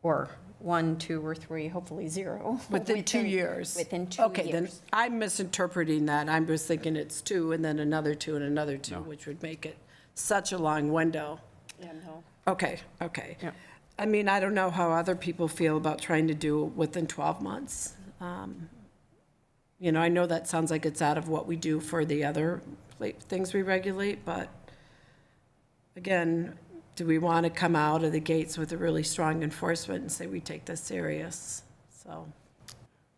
or 1, 2, or 3, hopefully 0. Within 2 years. Within 2 Okay, then years. I'm misinterpreting that. I'm just thinking it's 2 and then another 2 and another 2, which would make it such a long window. Yeah, no. Okay. Yeah. I mean, I don't know how other people feel about trying to do it within 12 months. You know, I know that sounds like it's out of what we do for the other things we regulate, but again, do we want to come out of the gates with a really strong enforcement and say we take this serious? So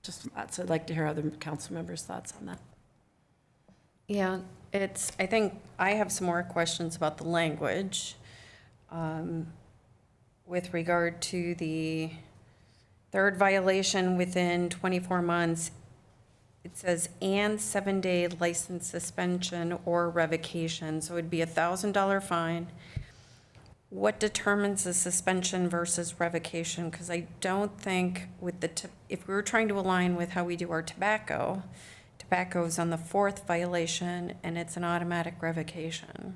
just thoughts. I'd like to hear other council members' thoughts on that. Yeah, I think I have some more questions about the language. With regard to the third violation within 24 months, it says, and 7-day license suspension or revocation. So it'd be a $1,000 fine. What determines the suspension versus revocation? Because I don't think with if we were trying to align with how we do our tobacco is on the 4th violation and it's an automatic revocation,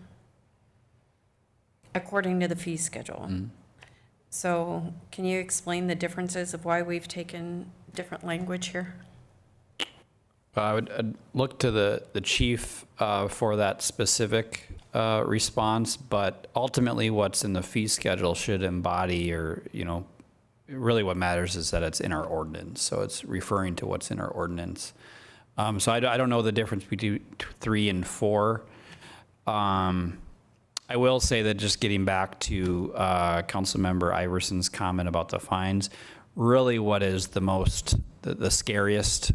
according to the fee schedule. So can you explain the differences of why we've taken different language here? I would look to the chief for that specific response, but ultimately what's in the fee schedule should embody, or, you know, really what matters is that it's in our ordinance. So it's referring to what's in our ordinance. So I don't know the difference between 3 and 4. I will say that, just getting back to Councilmember Iverson's comment about the fines, really what is the scariest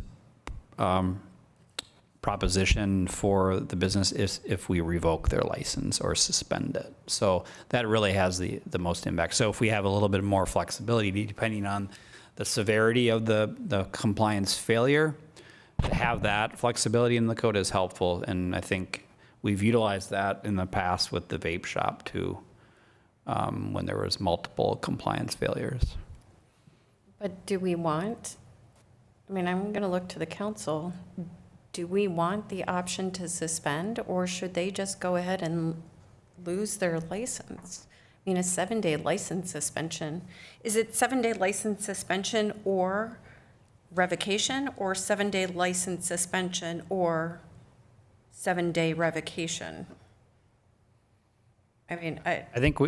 proposition for the business is if we revoke their license or suspend it. So that really has the most impact. So if we have a little bit more flexibility, depending on the severity of the compliance failure, to have that flexibility in the code is helpful. And I think we've utilized that in the past with the vape shop too, when there was multiple compliance failures. But do we want, I mean, I'm going to look to the council. do we want the option to suspend, or should they just go ahead and lose their license? I mean, a 7-day license suspension, is it 7-day license suspension or revocation, or 7-day license suspension or 7-day revocation? I mean, I think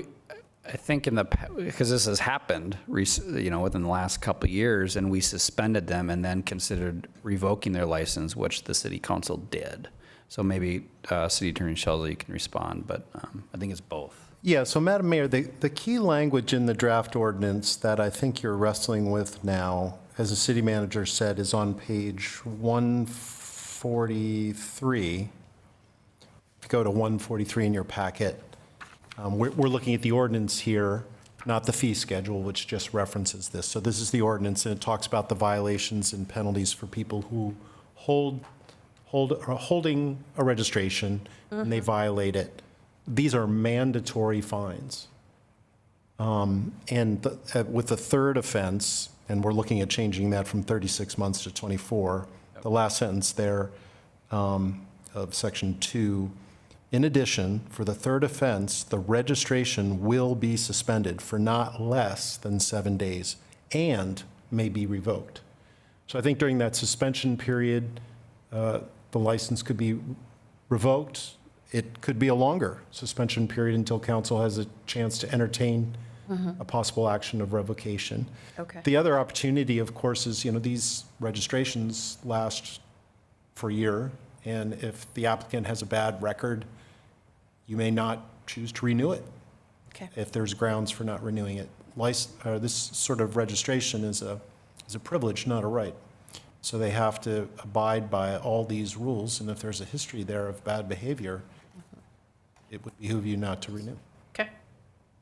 in the, because this has happened, within the last couple of years, and we suspended them and then considered revoking their license, which the city council did. So maybe City Attorney Shelza, you can respond, but I think it's both. Yeah, so Madam Mayor, the key language in the draft ordinance that I think you're wrestling with now, as the city manager said, is on page 143. If you go to 143 in your packet, we're looking at the ordinance here, not the fee schedule, which just references this. So this is the ordinance, and it talks about the violations and penalties for people who are holding a registration and they violate it. These are mandatory fines. And with the third offense, and we're looking at changing that from 36 months to 24, the last sentence there of section 2, in addition, for the third offense, the registration will be suspended for not less than 7 days and may be revoked. So I think during that suspension period, the license could be revoked. It could be a longer suspension period until council has a chance to entertain a possible action of revocation. Okay. The other opportunity, of course, is, these registrations last for a year, and if the applicant has a bad record, you may not choose to renew it. Okay. If there's grounds for not renewing it. This sort of registration is a privilege, not a right. So they have to abide by all these rules, and if there's a history there of bad behavior, it would behoove you not to renew. Okay.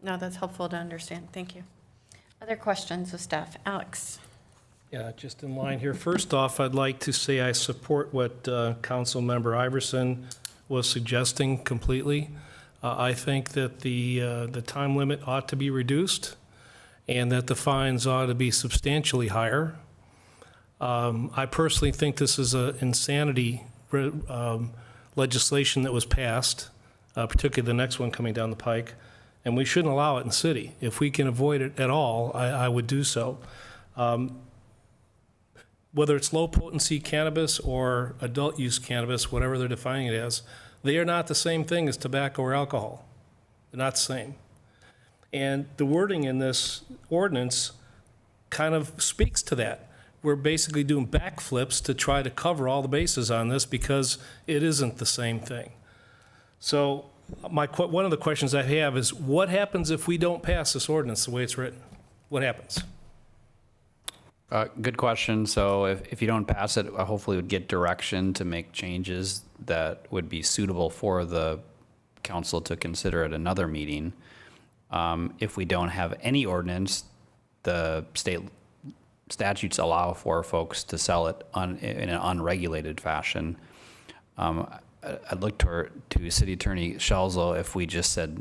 No, that's helpful to understand. Thank you. Other questions of staff? Alex? Yeah, just in line here. First off, I'd like to say I support what Councilmember Iverson was suggesting completely. I think that the time limit ought to be reduced and that the fines ought to be substantially higher. I personally think this is an insanity legislation that was passed, particularly the next one coming down the pike, and we shouldn't allow it in the city. If we can avoid it at all, I would do so. Whether it's low-potency cannabis or adult-use cannabis, whatever they're defining it as, they are not the same thing as tobacco or alcohol. They're not the same. And the wording in this ordinance kind of speaks to that. We're basically doing backflips to try to cover all the bases on this because it isn't the same thing. So one of the questions I have is, what happens if we don't pass this ordinance the way it's written? What happens? Good question. So if you don't pass it, hopefully would get direction to make changes that would be suitable for the council to consider at another meeting. If we don't have any ordinance, the state statutes allow for folks to sell it in an unregulated fashion. I'd look to City Attorney Shelza if we just said,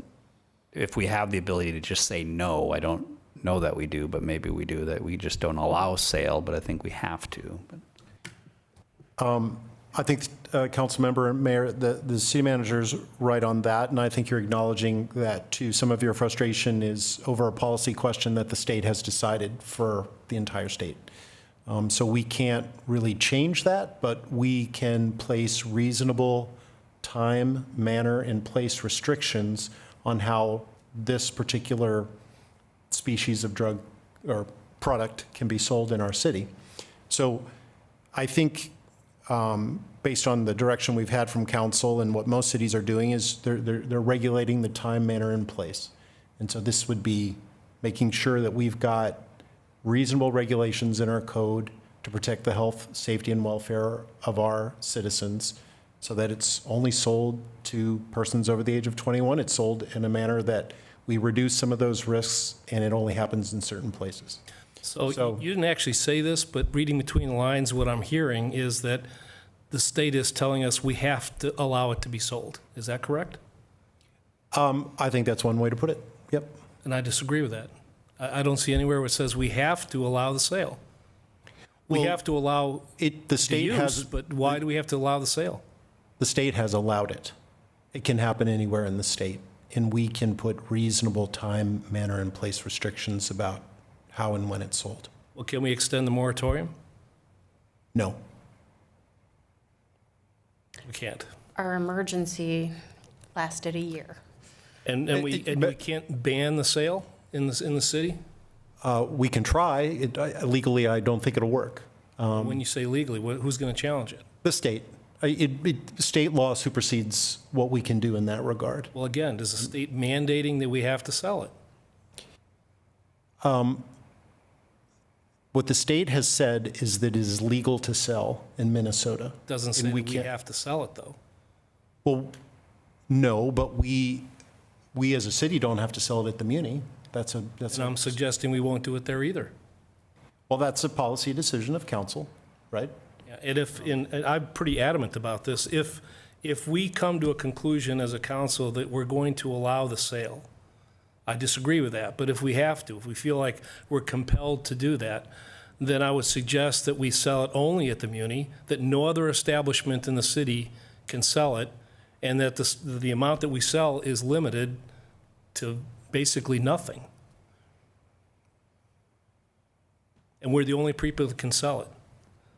if we have the ability to just say no. I don't know that we do, but maybe we do, that we just don't allow sale, but I think we have to. I think, Councilmember and Mayor, the city manager's right on that, and I think you're acknowledging that too. Some of your frustration is over a policy question that the state has decided for the entire state. So we can't really change that, but we can place reasonable time, manner, and place restrictions on how this particular species of drug or product can be sold in our city. So I think based on the direction we've had from council and what most cities are doing is they're regulating the time, manner, and place. And so this would be making sure that we've got reasonable regulations in our code to protect the health, safety, and welfare of our citizens so that it's only sold to persons over the age of 21. It's sold in a manner that we reduce some of those risks, and it only happens in certain places. So you didn't actually say this, but reading between the lines, what I'm hearing is that the state is telling us we have to allow it to be sold. Is that correct? I think that's one way to put it. Yep. And I disagree with that. I don't see anywhere where it says we have to allow the sale. We Well, have to allow the the state use, has, but why do we have to allow the sale? the state has allowed it. It can happen anywhere in the state, and we can put reasonable time, manner, and place restrictions about how and when it's sold. Well, can we extend the moratorium? No. We can't. Our emergency lasted a year. And we can't ban the sale in the city? We can try. Legally, I don't think it'll work. When you say legally, who's going to challenge it? The state. State law supersedes what we can do in that regard. Well, again, does the state mandating that we have to sell it? What the state has said is that it is legal to sell in Minnesota. Doesn't say that we have to sell it, though. Well, no, but we as a city don't have to sell it at the Muni. And I'm suggesting we won't do it there either. Well, that's a policy decision of council, right? Yeah, and I'm pretty adamant about this. If we come to a conclusion as a council that we're going to allow the sale, I disagree with that. But if we have to, if we feel like we're compelled to do that, then I would suggest that we sell it only at the Muni, that no other establishment in the city can sell it, and that the amount that we sell is limited to basically nothing. And we're the only people that can sell it.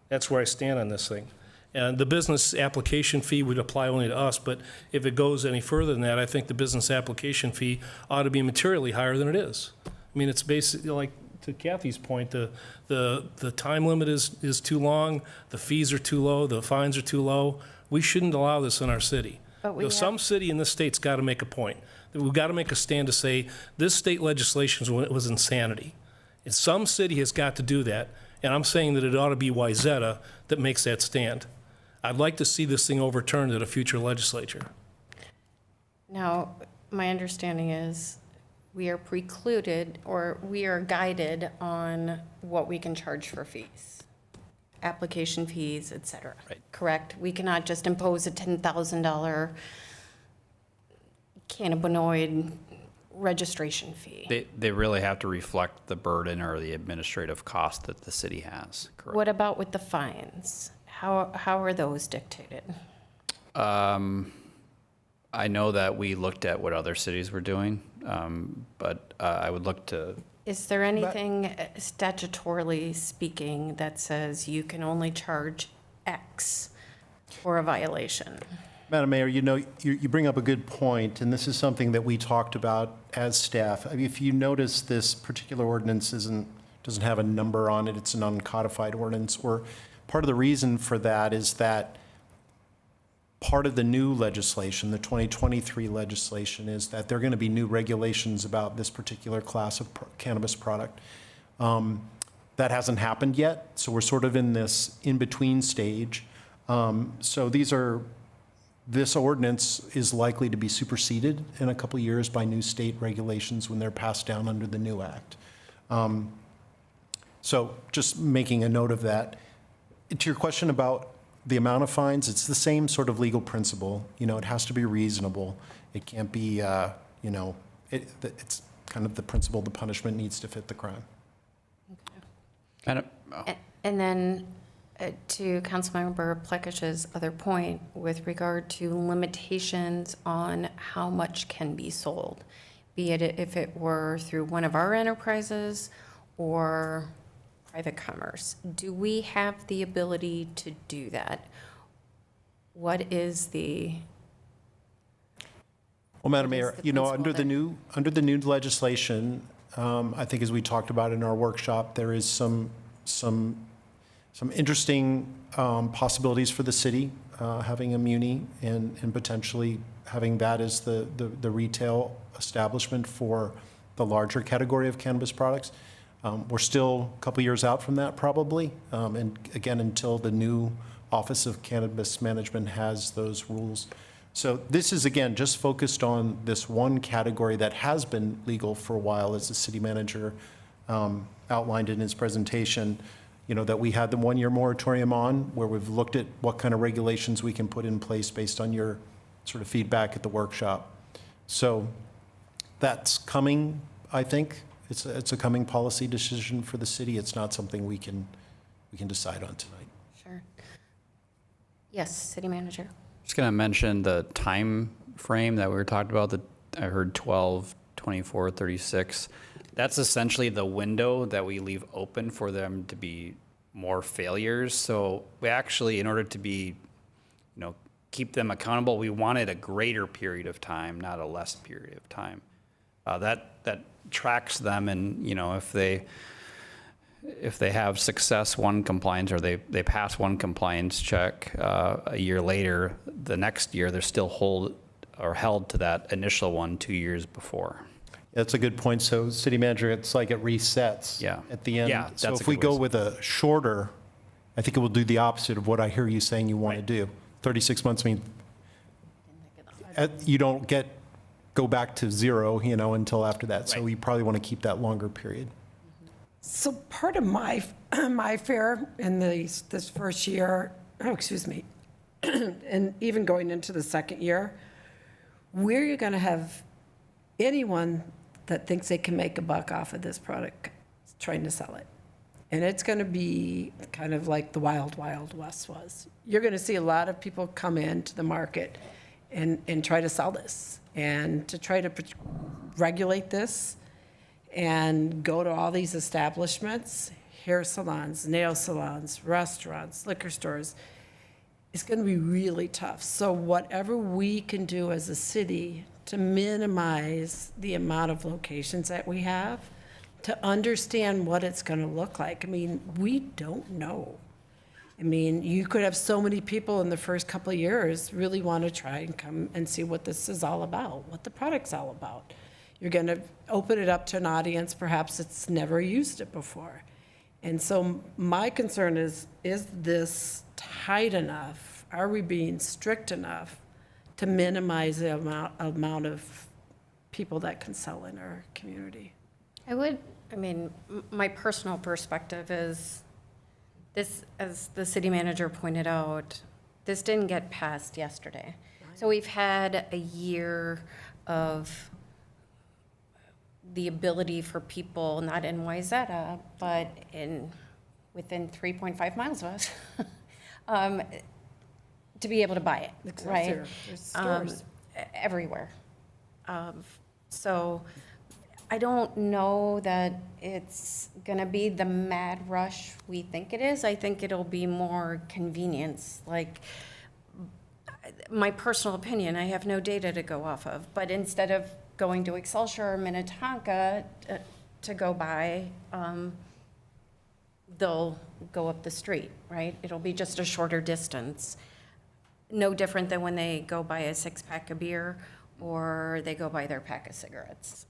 That's where I stand on this thing. And the business application fee would apply only to us, but if it goes any further than that, I think the business application fee ought to be materially higher than it is. I mean, it's basically like, to Kathy's point, the time limit is too long, the fees are too low, the fines are too low. We shouldn't allow this in our city. Some city in this state's got to make a point. We've got to make a stand to say this state legislation was insanity. And some city has got to do that, and I'm saying that it ought to be Wayzata that makes that stand. I'd like to see this thing overturned at a future legislature. Now, my understanding is we are precluded, or we are guided on what we can charge for fees, application fees, et cetera. Right. Correct? We cannot just impose a $10,000 cannabinoid registration fee. They really have to reflect the burden or the administrative cost that the city has, correct? What about with the fines? How are those dictated? I know that we looked at what other cities were doing, but I would look to. Is there anything statutorily speaking that says you can only charge X for a violation? Madam Mayor, you bring up a good point, and this is something that we talked about as staff. I mean, if you notice, this particular ordinance doesn't have a number on it. It's an uncodified ordinance. Or part of the reason for that is that part of the new legislation, the 2023 legislation, is that there are going to be new regulations about this particular class of cannabis product. That hasn't happened yet, so we're sort of in this in-between stage. So this ordinance is likely to be superseded in a couple of years by new state regulations when they're passed down under the new act. So just making a note of that. To your question about the amount of fines, it's the same sort of legal principle. It has to be reasonable. It can't be, it's kind of the principle, the punishment needs to fit the crime. And then to Councilmember Plekish's other point with regard to limitations on how much can be sold, be it if it were through one of our enterprises or private commerce. Do we have the ability to do that? What is the... Well, Madam Mayor, under the new legislation, I think as we talked about in our workshop, there is some interesting possibilities for the city having a Muni and potentially having that as the retail establishment for the larger category of cannabis products. We're still a couple years out from that probably, and again, until the new Office of Cannabis Management has those rules. So this is, again, just focused on this one category that has been legal for a while, as the city manager outlined in his presentation, that we had the one-year moratorium on, where we've looked at what kind of regulations we can put in place based on your sort of feedback at the workshop. So that's coming, I think. It's a coming policy decision for the city. It's not something we can we can decide on tonight. Sure. Yes, city manager. Just going to mention the time frame that we were talking about, that I heard 12, 24, 36. That's essentially the window that we leave open for them to be more failures. So we actually, in order to be, keep them accountable, we wanted a greater period of time, not a less period of time. That tracks them, and if they have success one compliance, or they pass one compliance check a year later, the next year they're still held to that initial one 2 years before. That's a good point. So city manager, it's like it resets at the end. Yeah, So that's if a we good go way to with a shorter, I think it will do the opposite of what I hear you saying you want to do. 36 months means you don't go back to zero, until after that. So you probably want to keep that longer period. So part of my fear in this first year, and even going into the second year, where you're going to have anyone that thinks they can make a buck off of this product trying to sell it. And it's going to be kind of like the wild, wild west was. You're going to see a lot of people come into the market and try to sell this and to try to regulate this and go to all these establishments, hair salons, nail salons, restaurants, liquor stores. It's going to be really tough. So whatever we can do as a city to minimize the amount of locations that we have, to understand what it's going to look like. I mean, we don't know. I mean, you could have so many people in the first couple of years really want to try and come and see what this is all about, what the product's all about. You're going to open it up to an audience, perhaps it's never used it before. And so my concern is this tight enough? Are we being strict enough to minimize the amount of people that can sell in our community? My personal perspective is this, as the city manager pointed out, this didn't get passed yesterday. So we've had a year of the ability for people, not in Wayzata, but within 3.5 miles of us, to be able to buy it, right? There's stores. Everywhere. So I don't know that it's going to be the mad rush we think it is. I think it'll be more convenience. Like, my personal opinion, I have no data to go off of, but instead of going to Excelsior or Minnetonka to go buy, they'll go up the street, right? It'll be just a shorter distance. No different than when they go buy a 6-pack of beer or they go buy their pack of cigarettes.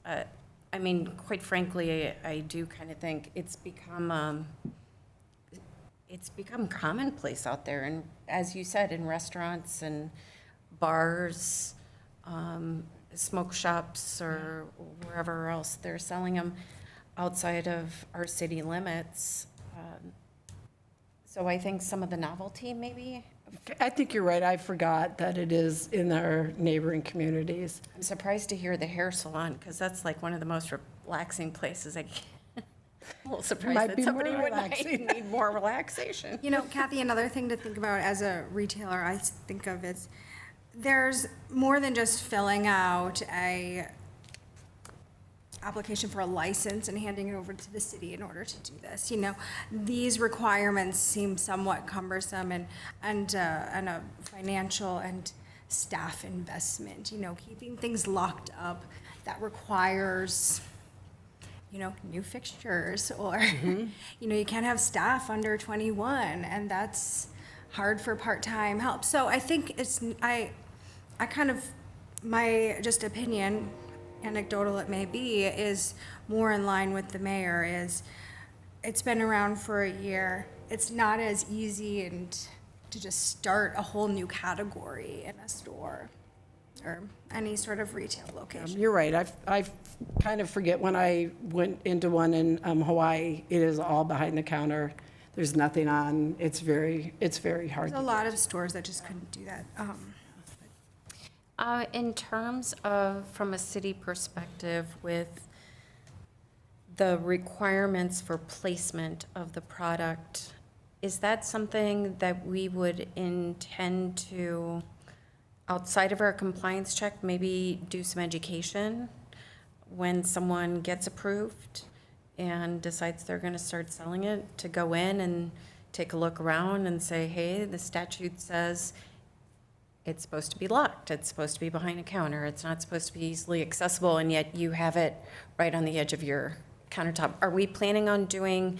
Quite frankly, I do kind of think it's become commonplace out there. And as you said, in restaurants and bars, smoke shops, or wherever else they're selling them outside of our city limits. So I think some of the novelty maybe. I think you're right. I forgot that it is in our neighboring communities. I'm surprised to hear the hair salon, because that's like one of the most relaxing places. I'm a little surprised Might that be somebody more would relaxing. need more relaxation. Kathy, another thing to think about as a retailer, I think of is there's more than just filling out a application for a license and handing it over to the city in order to do this. These requirements seem somewhat cumbersome and a financial and staff investment. Keeping things locked up that requires new fixtures, or you can't have staff under 21, and that's hard for part-time help. So I think my just opinion, anecdotal it may be, is more in line with the mayor. Is it's been around for a year. It's not as easy and to just start a whole new category in a store or any sort of retail location. You're right. I kind of forget when I went into one in Hawaii. It is all behind the counter. There's nothing on. It's very hard. There's a lot of stores that just couldn't do that. In terms of, from a city perspective, with the requirements for placement of the product is that something that we would intend to, outside of our compliance check, maybe do some education when someone gets approved and decides they're going to start selling it, to go in and take a look around and say, hey, the statute says it's supposed to be locked, it's supposed to be behind a counter, it's not supposed to be easily accessible, and yet you have it right on the edge of your countertop. Are we planning on doing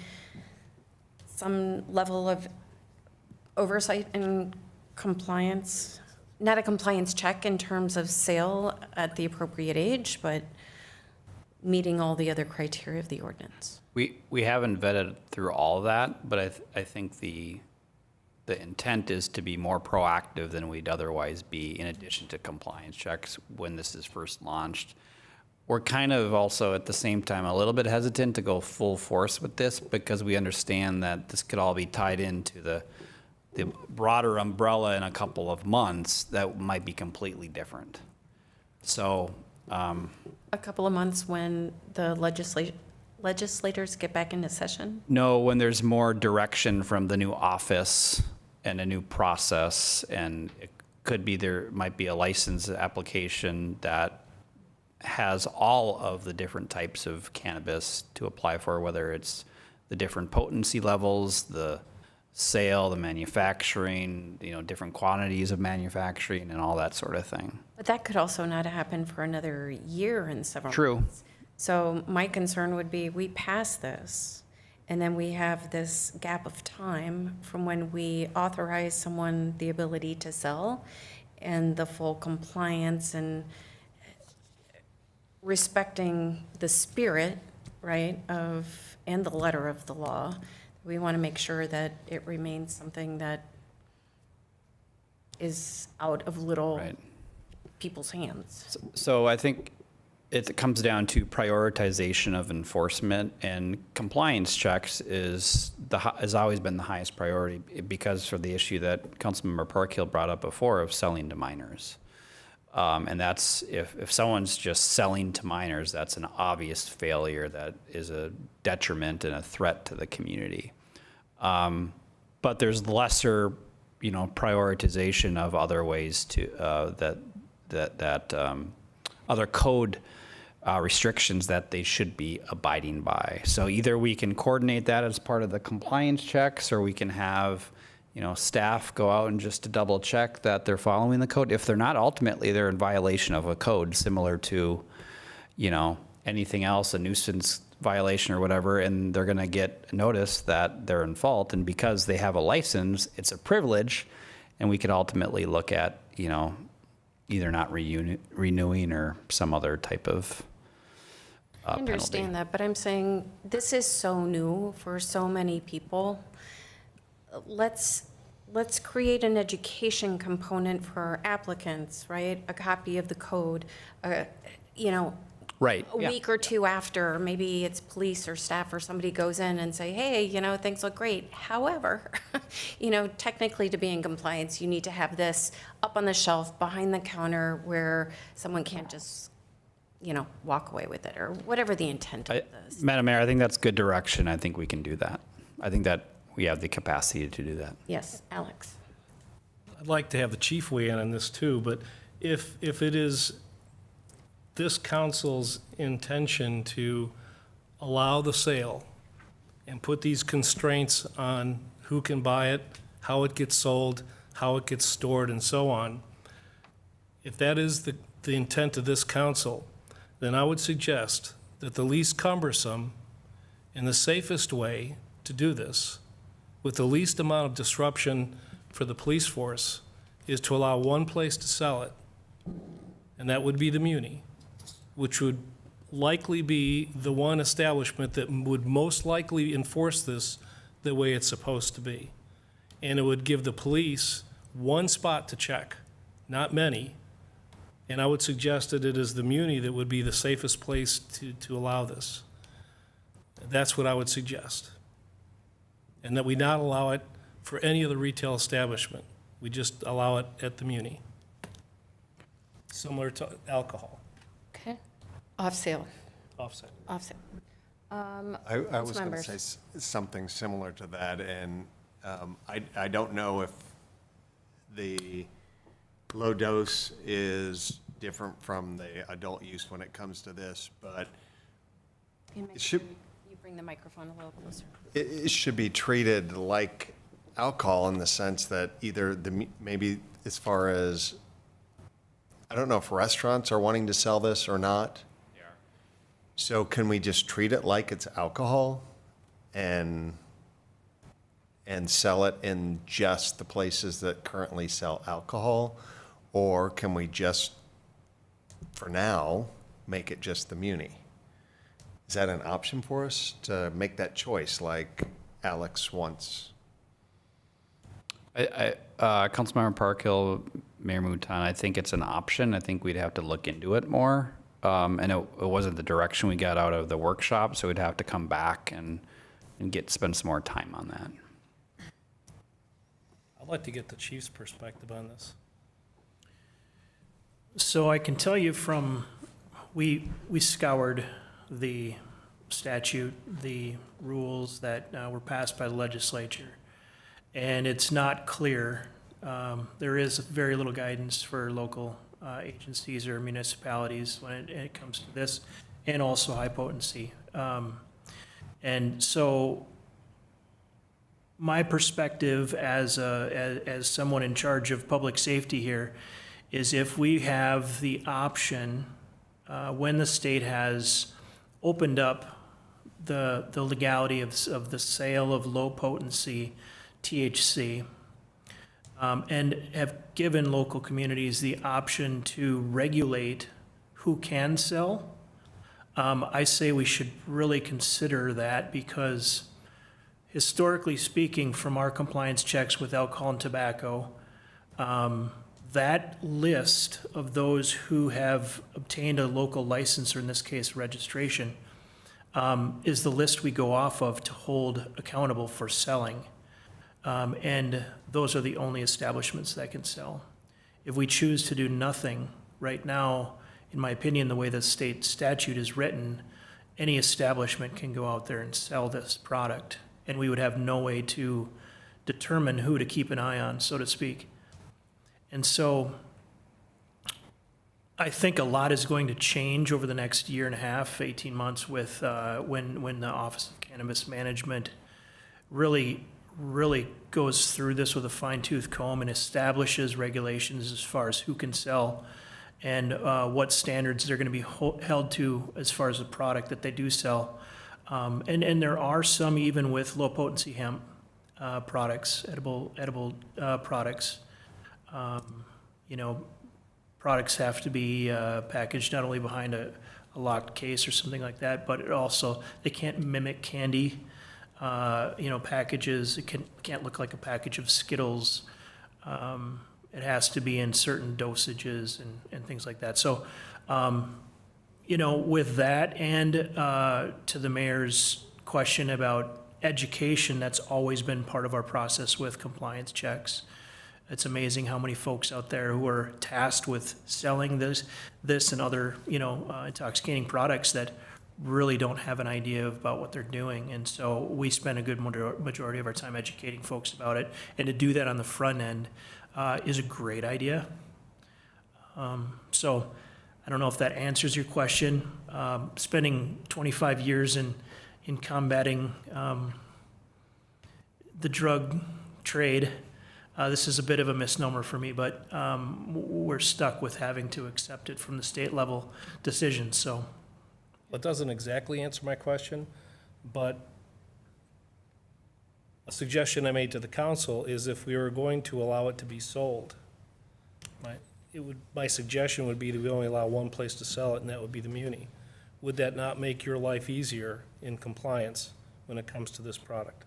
some level of oversight and compliance? Not a compliance check in terms of sale at the appropriate age, but meeting all the other criteria of the ordinance. We haven't vetted through all of that, but I think the intent is to be more proactive than we'd otherwise be in addition to compliance checks when this is first launched. We're kind of also at the same time a little bit hesitant to go full force with this because we understand that this could all be tied into the broader umbrella in a couple of months that might be completely different. So, A couple of months when the legislators get back into session? no, when there's more direction from the new office and a new process, and it could be there might be a license application that has all of the different types of cannabis to apply for, whether it's the different potency levels, the sale, the manufacturing, different quantities of manufacturing and all that sort of thing. But that could also not happen for another year and several True. months. So my concern would be we pass this, and then we have this gap of time from when we authorize someone the ability to sell and the full compliance and respecting the spirit, right, and the letter of the law. We want to make sure that it remains something that is out of little people's hands. So I think it comes down to prioritization of enforcement, and compliance checks has always been the highest priority because for the issue that Councilmember Parkhill brought up before of selling to minors. And that's, if someone's just selling to minors, that's an obvious failure that is a detriment and a threat to the community. But there's lesser, prioritization of other ways to, other code restrictions that they should be abiding by. So either we can coordinate that as part of the compliance checks, or we can have staff go out and just to double check that they're following the code. If they're not, ultimately they're in violation of a code similar to, anything else, a nuisance violation or whatever, and they're going to get notice that they're in fault. And because they have a license, it's a privilege, and we could ultimately look at, either not renewing or some other type of I understand that, but I'm saying this is so new for so many people. Let's create an education component for our applicants, right? A copy of the code, Right. a week or two after, maybe it's police or staff or somebody goes in and say, hey, things look great. However, technically to be in compliance, you need to have this up on the shelf behind the counter where someone can't just, walk away with it, or whatever the intent of this. Madam Mayor, I think that's good direction. I think we can do that. I think that we have the capacity to do that. Yes, Alex. I'd like to have the chief weigh in on this too, but if it is this council's intention to allow the sale and put these constraints on who can buy it, how it gets sold, how it gets stored, and so on, if that is the intent of this council, then I would suggest that the least cumbersome and the safest way to do this, with the least amount of disruption for the police force, is to allow one place to sell it, and that would be the Muni, which would likely be the one establishment that would most likely enforce this the way it's supposed to be. And it would give the police one spot to check, not many. And I would suggest that it is the Muni that would be the safest place to allow this. That's what I would suggest. And that we not allow it for any other retail establishment. We just allow it at the Muni. Similar to alcohol. Okay. Off sale. Offset. Off sale. I was going to say something similar to that, and I don't know if the low dose is different from the adult use when it comes to this, but it should, You bring the microphone a little closer. it should be treated like alcohol in the sense that either maybe as far as, I don't know if restaurants are wanting to sell this or not. They are. So can we just treat it like it's alcohol and sell it in just the places that currently sell alcohol? Or can we just, for now, make it just the Muni? Is that an option for us to make that choice like Alex wants? Councilmember Parkhill, Mayor Mouton, I think it's an option. I think we'd have to look into it more. And it wasn't the direction we got out of the workshop, so we'd have to come back and spend some more time on that. I'd like to get the chief's perspective on this. So I can tell you we scoured the statute, the rules that were passed by the legislature, and it's not clear. There is very little guidance for local agencies or municipalities when it comes to this, and also high potency. And so my perspective as someone in charge of public safety here is if we have the option, when the state has opened up the legality of the sale of low potency THC, and have given local communities the option to regulate who can sell, I say we should really consider that, because historically speaking, from our compliance checks with alcohol and tobacco, that list of those who have obtained a local license, or in this case, registration, is the list we go off of to hold accountable for selling. And those are the only establishments that can sell. If we choose to do nothing, right now, in my opinion, the way the state statute is written, any establishment can go out there and sell this product, and we would have no way to determine who to keep an eye on, so to speak. And so I think a lot is going to change over the next year and a half, 18 months, with when the Office of Cannabis Management really goes through this with a fine-tooth comb and establishes regulations as far as who can sell and what standards they're going to be held to as far as the product that they do sell. And there are some even with low-potency hemp products, edible products. Products have to be packaged not only behind a locked case or something like that, but it also, they can't mimic candy, packages. It can't look like a package of Skittles. It has to be in certain dosages and things like that. So, with that, and to the mayor's question about education, that's always been part of our process with compliance checks. It's amazing how many folks out there who are tasked with selling this and other, intoxicating products that really don't have an idea about what they're doing. And so we spend a good majority of our time educating folks about it. And to do that on the front end is a great idea. So I don't know if that answers your question. Spending 25 years in combating the drug trade, this is a bit of a misnomer for me, but we're stuck with having to accept it from the state level decisions. So That doesn't exactly answer my question, but a suggestion I made to the council is if we were going to allow it to be sold, my suggestion would be that we only allow one place to sell it, and that would be the Muni. Would that not make your life easier in compliance when it comes to this product?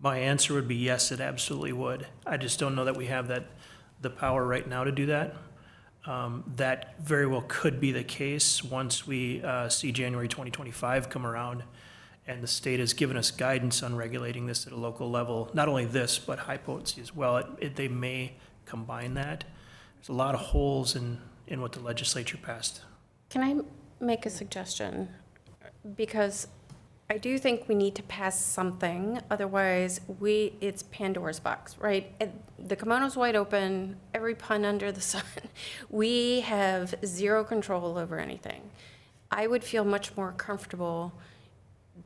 my answer would be yes, it absolutely would. I just don't know that we have the power right now to do that. That very well could be the case once we see January 2025 come around and the state has given us guidance on regulating this at a local level. Not only this, but high potency as well. They may combine that. There's a lot of holes in what the legislature passed. Can I make a suggestion? Because I do think we need to pass something, otherwise it's Pandora's box, right? The kimono's wide open, every pun under the sun. We have zero control over anything. I would feel much more comfortable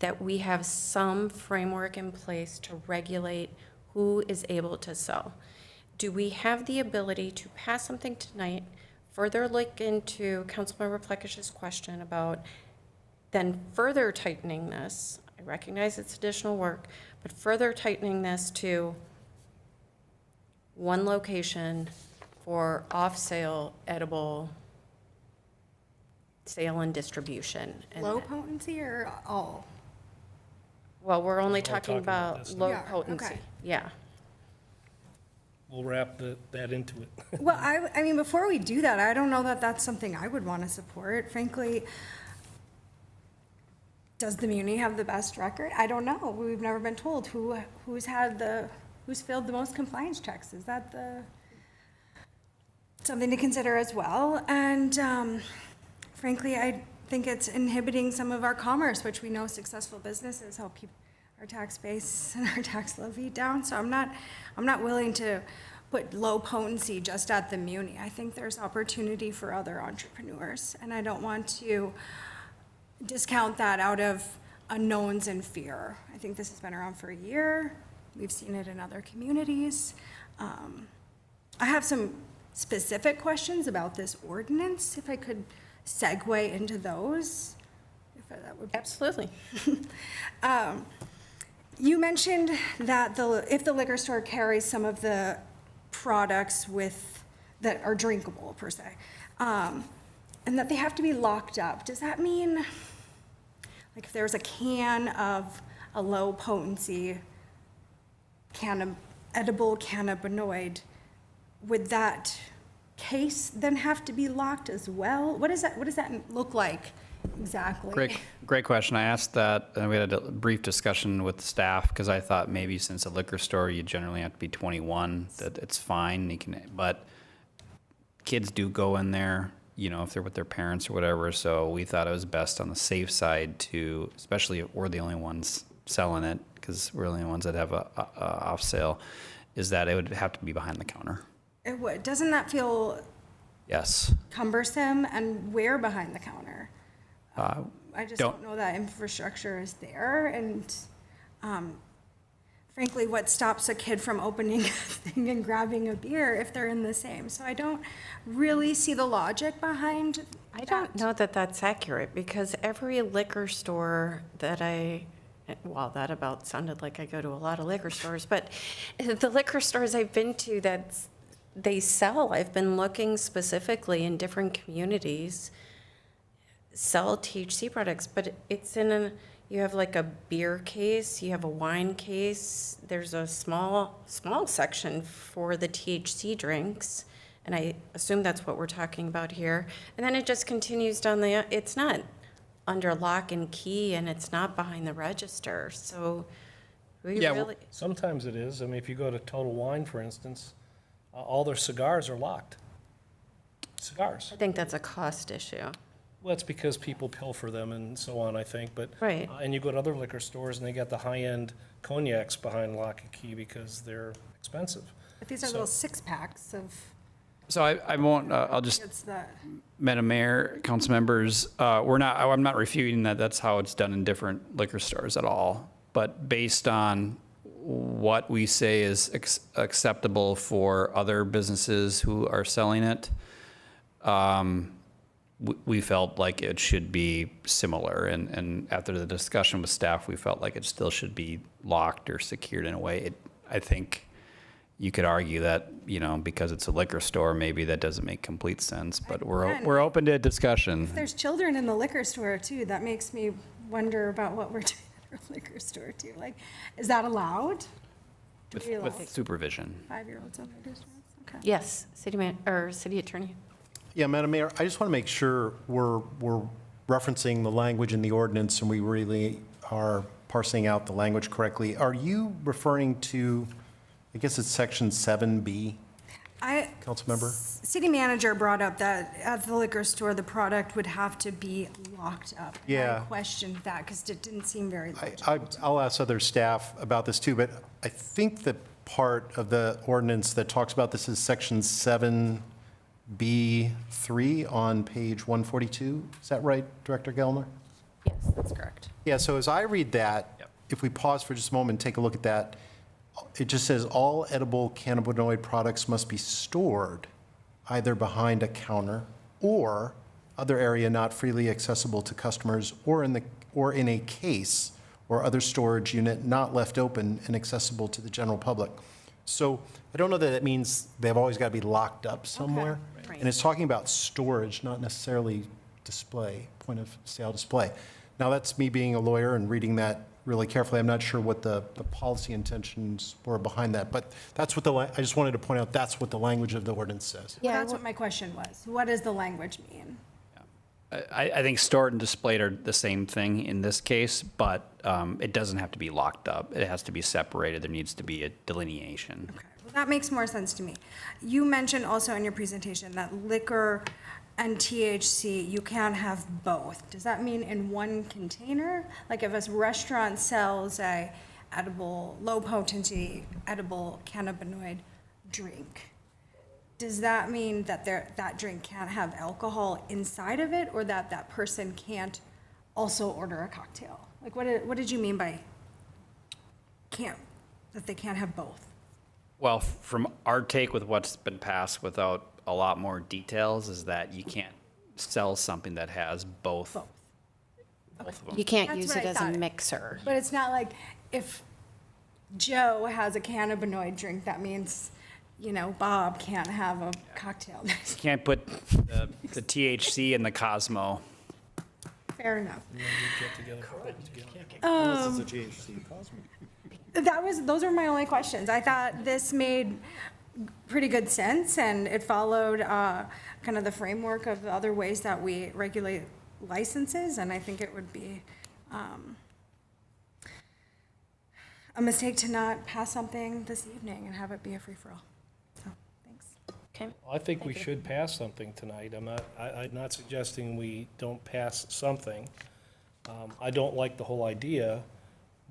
that we have some framework in place to regulate who is able to sell. Do we have the ability to pass something tonight, further look into Councilmember Plekish's question about then further tightening this? I recognize it's additional work, but further tightening this to one location for off-sale edible sale and distribution. And Low potency or all? well, we're only talking talking about about this low now. Yeah, potency. okay. Yeah. We'll wrap that into it. Well, I mean, before we do that, I don't know that that's something I would want to support. Frankly, does the Muni have the best record? I don't know. We've never been told who's failed the most compliance checks. Is that something to consider as well? And frankly, I think it's inhibiting some of our commerce, which we know successful businesses help keep our tax base and our tax levy down. So I'm not willing to put low potency just at the Muni. I think there's opportunity for other entrepreneurs, and I don't want to discount that out of unknowns and fear. I think this has been around for a year. We've seen it in other communities. I have some specific questions about this ordinance, if I could segue into those. If that would be Absolutely. You mentioned that if the liquor store carries some of the products that are drinkable per se, and that they have to be locked up. Does that mean, like, if there's a can of a low potency edible cannabinoid, would that case then have to be locked as well? What does that look like exactly? Great question. I asked that, and we had a brief discussion with staff, because I thought maybe since a liquor store, you generally have to be 21, that it's fine. But kids do go in there, if they're with their parents or whatever, so we thought it was best on the safe side to, especially if we're the only ones selling it, because we're the only ones that have a off sale, is that it would have to be behind the counter. It would. Doesn't that feel Yes. cumbersome? And where behind the counter? I just don't know that infrastructure is there. And frankly, what stops a kid from opening a thing and grabbing a beer if they're in the same? So I don't really see the logic behind I don't know that that's accurate, because every liquor store that that about sounded like I go to a lot of liquor stores, but the liquor stores I've been to they sell, I've been looking specifically in different communities, sell THC products, but it's you have like a beer case, you have a wine case, there's a small section for the THC drinks, and I assume that's what we're talking about here. And then it just continues down it's not under lock and key, and it's not behind the register, so really. Sometimes it is. I mean, if you go to Total Wine, for instance, all their cigars are locked. Cigars. I think that's a cost issue. Well, it's because people pilfer them and so on, I think, but. Right. And you go to other liquor stores and they got the high-end cognacs behind lock and key because they're expensive. But these are little 6-packs of. So I won't, I'll just, It's that. Madam Mayor, council members, I'm not refuting that that's how it's done in different liquor stores at all. But based on what we say is acceptable for other businesses who are selling it, we felt like it should be similar. And after the discussion with staff, we felt like it still should be locked or secured in a way. I think you could argue that, because it's a liquor store, maybe that doesn't make complete sense, but we're open to discussion. If there's children in the liquor store too, that makes me wonder about what we're doing at our liquor store too. Like, is that allowed? With supervision. 5-year-olds in liquor stores? Okay. Yes, city attorney. Yeah, Madam Mayor, I just want to make sure we're referencing the language in the ordinance and we really are parsing out the language correctly. Are you referring to, I guess it's section 7B? Councilmember? City manager brought up that at the liquor store, the product would have to be locked up. And Yeah. I questioned that because it didn't seem very logical. I'll ask other staff about this too, but I think the part of the ordinance that talks about this is section 7B3 on page 142. Is that right, Director Gellner? Yes, that's correct. Yeah, so as I read that, if we pause for just a moment and take a look at that, it just says all edible cannabinoid products must be stored either behind a counter or other area not freely accessible to customers or in a case or other storage unit not left open and accessible to the general public. So I don't know that it means they've always got to be locked up somewhere. Right. And it's talking about storage, not necessarily display, point of sale display. Now, that's me being a lawyer and reading that really carefully. I'm not sure what the policy intentions were behind that, but that's what I just wanted to point out, that's what the language of the ordinance says. Well, that's what my question was. What does the language mean? I think stored and displayed are the same thing in this case, but it doesn't have to be locked up. It has to be separated. There needs to be a delineation. Okay, well, that makes more sense to me. You mentioned also in your presentation that liquor and THC, you can't have both. Does that mean in one container? Like if a restaurant sells a edible, low potency, edible cannabinoid drink, does that mean that that drink can't have alcohol inside of it, or that that person can't also order a cocktail? Like what did you mean by that they can't have both? Well, from our take with what's been passed without a lot more details is that you can't sell something that has both of them. You can't That's use what it I as a thought. mixer. But it's not like if Joe has a cannabinoid drink, that means, Bob can't have a cocktail. You can't put the THC in the Cosmo. Fair enough. Unless it's a GHC. Those are my only questions. I thought this made pretty good sense, and it followed kind of the framework of the other ways that we regulate licenses, and I think it would be a mistake to not pass something this evening and have it be a free-for-all. So, thanks. Okay. I think we should pass something tonight. I'm not suggesting we don't pass something. I don't like the whole idea,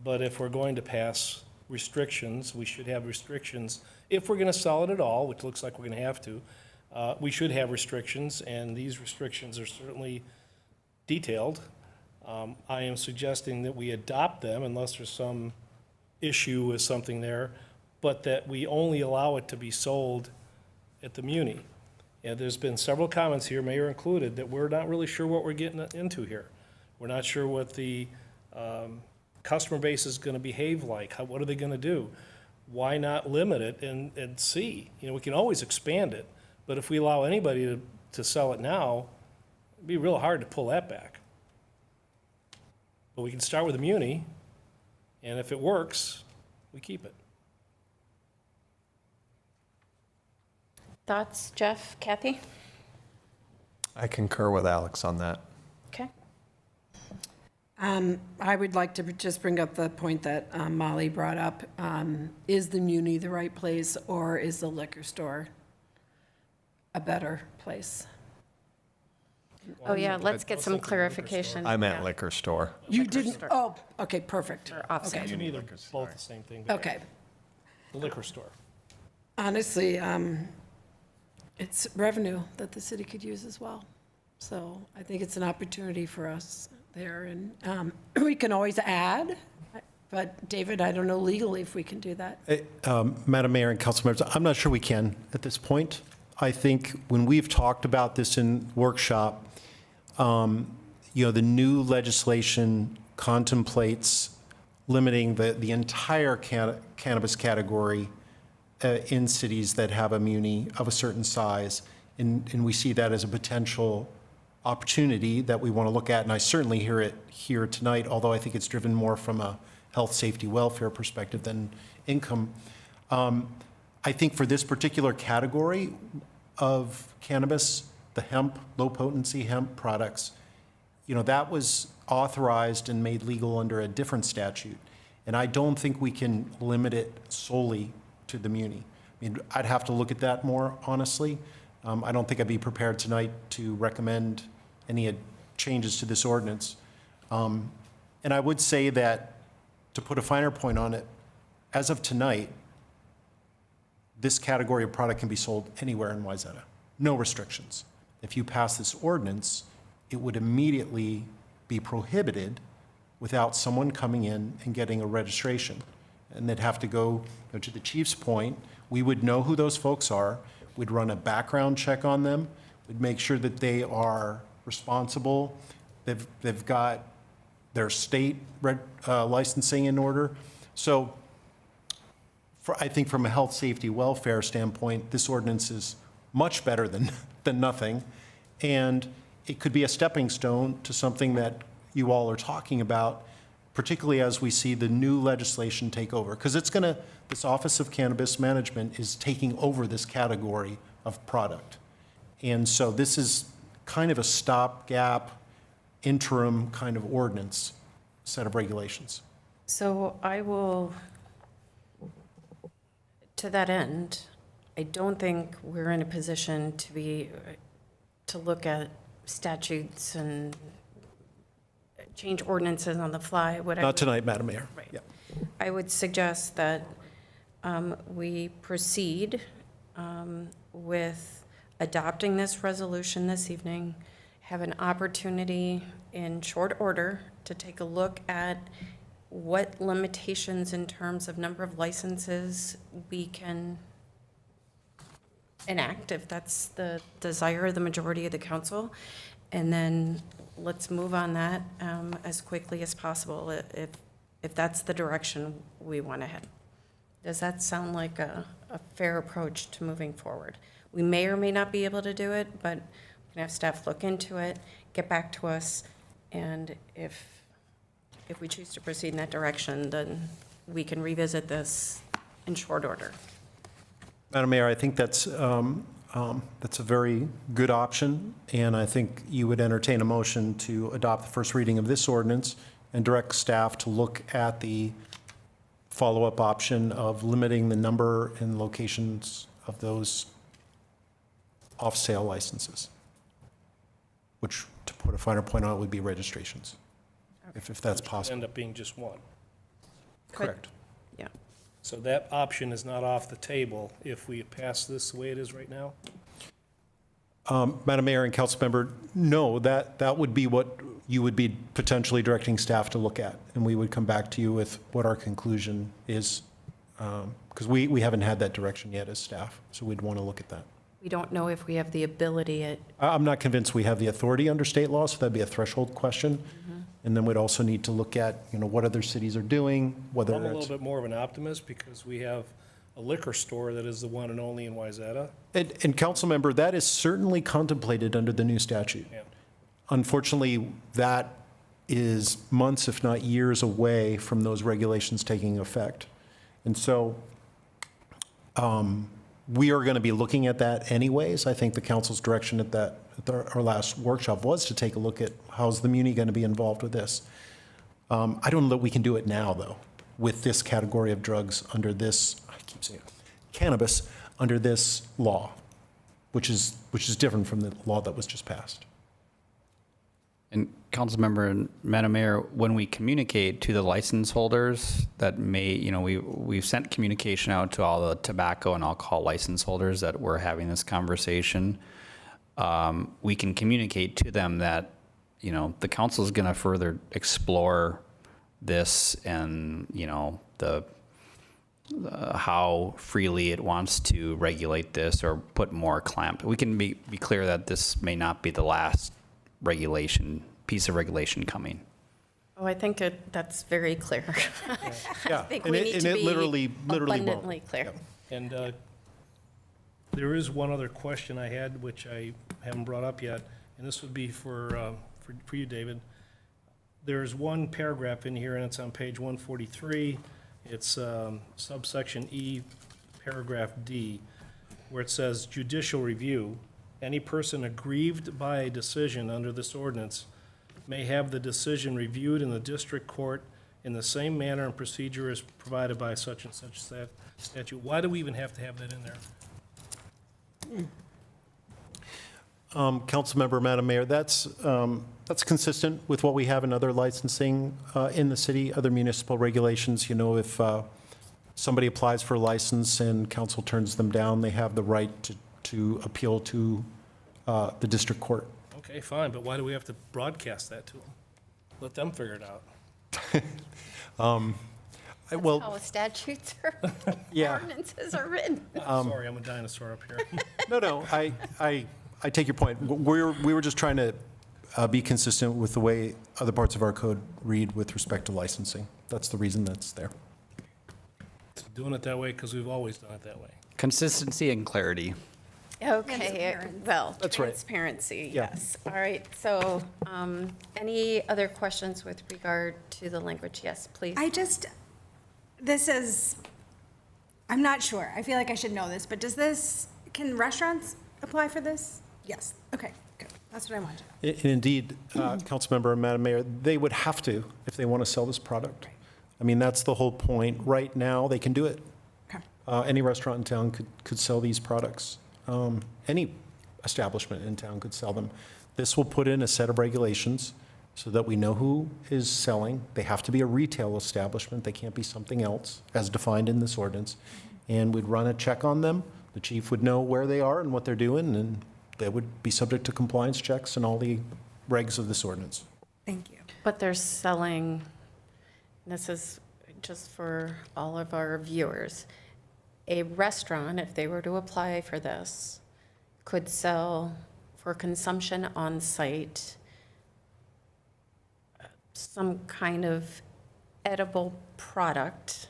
but if we're going to pass restrictions, we should have restrictions. If we're going to sell it at all, which looks like we're going to have to, we should have restrictions, and these restrictions are certainly detailed. I am suggesting that we adopt them unless there's some issue with something there, but that we only allow it to be sold at the Muni. And there's been several comments here, Mayor included, that we're not really sure what we're getting into here. We're not sure what the customer base is going to behave like. What are they going to do? Why not limit it and see? We can always expand it, but if we allow anybody to sell it now, it'd be real hard to pull that back. But we can start with the Muni, and if it works, we keep it. Thoughts, Jeff, Kathy? I concur with Alex on that. Okay. I would like to just bring up the point that Molly brought up. Is the Muni the right place, or is the liquor store a better place? Oh, yeah, let's get some clarification. I meant Yeah. liquor store. You didn't, oh, okay, perfect. Or offset. Okay. You can either both the same thing. but Okay. The liquor store. Honestly, it's revenue that the city could use as well. So I think it's an opportunity for us there, and we can always add, but David, I don't know legally if we can do that. Madam Mayor and council members, I'm not sure we can at this point. I think when we've talked about this in workshop, the new legislation contemplates limiting the entire cannabis category in cities that have a Muni of a certain size. And we see that as a potential opportunity that we want to look at. And I certainly hear it here tonight, although I think it's driven more from a health, safety, welfare perspective than income. I think for this particular category of cannabis, the hemp, low potency hemp products, that was authorized and made legal under a different statute. And I don't think we can limit it solely to the Muni. mean, I'd have to look at that more, honestly. I don't think I'd be prepared tonight to recommend any changes to this ordinance. And I would say that, to put a finer point on it, as of tonight, this category of product can be sold anywhere in Wayzata. No restrictions. If you pass this ordinance, it would immediately be prohibited without someone coming in and getting a registration. And they'd have to go, to the chief's point, we would know who those folks are. We'd run a background check on them. We'd make sure that they are responsible. They've got their state licensing in order. So I think from a health, safety, welfare standpoint, this ordinance is much better than nothing. And it could be a stepping stone to something that you all are talking about, particularly as we see the new legislation take over. Because this Office of Cannabis Management is taking over this category of product. And so this is kind of a stopgap, interim kind of ordinance, set of regulations. So I will, to that end, I don't think we're in a position to look at statutes and change ordinances on the fly, whatever. Not tonight, Madam Mayor. Right. Yeah. I would suggest that we proceed with adopting this resolution this evening, have an opportunity in short order to take a look at what limitations in terms of number of licenses we can enact, if that's the desire of the majority of the council. And then let's move on that as quickly as possible if that's the direction we want to head. Does that sound like a fair approach to moving forward? We may or may not be able to do it, but we can have staff look into it, get back to us, and if we choose to proceed in that direction, then we can revisit this in short order. Madam Mayor, I think that's a very good option, and I think you would entertain a motion to adopt the first reading of this ordinance and direct staff to look at the follow-up option of limiting the number and locations of those off-sale licenses, which, to put a finer point on it, would be registrations, if that's possible. End up being just one. Correct. Yeah. So that option is not off the table if we pass this the way it is right now? Madam Mayor and council member, no, that would be what you would be potentially directing staff to look at, and we would come back to you with what our conclusion is, because we haven't had that direction yet as staff, so we'd want to look at that. We don't know if we have the ability I'm not convinced we have the authority under state law, so that'd be a threshold question. And then we'd also need to look at, what other cities are doing, whether I'm a it's... little bit more of an optimist because we have a liquor store that is the one and only in Wayzata. And council member, that is certainly contemplated under the new statute. Yeah. Unfortunately, that is months, if not years, away from those regulations taking effect. And so we are going to be looking at that anyways. I think the council's direction at our last workshop was to take a look at how's the muni going to be involved with this. I don't know that we can do it now, though, with this category of drugs under this, I keep saying it, cannabis under this law, which is different from the law that was just passed. And Councilmember and Madam Mayor, when we communicate to the license holders that may, we've sent communication out to all the tobacco and alcohol license holders that we're having this conversation. We can communicate to them that, the council is going to further explore this and, how freely it wants to regulate this or put more clamp. We can be clear that this may not be the last piece of regulation coming. Oh, I think that's very clear. Yeah, I think and we it- need and to it be literally will. abundantly clear. And there is one other question I had, which I haven't brought up yet, and this would be for you, David. There's one paragraph in here, and it's on page 143. It's subsection E, paragraph D, where it says judicial review. Any person aggrieved by a decision under this ordinance may have the decision reviewed in the district court in the same manner and procedure as provided by such and such statute. Why do we even have to have that in there? Councilmember, Madam Mayor, that's consistent with what we have in other licensing in the city, other municipal regulations. You know, if somebody applies for a license and council turns them down, they have the right to appeal to the district court. Okay, fine, but why do we have to broadcast that to them? Let them figure it out. Well, How statutes or Yeah. ordinances are written. Sorry, I'm a dinosaur up here. no, I take your point. We were just trying to be consistent with the way other parts of our code read with respect to licensing. That's the reason that's there. Doing it that way because we've always done it that way. Consistency and clarity. Okay, well, That's right. transparency, Yeah. yes. All right, so any other questions with regard to the language? Yes, please. I'm not sure. I feel like I should know this, but can restaurants apply for this? Yes. Okay, good. That's what I wanted to know. And indeed, Councilmember and Madam Mayor, they would have to if they want to sell this product. I mean, that's the whole point. Right now, they can do it. Okay. Any restaurant in town could sell these products. Any establishment in town could sell them. This will put in a set of regulations so that we know who is selling. They have to be a retail establishment. They can't be something else, as defined in this ordinance. And we'd run a check on them. The chief would know where they are and what they're doing, and they would be subject to compliance checks and all the regs of this ordinance. Thank you. But they're selling, this is just for all of our viewers, a restaurant, if they were to apply for this, could sell for consumption on site some kind of edible product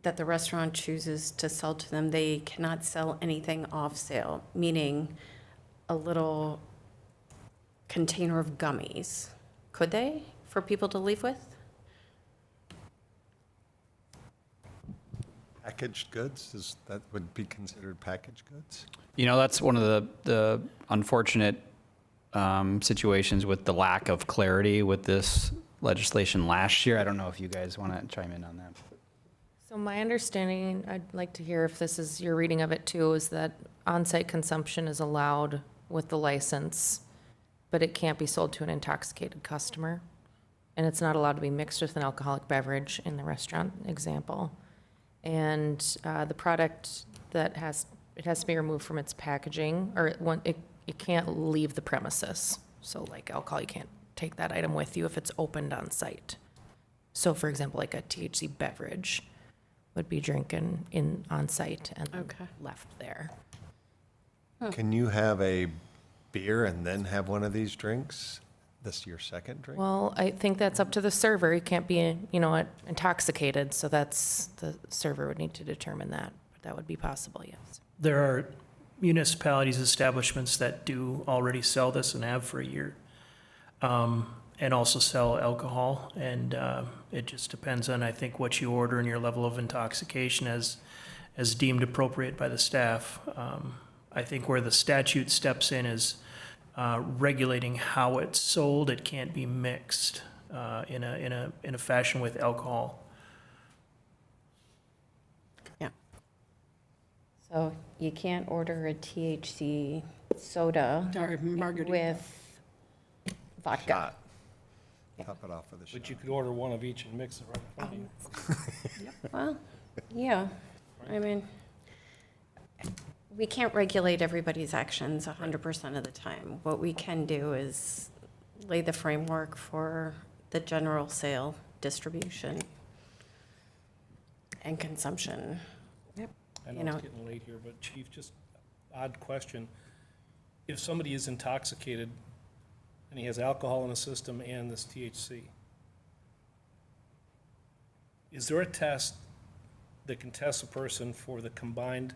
that the restaurant chooses to sell to them. They cannot sell anything off sale, meaning a little container of gummies. Could they, for people to leave with? Packaged goods, that would be considered packaged goods? You know, that's one of the unfortunate situations with the lack of clarity with this legislation last year. I don't know if you guys want to chime in on that. So my understanding, I'd like to hear if this is your reading of it too, is that on-site consumption is allowed with the license, but it can't be sold to an intoxicated customer. And it's not allowed to be mixed with an alcoholic beverage in the restaurant example. And the product it has to be removed from its packaging, or it can't leave the premises. So like alcohol, you can't take that item with you if it's opened on site. So for example, like a THC beverage would be drinking on site and left there. Can you have a beer and then have one of these drinks? This is your second drink? Well, I think that's up to the server. You can't be, intoxicated, so that's, the server would need to determine that. But that would be possible, yes. There are municipalities, establishments that do already sell this and have for a year, and also sell alcohol. And it just depends on, I think, what you order and your level of intoxication as deemed appropriate by the staff. I think where the statute steps in is regulating how it's sold. It can't be mixed in a fashion with alcohol. Yeah. So you can't order a THC soda Or margarita. with vodka. Shot. Top it off with a shot. But you could order one of each and mix it right in front of you. Well, yeah, I mean, we can't regulate everybody's actions 100% of the time. What we can do is lay the framework for the general sale, distribution, and consumption. I You know know, it's getting late here, but Chief, just odd question. If somebody is intoxicated and he has alcohol in the system and this THC, is there a test that can test a person for the combined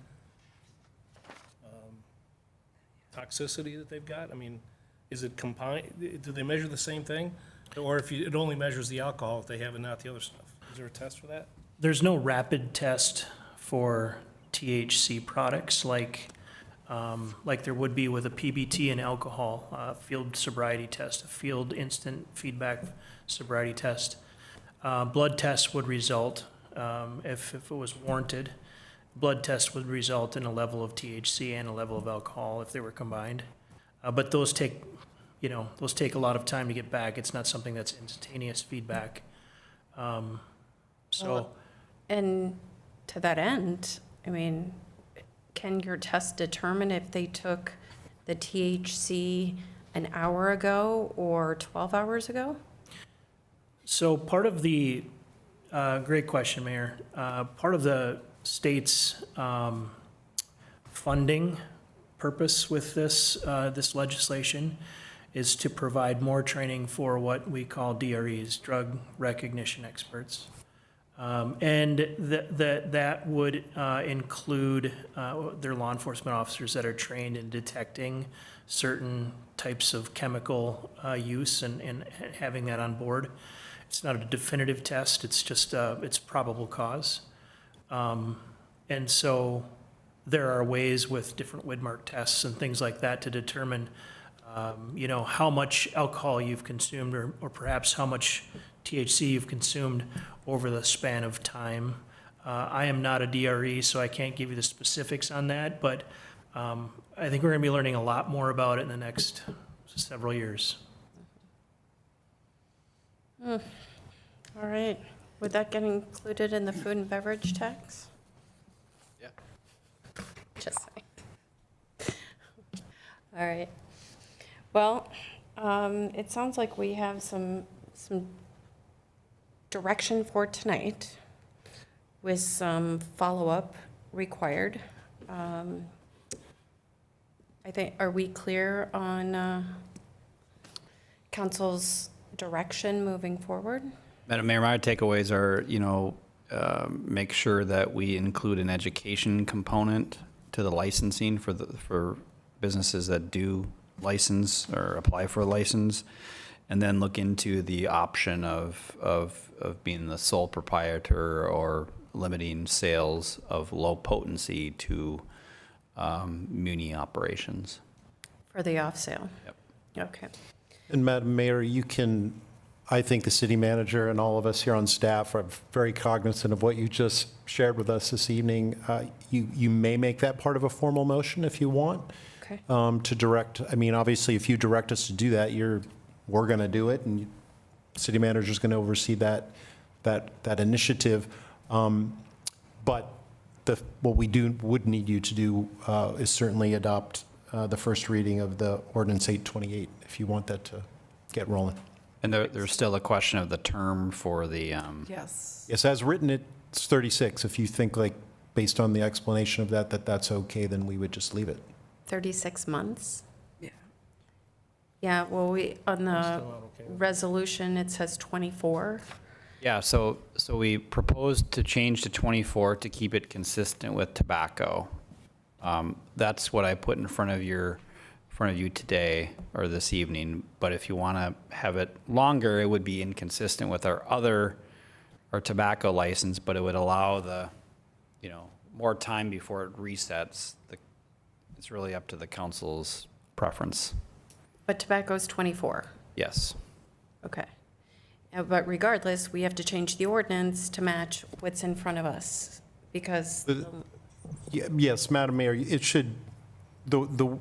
toxicity that they've got? I mean, is it combined, do they measure the same thing? Or if it only measures the alcohol if they have and not the other stuff? Is there a test for that? There's no rapid test for THC products like like there would be with a PBT and alcohol, field sobriety test, a field instant feedback sobriety test. Blood tests would result, if it was warranted, blood tests would result in a level of THC and a level of alcohol if they were combined. But those take, those take a lot of time to get back. It's not something that's instantaneous feedback. So, And to that end, I mean, can your test determine if they took the THC an hour ago or 12 hours ago? so part of the, great question, Mayor. Part of the state's funding purpose with this, this legislation is to provide more training for what we call DREs, drug recognition experts. And that would include their law enforcement officers that are trained in detecting certain types of chemical use and having that on board. It's not a definitive test, it's just, it's probable cause. And so there are ways with different Widmark tests and things like that to determine, how much alcohol you've consumed or perhaps how much THC you've consumed over the span of time. I am not a DRE, so I can't give you the specifics on that, but I think we're going to be learning a lot more about it in the next several years. All right. Would that get included in the food and beverage tax? Yeah. Just saying. All right. Well, it sounds like we have some direction for tonight with some follow-up required. I think, are we clear on council's direction moving forward? Madam Mayor, my takeaways are, make sure that we include an education component to the licensing for businesses that do license or apply for a license, and then look into the option of being the sole proprietor or limiting sales of low potency to muni operations. For the off-sale? Yep. Okay. And Madam Mayor, I think the city manager and all of us here on staff are very cognizant of what you just shared with us this evening. You may make that part of a formal motion if you want. Okay. To direct, obviously, if you direct us to do that, we're going to do it, and the city manager's going to oversee that initiative. But what we would need you to do is certainly adopt the first reading of the ordinance 828, if you want that to get rolling. And there's still a question of the term for the, Yes. Yes, as written, it's 36. If you think, based on the explanation of that's okay, then we would just leave it. 36 months? Yeah. Yeah, well, on the Still not okay with resolution, it says 24. yeah, so we proposed to change to 24 to keep it consistent with tobacco. That's what I put in front of you today or this evening. But if you want to have it longer, it would be inconsistent with our tobacco license, but it would allow more time before it resets. It's really up to the council's preference. But tobacco's 24. Yes. Okay. But regardless, we have to change the ordinance to match what's in front of us because, Yes, Madam Mayor, it should, the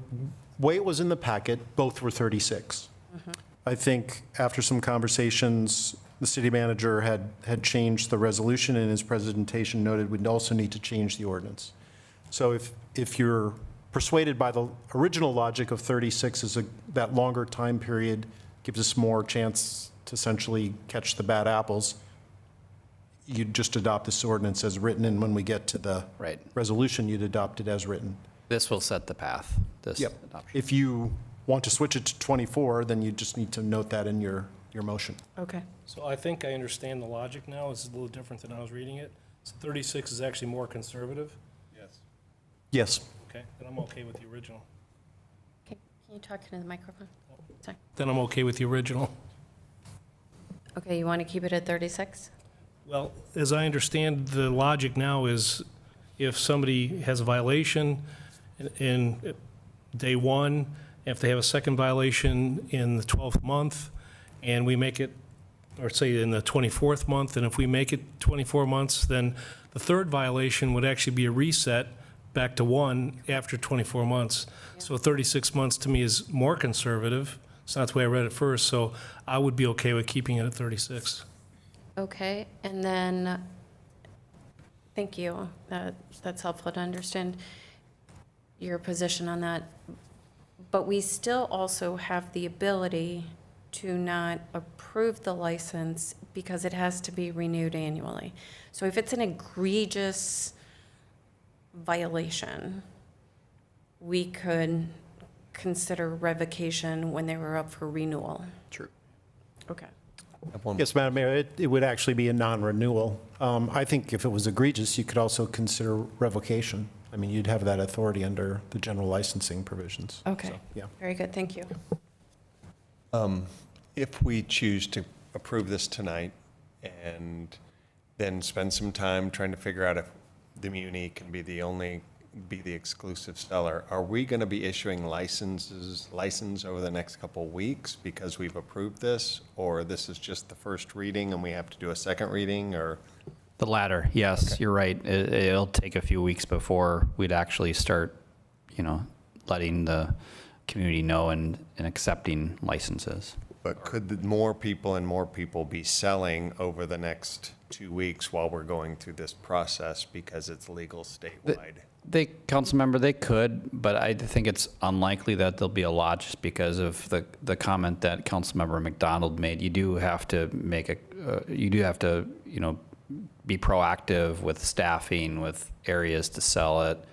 way it was in the packet, both were 36. I think after some conversations, the city manager had changed the resolution, and in his presentation noted we'd also need to change the ordinance. So if you're persuaded by the original logic of 36 as that longer time period gives us more chance to essentially catch the bad apples, you'd just adopt this ordinance as written, and when we get to the Right. resolution, you'd adopt it as written. This will set the path, this Yep. adoption. If you want to switch it to 24, then you just need to note that in your motion. okay. So I think I understand the logic now. It's a little different than I was reading it. So 36 is actually more conservative? Yes. Yes. Okay, then I'm okay with the original. Can you talk into the microphone? Sorry. Then I'm okay with the original. Okay, you want to keep it at 36? Well, as I understand, the logic now is if somebody has a violation in day one, if they have a second violation in the 12th month, and we make it, or say in the 24th month, and if we make it 24 months, then the third violation would actually be a reset back to 1 after 24 months. So 36 months to me is more conservative. It's not the way I read it first, so I would be okay with keeping it at 36. Okay, and then, thank you. That's helpful to understand your position on that. But we still also have the ability to not approve the license because it has to be renewed annually. So if it's an egregious violation, we could consider revocation when they were up for renewal. True. Okay. Yes, Madam Mayor, it would actually be a non-renewal. I think if it was egregious, you could also consider revocation. I mean, you'd have that authority under the general licensing provisions. Okay. So, yeah. Very good, thank you. If we choose to approve this tonight and then spend some time trying to figure out if the muni can be the exclusive seller, are we going to be issuing license over the next couple of weeks because we've approved this? Or this is just the first reading and we have to do a second reading, or? The latter, yes, Okay. you're right. It'll take a few weeks before we'd actually start, letting the community know and accepting licenses. But could more people be selling over the next 2 weeks while we're going through this process because it's legal statewide? Council member, they could, but I think it's unlikely that there'll be a lot just because of the comment that Council member McDonald made. You do have to be proactive with staffing, with areas to sell it,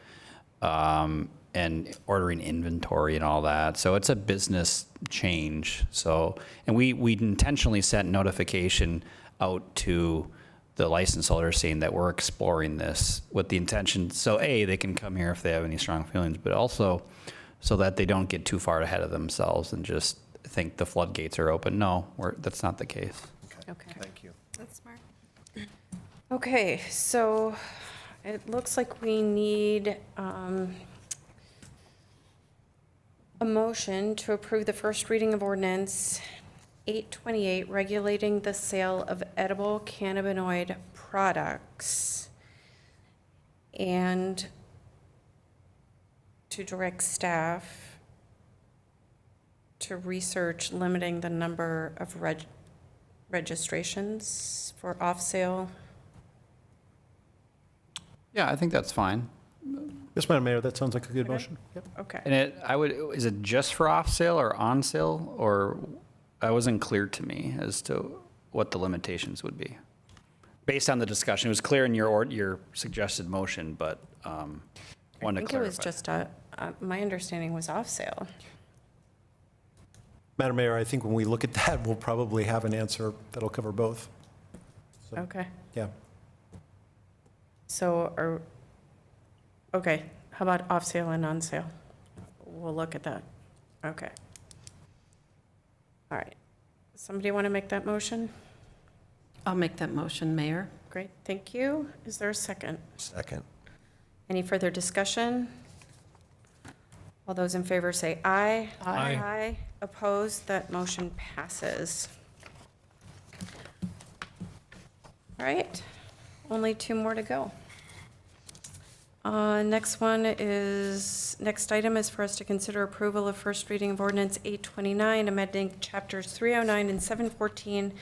and ordering inventory and all that. So it's a business change. So, and we intentionally sent notification out to the license holder saying that we're exploring this with the intention, so A, they can come here if they have any strong feelings, but also so that they don't get too far ahead of themselves and just think the floodgates are open. No, that's not the case. Okay. Thank you. That's smart. Okay, so it looks like we need a motion to approve the first reading of ordinance 828, regulating the sale of edible cannabinoid products, and to direct staff to research limiting the number of registrations for off-sale. Yeah, I think that's fine. Yes, Madam Mayor, that sounds like a good motion. Yep. Okay. And is it just for off sale or on sale, or that wasn't clear to me as to what the limitations would be. Based on the discussion, it was clear in your suggested motion, but wanted to clarify. I think it was just my understanding was off-sale. Madam Mayor, I think when we look at that, we'll probably have an answer that'll cover both. So, Okay. yeah. So, okay, how about off-sale and on-sale? We'll look at that. Okay. All right. Somebody want to make that motion? I'll make that motion, Mayor. Great, thank you. Is there a second? Second. Any further discussion? All those in favor say aye. Aye. Aye. Opposed? That motion passes. All right, only 2 more to go. Next item is for us to consider approval of first reading of ordinance 829, amending chapters 309 and 714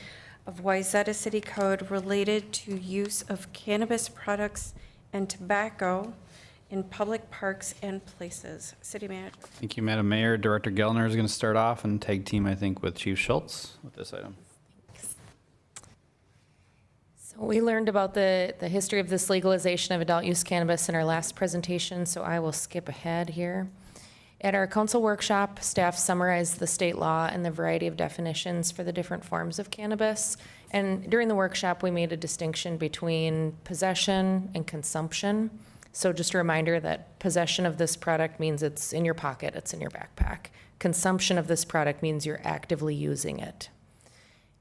of Wayzata City Code related to use of cannabis products and tobacco in public parks and places. City Manager. Thank you, Madam Mayor. Director Gellner is going to start off and tag team, I think, with Chief Schultz with this item. So we learned about the history of this legalization of adult use cannabis in our last presentation, so I will skip ahead here. At our council workshop, staff summarized the state law and the variety of definitions for the different forms of cannabis. And during the workshop, we made a distinction between possession and consumption. So just a reminder that possession of this product means it's in your pocket, it's in your backpack. Consumption of this product means you're actively using it.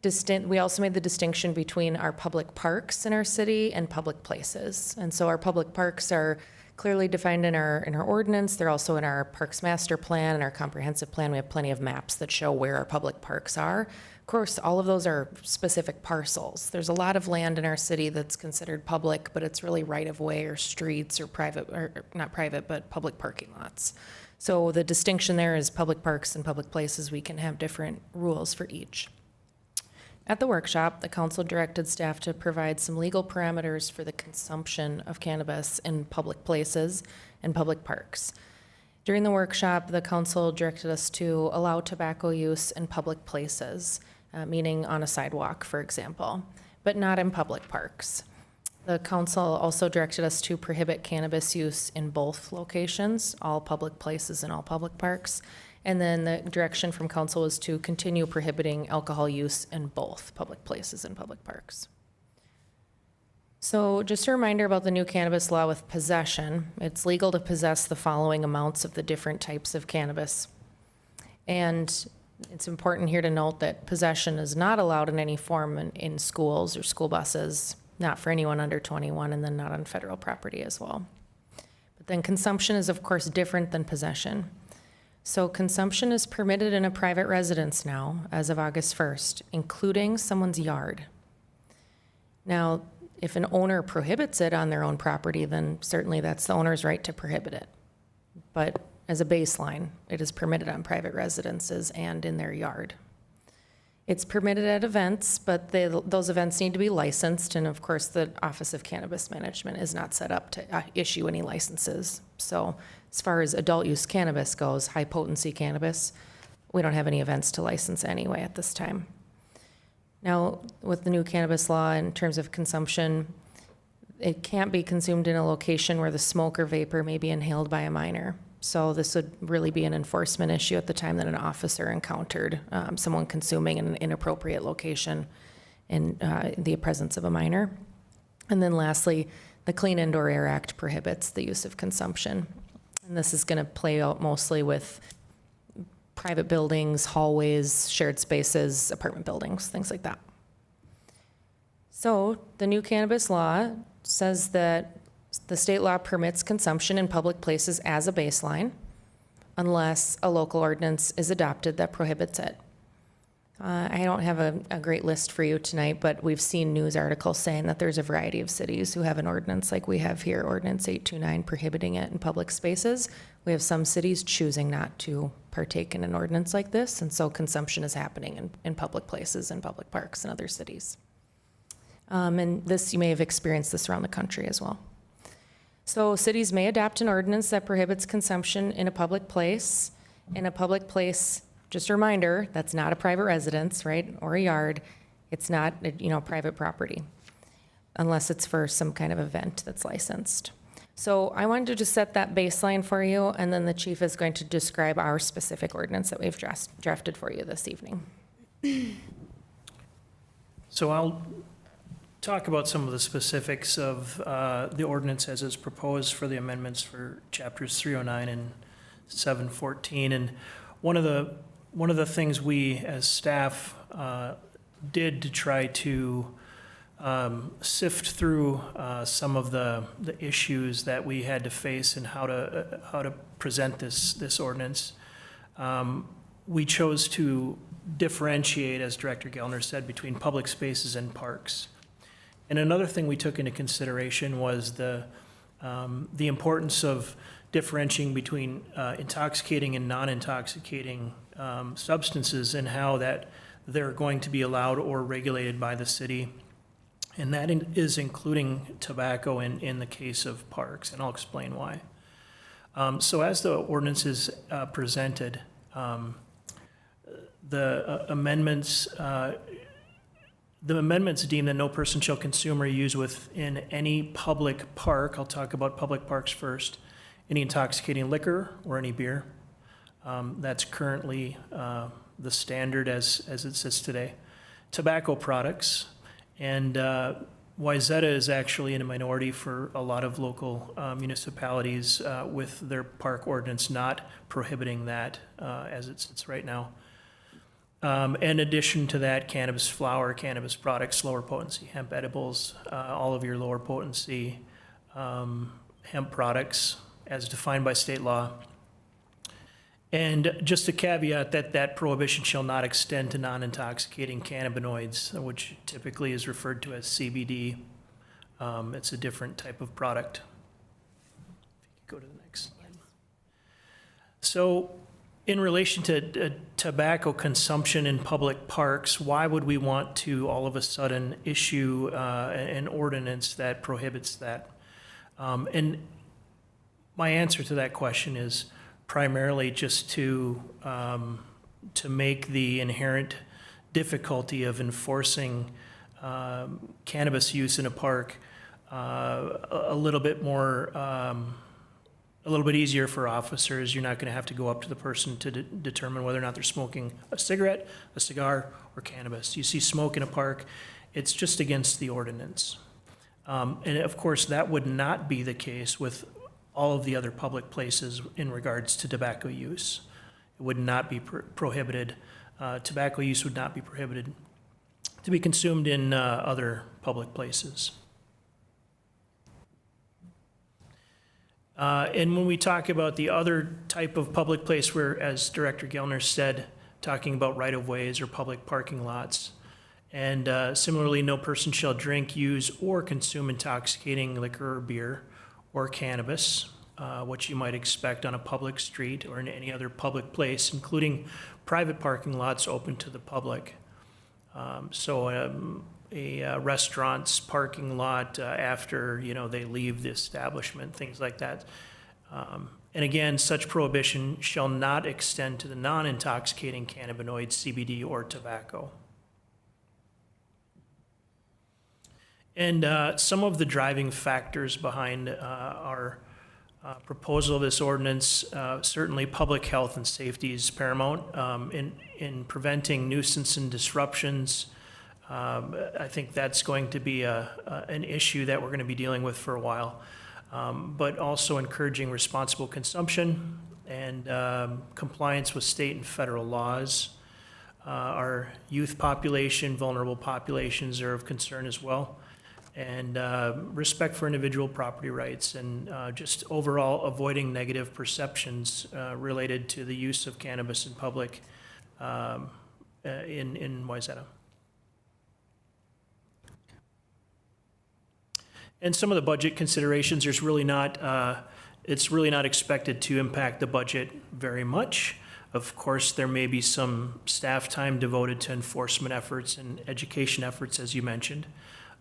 We also made the distinction between our public parks in our city and public places. And so our public parks are clearly defined in our ordinance. They're also in our Parks Master Plan and our comprehensive plan. We have plenty of maps that show where our public parks are. Of course, all of those are specific parcels. There's a lot of land in our city that's considered public, but it's really right-of-way or streets or private, or not private, but public parking lots. So the distinction there is public parks and public places. We can have different rules for each. At the workshop, the council directed staff to provide some legal parameters for the consumption of cannabis in public places and public parks. During the workshop, the council directed us to allow tobacco use in public places, meaning on a sidewalk, for example, but not in public parks. The council also directed us to prohibit cannabis use in both locations, all public places and all public parks. And then the direction from council was to continue prohibiting alcohol use in both public places and public parks. So just a reminder about the new cannabis law with possession. It's legal to possess the following amounts of the different types of cannabis. And it's important here to note that possession is not allowed in any form in schools or school buses, not for anyone under 21, and then not on federal property as well. But then consumption is, of course, different than possession. So consumption is permitted in a private residence now, as of August 1st, including someone's yard. Now, if an owner prohibits it on their own property, then certainly that's the owner's right to prohibit it. But as a baseline, it is permitted on private residences and in their yard. It's permitted at events, but those events need to be licensed, and of course, the Office of Cannabis Management is not set up to issue any licenses. So as far as adult use cannabis goes, high potency cannabis, we don't have any events to license anyway at this time. Now, with the new cannabis law in terms of consumption, it can't be consumed in a location where the smoke or vapor may be inhaled by a minor. So this would really be an enforcement issue at the time that an officer encountered someone consuming in an inappropriate location in the presence of a minor. And then lastly, the Clean Indoor Air Act prohibits the use of consumption. And this is going to play out mostly with private buildings, hallways, shared spaces, apartment buildings, things like that. So the new cannabis law says that the state law permits consumption in public places as a baseline unless a local ordinance is adopted that prohibits it. I don't have a great list for you tonight, but we've seen news articles saying that there's a variety of cities who have an ordinance like we have here, Ordinance 829, prohibiting it in public spaces. We have some cities choosing not to partake in an ordinance like this, and so consumption is happening in public places and public parks in other cities. And this, you may have experienced this around the country as well. So cities may adopt an ordinance that prohibits consumption in a public place. In a public place, just a reminder, that's not a private residence, right, or a yard. It's not, private property, unless it's for some kind of event that's licensed. So I wanted to just set that baseline for you, and then the chief is going to describe our specific ordinance that we've drafted for you this evening. So I'll talk about some of the specifics of the ordinance as is proposed for the amendments for chapters 309 and 714. And one of the things we as staff did to try to sift through some of the issues that we had to face and how to present this ordinance, we chose to differentiate, as Director Gellner said, between public spaces and parks. And another thing we took into consideration was the importance of differentiating between intoxicating and non-intoxicating substances and how that they're going to be allowed or regulated by the city. And that is including tobacco in the case of parks, and I'll explain why. So as the ordinance is presented, the amendments deem that no person shall consume or use within any public park, I'll talk about public parks first, any intoxicating liquor or any beer. That's currently the standard as it sits today. Tobacco products, and Wayzata is actually in a minority for a lot of local municipalities with their park ordinance not prohibiting that as it sits right now. In addition to that, cannabis flower, cannabis products, lower potency hemp edibles, all of your lower potency hemp products as defined by state law. And just a caveat that that prohibition shall not extend to non-intoxicating cannabinoids, which typically is referred to as CBD. It's a different type of product. If you could go to the next slide. So in relation to tobacco consumption in public parks, why would we want to all of a sudden issue an ordinance that prohibits that? And my answer to that question is primarily just to make the inherent difficulty of enforcing cannabis use in a park a little bit more, a little bit easier for officers. You're not going to have to go up to the person to determine whether or not they're smoking a cigarette, a cigar, or cannabis. You see smoke in a park, it's just against the ordinance. And of course, that would not be the case with all of the other public places in regards to tobacco use. It would not be prohibited. Tobacco use would not be prohibited to be consumed in other public places. And when we talk about the other type of public place where, as Director Gellner said, talking about right-of-ways or public parking lots, and similarly, no person shall drink, use, or consume intoxicating liquor or beer or cannabis, what you might expect on a public street or in any other public place, including private parking lots open to the public. A restaurant's parking lot after they leave the establishment, things like that. And again, such prohibition shall not extend to the non-intoxicating cannabinoids, CBD, or tobacco. And some of the driving factors behind our proposal of this ordinance, certainly public health and safety is paramount in preventing nuisance and disruptions. I think that's going to be an issue that we're going to be dealing with for a while, but also encouraging responsible consumption and compliance with state and federal laws. Our youth population, vulnerable populations are of concern as well. And respect for individual property rights and just overall avoiding negative perceptions related to the use of cannabis in public in Wayzata. And some of the budget considerations, it's really not expected to impact the budget very much. Of course, there may be some staff time devoted to enforcement efforts and education efforts, as you mentioned.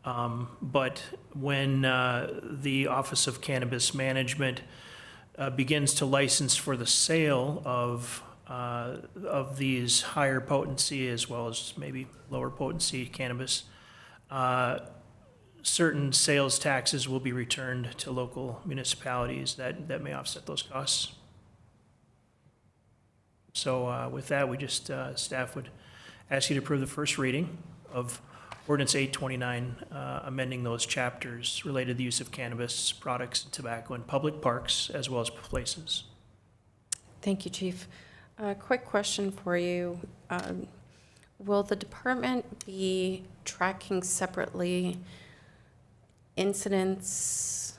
But when the Office of Cannabis Management begins to license for the sale of these higher potency as well as maybe lower potency cannabis, certain sales taxes will be returned to local municipalities that may offset those costs. So with that, we just, staff would ask you to approve the first reading of Ordinance 829, amending those chapters related to the use of cannabis products and tobacco in public parks as well as places. Thank you, Chief. A quick question for you. Will the department be tracking separately incidents,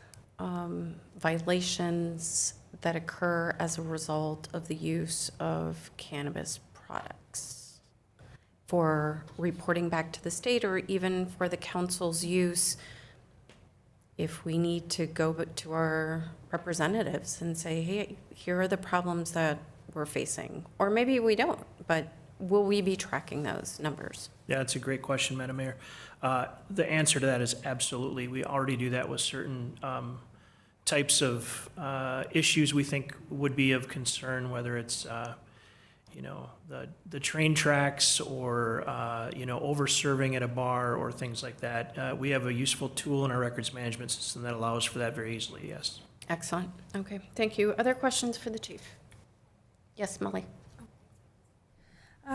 violations that occur as a result of the use of cannabis products for reporting back to the state or even for the council's use if we need to go to our representatives and say, hey, here are the problems that we're facing? Or maybe we don't, but will we be tracking those numbers? Yeah, that's a great question, Madam Mayor. The answer to that is absolutely. We already do that with certain types of issues we think would be of concern, whether it's the train tracks or over serving at a bar or things like that. We have a useful tool in our records management system that allows for that very easily, yes. Excellent. Okay, thank you. Other questions for the chief? Yes, Molly.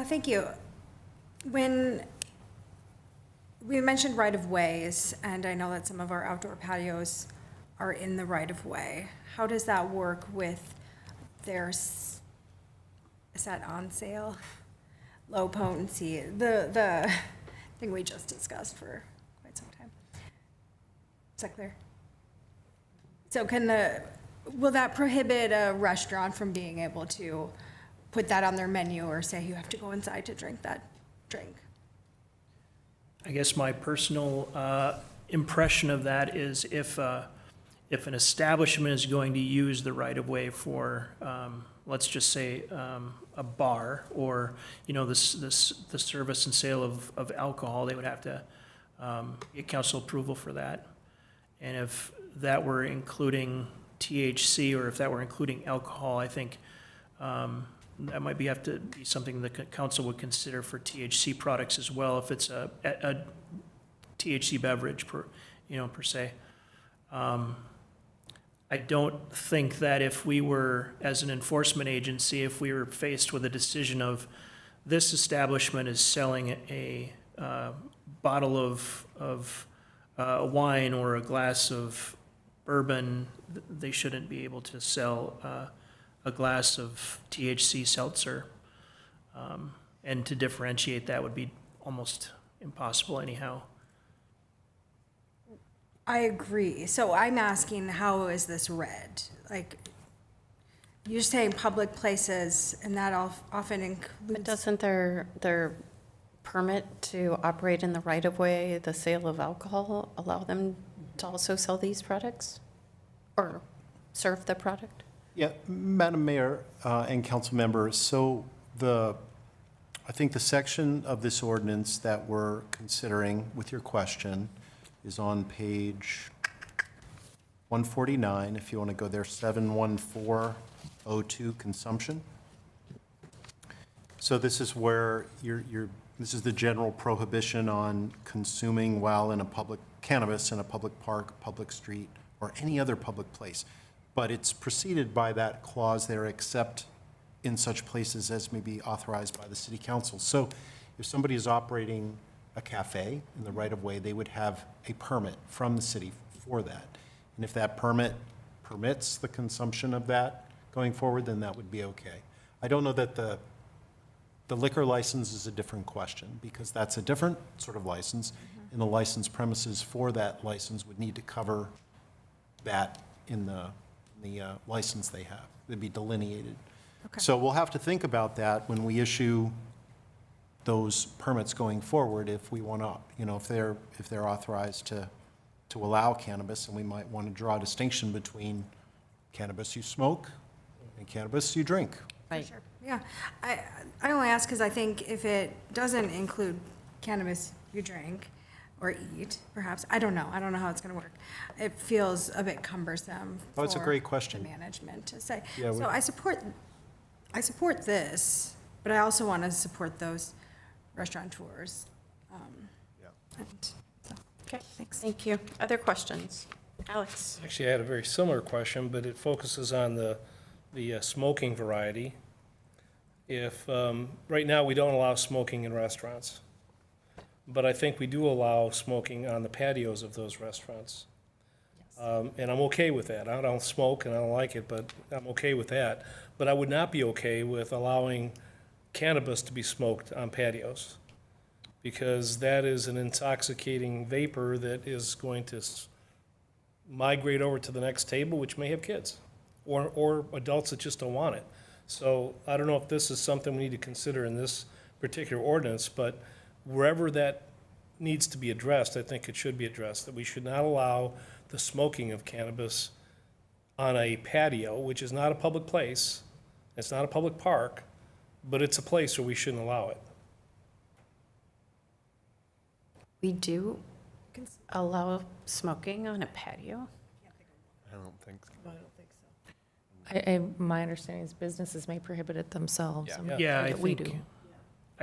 Thank you. When we mentioned right-of-ways, and I know that some of our outdoor patios are in the right-of-way, how does that work with is that on sale? low potency, the thing we just discussed for quite some time. Is that clear? So will that prohibit a restaurant from being able to put that on their menu or say you have to go inside to drink that drink? I guess my personal impression of that is if an establishment is going to use the right-of-way for, let's just say, a bar or, the service and sale of alcohol, they would have to get council approval for that. And if that were including THC or if that were including alcohol, I think that might have to be something the council would consider for THC products as well, if it's a THC beverage per se. I don't think that if we were, as an enforcement agency, if we were faced with a decision of this establishment is selling a bottle of wine or a glass of bourbon, they shouldn't be able to sell a glass of THC seltzer. And to differentiate that would be almost impossible anyhow. I agree. So I'm asking, how is this read? Like, you're saying public places, and that often includes. But doesn't their permit to operate in the right-of-way, the sale of alcohol, allow them to also sell these products? Or serve the product? Yeah, Madam Mayor and council members, so I think the section of this ordinance that we're considering with your question is on page 149, if you want to go there, 71402 consumption. So this is where this is the general prohibition on consuming while in a cannabis in a public park, public street, or any other public place. But it's preceded by that clause there, except in such places as may be authorized by the city council. So if somebody is operating a cafe in the right-of-way, they would have a permit from the city for that. And if that permit permits the consumption of that going forward, then that would be okay. I don't know that the liquor license is a different question, because that's a different sort of license, and the license premises for that license would need to cover that in the license they have. They'd be delineated. Okay. So we'll have to think about that when we issue those permits going forward, if we want to, if they're authorized to allow cannabis, and we might want to draw a distinction between cannabis you smoke and cannabis you drink. Right. Sure. Yeah, I only ask because I think if it doesn't include cannabis you drink or eat, perhaps, I don't know how it's going to work. It feels a bit cumbersome. Oh, it's a great question. For the management to say. Yeah, So I support this, but I also want to support those restaurateurs. Okay, thanks. Thank you. Other questions? Alex? Actually, I had a very similar question, but it focuses on the smoking variety. If, right now, we don't allow smoking in restaurants, but I think we do allow smoking on the patios of those restaurants. And I'm okay with that. I don't smoke and I don't like it, but I'm okay with that. But I would not be okay with allowing cannabis to be smoked on patios, because that is an intoxicating vapor that is going to migrate over to the next table, which may have kids or adults that just don't want it. So I don't know if this is something we need to consider in this particular ordinance, but wherever that needs to be addressed, I think it should be addressed, that we should not allow the smoking of cannabis on a patio, which is not a public place, it's not a public park, but it's a place where we shouldn't allow it. We do allow smoking on a patio? I don't think so. My understanding is businesses may prohibit it themselves. I'm not Yeah, sure I that we do.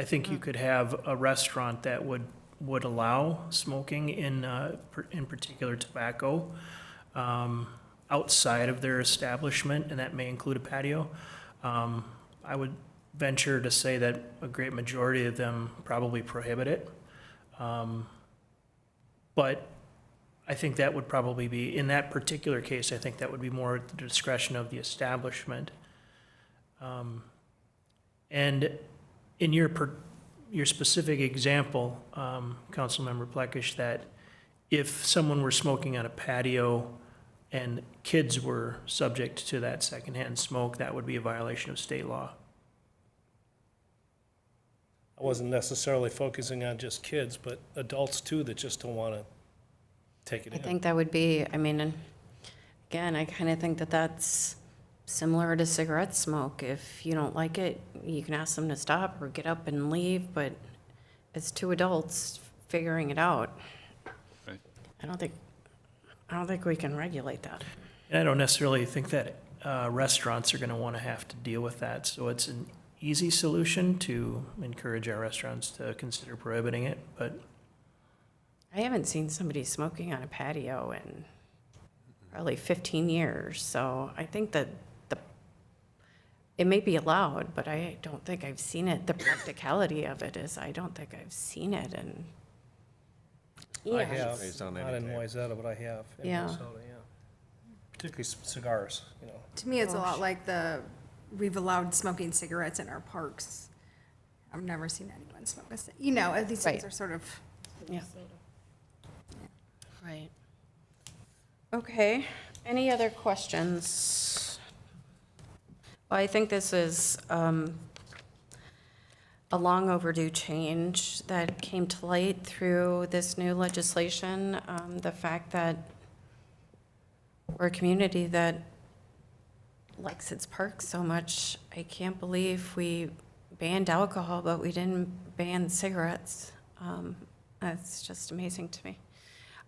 think you could have a restaurant that would allow smoking in particular tobacco outside of their establishment, and that may include a patio. I would venture to say that a great majority of them probably prohibit it. But I think that would probably be, in that particular case, I think that would be more at the discretion of the establishment. And in your your specific example, Councilmember Plekish, that if someone were smoking on a patio and kids were subject to that secondhand smoke, that would be a violation of state law. I wasn't necessarily focusing on just kids, but adults too that just don't want to take it I in. think that would be, I mean, and again, I kind of think that that's similar to cigarette smoke. If you don't like it, you can ask them to stop or get up and leave, but it's two adults figuring it out. Right. I don't think we can regulate that. And I don't necessarily think that restaurants are going to want to have to deal with that. So it's an easy solution to encourage our restaurants to consider prohibiting it. But I haven't seen somebody smoking on a patio in probably 15 years. So I think that it may be allowed, but I don't think I've seen it. The practicality of it is I don't think I've seen it. And I have, Based on not in anything. Wayzata, but I have in Yeah. Minnesota, yeah. Particularly cigars, you know. To me, it's a lot like we've allowed smoking cigarettes in our parks. I've never seen anyone smoke these things Right. are sort of. yeah. Right. Okay. Any other questions? Well, I think this is a long overdue change that came to light through this new legislation. The fact that we're a community that likes its parks so much, I can't believe we banned alcohol, but we didn't ban cigarettes. That's just amazing to me.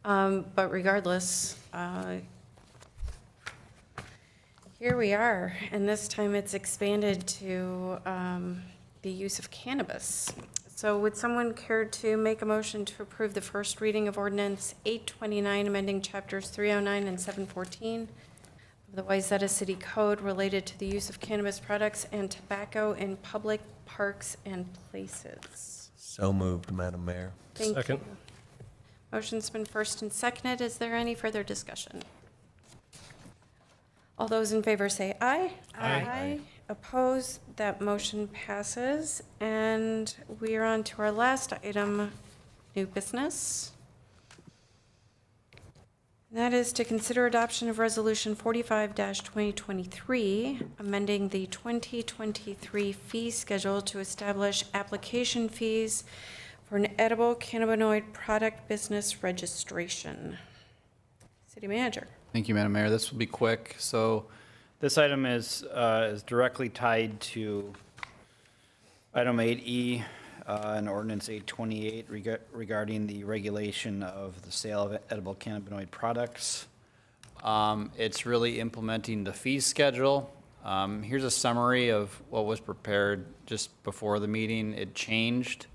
But regardless, here we are, and this time it's expanded to the use of cannabis. So would someone care to make a motion to approve the first reading of ordinance 829, amending chapters 309 and 714 of the Wayzata City Code related to the use of cannabis products and tobacco in public parks and places? So moved, Madam Mayor. Thank Second. you. Motion's been first and seconded. Is there any further discussion? All those in favor say aye. Aye. Opposed? That motion passes. And we are on to our last item, new business. That is to consider adoption of Resolution 45-2023, amending the 2023 fee schedule to establish application fees for an edible cannabinoid product business registration. City Manager. Thank you, Madam Mayor. This will be quick. So this item is directly tied to item 8E in ordinance 828 regarding the regulation of the sale of edible cannabinoid products. It's really implementing the fee schedule. Here's a summary of what was prepared just before the meeting. It changed,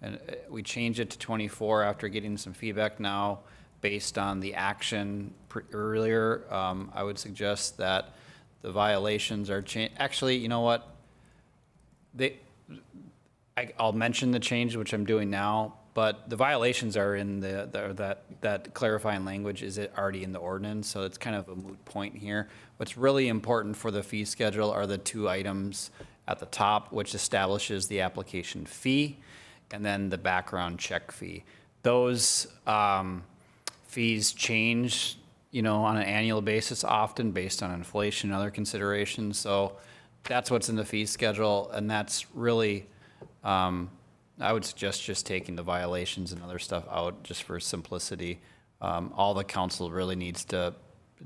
and we changed it to 24 after getting some feedback now based on the action earlier. I would suggest that the violations are changed. Actually, you know what? I'll mention the change, which I'm doing now, but the violations are in that clarifying language is it already in the ordinance, so it's kind of a moot point here. What's really important for the fee schedule are the two items at the top, which establishes the application fee and then the background check fee. Those fees change, on an annual basis often based on inflation and other considerations. So that's what's in the fee schedule, and that's really, I would suggest just taking the violations and other stuff out just for simplicity. All the council really needs to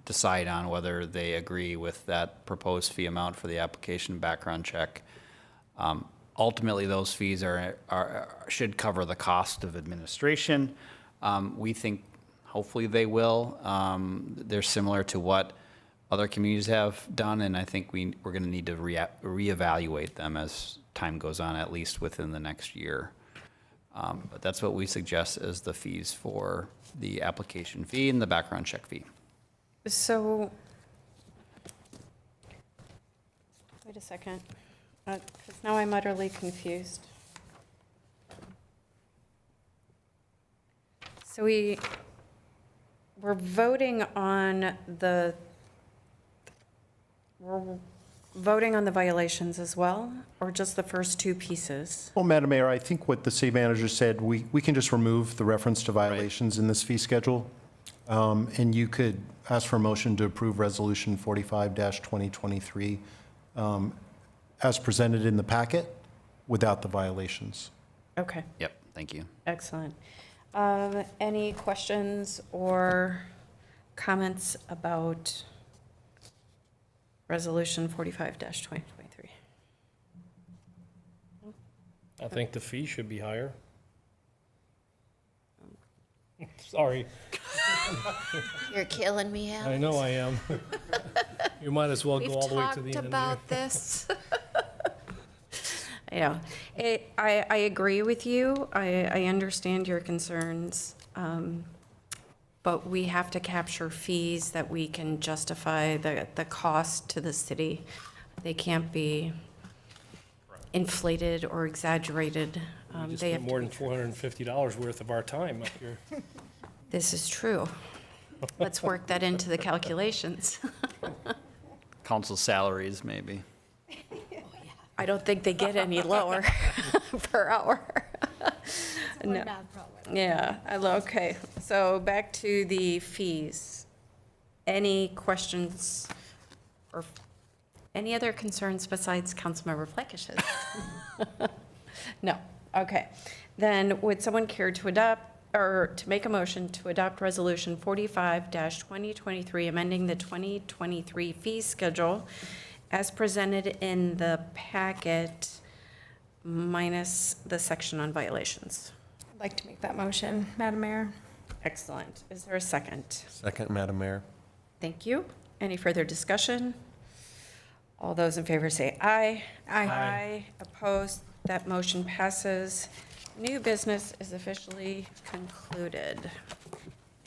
decide on whether they agree with that proposed fee amount for the application background check. Ultimately, those fees should cover the cost of administration. We think hopefully they will. They're similar to what other communities have done, and I think we're going to need to reevaluate them as time goes on, at least within the next year. But that's what we suggest as the fees for the application fee and the background check fee. So, wait a second, because now I'm utterly confused. So we're voting on we're voting on the violations as well, or just the first two pieces? Well, Madam Mayor, I think what the city manager said, we can just remove the reference to violations in this fee schedule. And you could ask for a motion to approve Resolution 45-2023 as presented in the packet without the violations. Okay, Yep, thank you. excellent. Any questions or comments about Resolution 45-2023? I think the fee should be higher. Sorry, You're killing me, Alex. I know I am. You might as well go all the way to the We've end. talked about this. Yeah, I agree with you. I understand your concerns. But we have to capture fees that we can justify the cost to the city. They can't be inflated or exaggerated. We just They spent have more to than $450 worth of our time up here. This is true. Let's work that into the calculations. Council salaries, maybe. I don't think they get any lower per hour. No. Yeah, okay. So back to the fees. Any questions or any other concerns besides Councilmember Flakish's? No, okay. Then would someone care to adopt, or to make a motion to adopt Resolution 45-2023, amending the 2023 fee schedule as presented in the packet minus the section on violations? I'd like to make that motion, Madam Mayor. Excellent. Is there a second? Second, Madam Mayor. Thank you. Any further discussion? All those in favor say aye. Aye. Opposed? That motion passes. New business is officially concluded.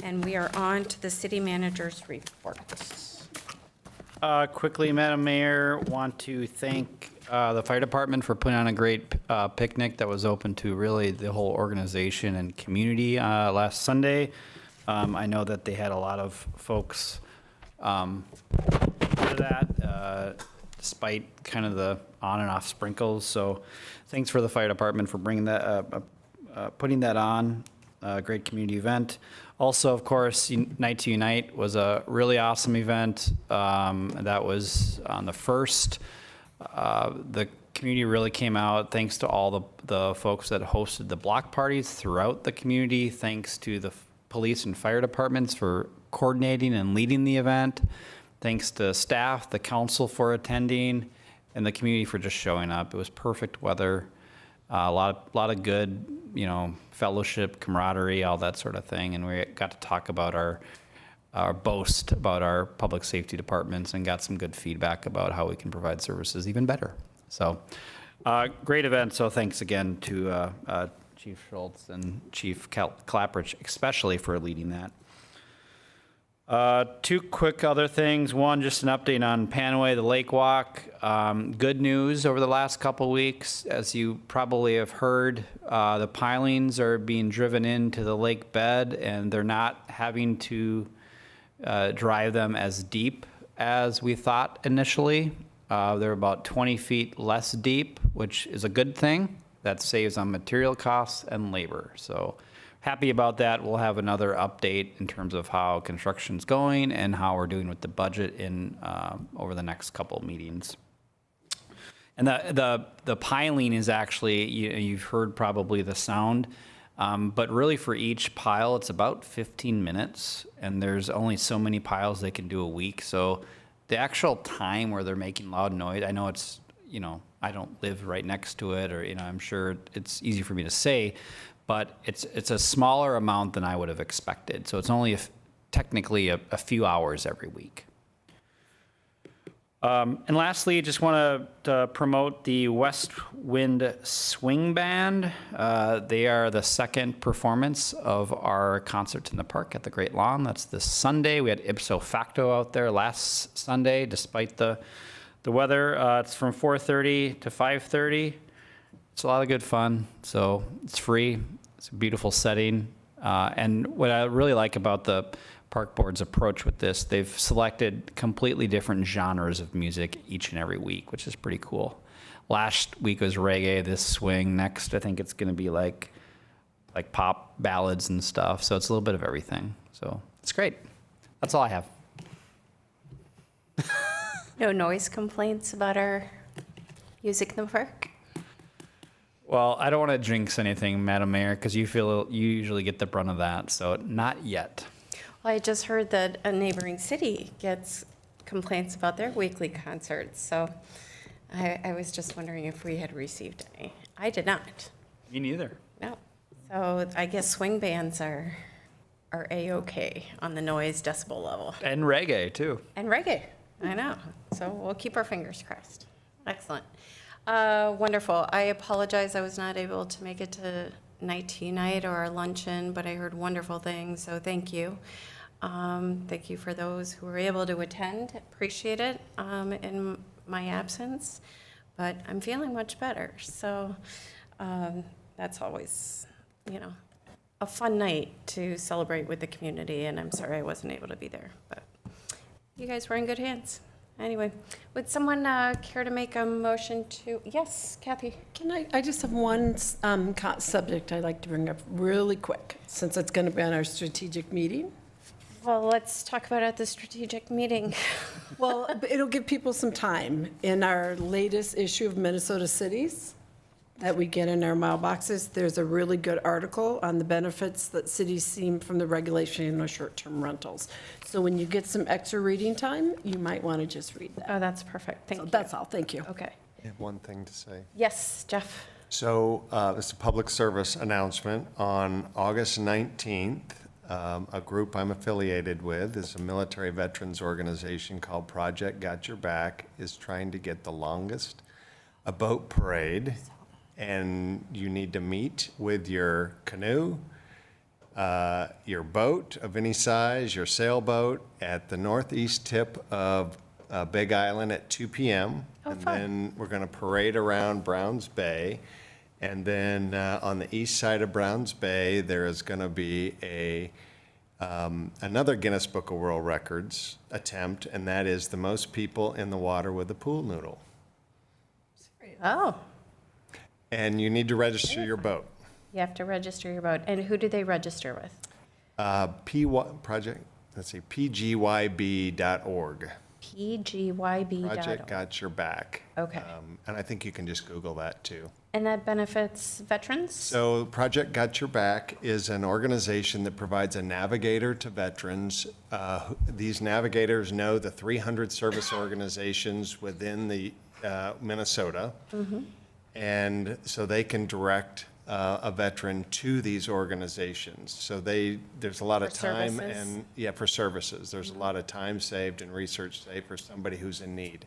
And we are on to the city manager's report. Quickly, Madam Mayor, want to thank the fire department for putting on a great picnic that was open to really the whole organization and community last Sunday. I know that they had a lot of folks for that, despite kind of the on and off sprinkles. So thanks for the fire department for bringing that, putting that on. Great community event. Also, of course, Night to Unite was a really awesome event. That was on the 1st. The community really came out, thanks to all the folks that hosted the block parties throughout the community, thanks to the police and fire departments for coordinating and leading the event, thanks to staff, the council for attending, and the community for just showing up. It was perfect weather, a lot of good, fellowship, camaraderie, all that sort of thing. And we got to talk about our boast about our public safety departments and got some good feedback about how we can provide services even better. So great event. So thanks again to Chief Schultz and Chief Clapperich, especially for leading that. Two quick other things. One, just an update on Panaway, the Lake Walk. Good news over the last couple weeks. As you probably have heard, the pilings are being driven into the lake bed, and they're not having to drive them as deep as we thought initially. They're about 20 feet less deep, which is a good thing. That saves on material costs and labor. So happy about that. We'll have another update in terms of how construction's going and how we're doing with the budget in over the next couple of meetings. And the piling is actually, you've heard probably the sound, but really for each pile, it's about 15 minutes, and there's only so many piles they can do a week. So the actual time where they're making loud noise, I know it's, I don't live right next to it, or, I'm sure it's easy for me to say, but it's a smaller amount than I would have expected. So it's only technically a few hours every week. And lastly, just want to promote the West Wind Swing Band. They are the second performance of our concert in the park at the Great Lawn. That's this Sunday. We had ipso facto out there last Sunday, despite the weather. It's from 4:30 to 5:30. It's a lot of good fun. So it's free. It's a beautiful setting. And what I really like about the park board's approach with this. They've selected completely different genres of music each and every week, which is pretty cool. Last week was reggae, this swing. Next, I think it's going to be like pop ballads and stuff. So it's a little bit of everything. So it's great. That's all I have. No noise complaints about our music in the park? Well, I don't want to jinx anything, Madam Mayor, because you usually get the brunt of that. So not yet. Well, I just heard that a neighboring city gets complaints about their weekly concerts, so I was just wondering if we had received any. I did not. Me neither. No. So I guess swing bands are A-okay on the noise decibel level. And reggae, too. And reggae, I know. So we'll keep our fingers crossed. Excellent. Wonderful. I apologize I was not able to make it to night tea night or our luncheon, but I heard wonderful things, so thank you. Thank you for those who were able to attend. Appreciate it in my absence, but I'm feeling much better. So that's always, a fun night to celebrate with the community, and I'm sorry I wasn't able to be there, but you guys were in good hands. Anyway, would someone care to make a motion to, yes, Kathy? I just have one subject I'd like to bring up really quick, since it's going to be on our strategic meeting. Well, let's talk about it at the strategic meeting. Well, it'll give people some time. In our latest issue of Minnesota Cities that we get in our mailboxes, there's a really good article on the benefits that cities see from the regulation of short-term rentals. So when you get some extra reading time, you might want to just read that. Oh, that's perfect. Thank you. That's all. Thank you. Okay. I have one thing to say. Yes, Jeff. So it's a public service announcement. On August 19th, a group I'm affiliated with is a military veterans organization called Project Got Your Back, is trying to get the longest a boat parade. And you need to meet with your canoe, your boat of any size, your sailboat at the northeast tip of Big Island at 2 p.m. And then we're going to parade around Browns Bay. And then on the east side of Browns Bay, there is going to be another Guinness Book of World Records attempt, and that is the most people in the water with a pool noodle. Oh. And you need to register your boat. You have to register your boat. And who do they register with? PGYB.org. PGYB.org. Project Got Your Back. Okay. And I think you can just Google that too. And that benefits veterans? So Project Got Your Back is an organization that provides a navigator to veterans. These navigators know the 300 service organizations within the Minnesota. Mm-hmm. And so they can direct a veteran to these organizations. So there's a lot of time and for services. There's a lot of time saved and research saved for somebody who's in need.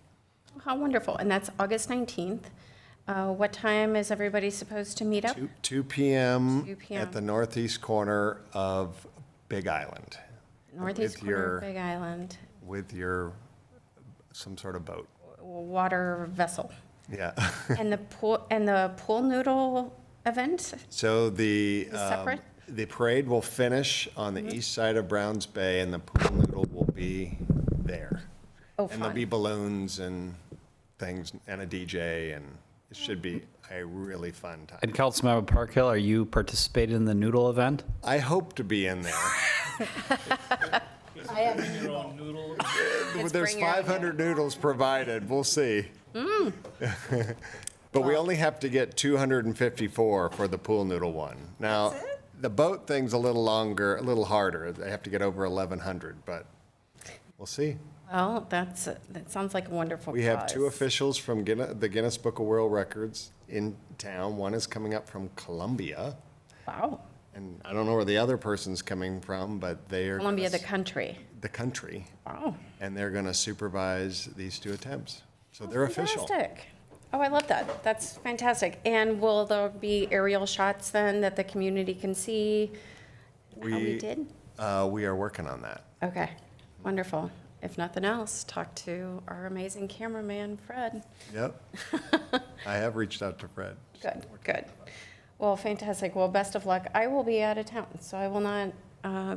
How wonderful. And that's August 19th. What time is everybody supposed to meet up? 2 p.m. 2 p.m. at the northeast corner of Big Island. Northeast corner of Big Island. With some sort of boat. Water vessel. Yeah. And the pool noodle event? So the separate? The parade will finish on the east side of Browns Bay, and the pool noodle will be there. Oh, and there'll be balloons and things and a DJ, and it should be a really fun time. And Councilmember Parkhill, are you participating in the noodle event? I hope to be in there. I have Your own noodle. There's 500 noodles provided. We'll see. Mm. But we only have to get 254 for the pool noodle one. Now, the boat thing's a little longer, a little harder. They have to get over 1,100, but we'll see. Well, that sounds like a wonderful We have cause. 2 officials from the Guinness Book of World Records in town. One is coming up from Colombia. Wow. And I don't know where the other person's coming from, but they are... Colombia, the country. The country. Wow. And they're going to supervise these 2 attempts. So they're official. Fantastic. Oh, I love that. That's fantastic. And will there be aerial shots then that the community can see how we did? We are working on that. Okay, wonderful. If nothing else, talk to our amazing cameraman, Fred. Yep. I have reached out to Fred. Good, good. Well, fantastic. Well, best of luck. I will be out of town, so I will not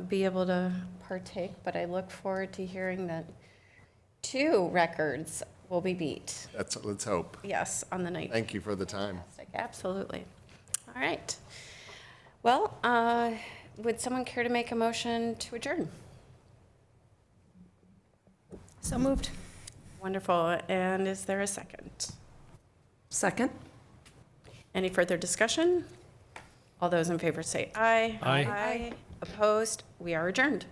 be able to partake, but I look forward to hearing that 2 records will be beat. Let's hope. Yes, on the night. Thank you for the time. Fantastic, absolutely. All right. Well, would someone care to make a motion to adjourn? So moved. Wonderful. And is there a second? Second? Any further discussion? All those in favor say aye. Aye. Aye. Opposed? We are adjourned.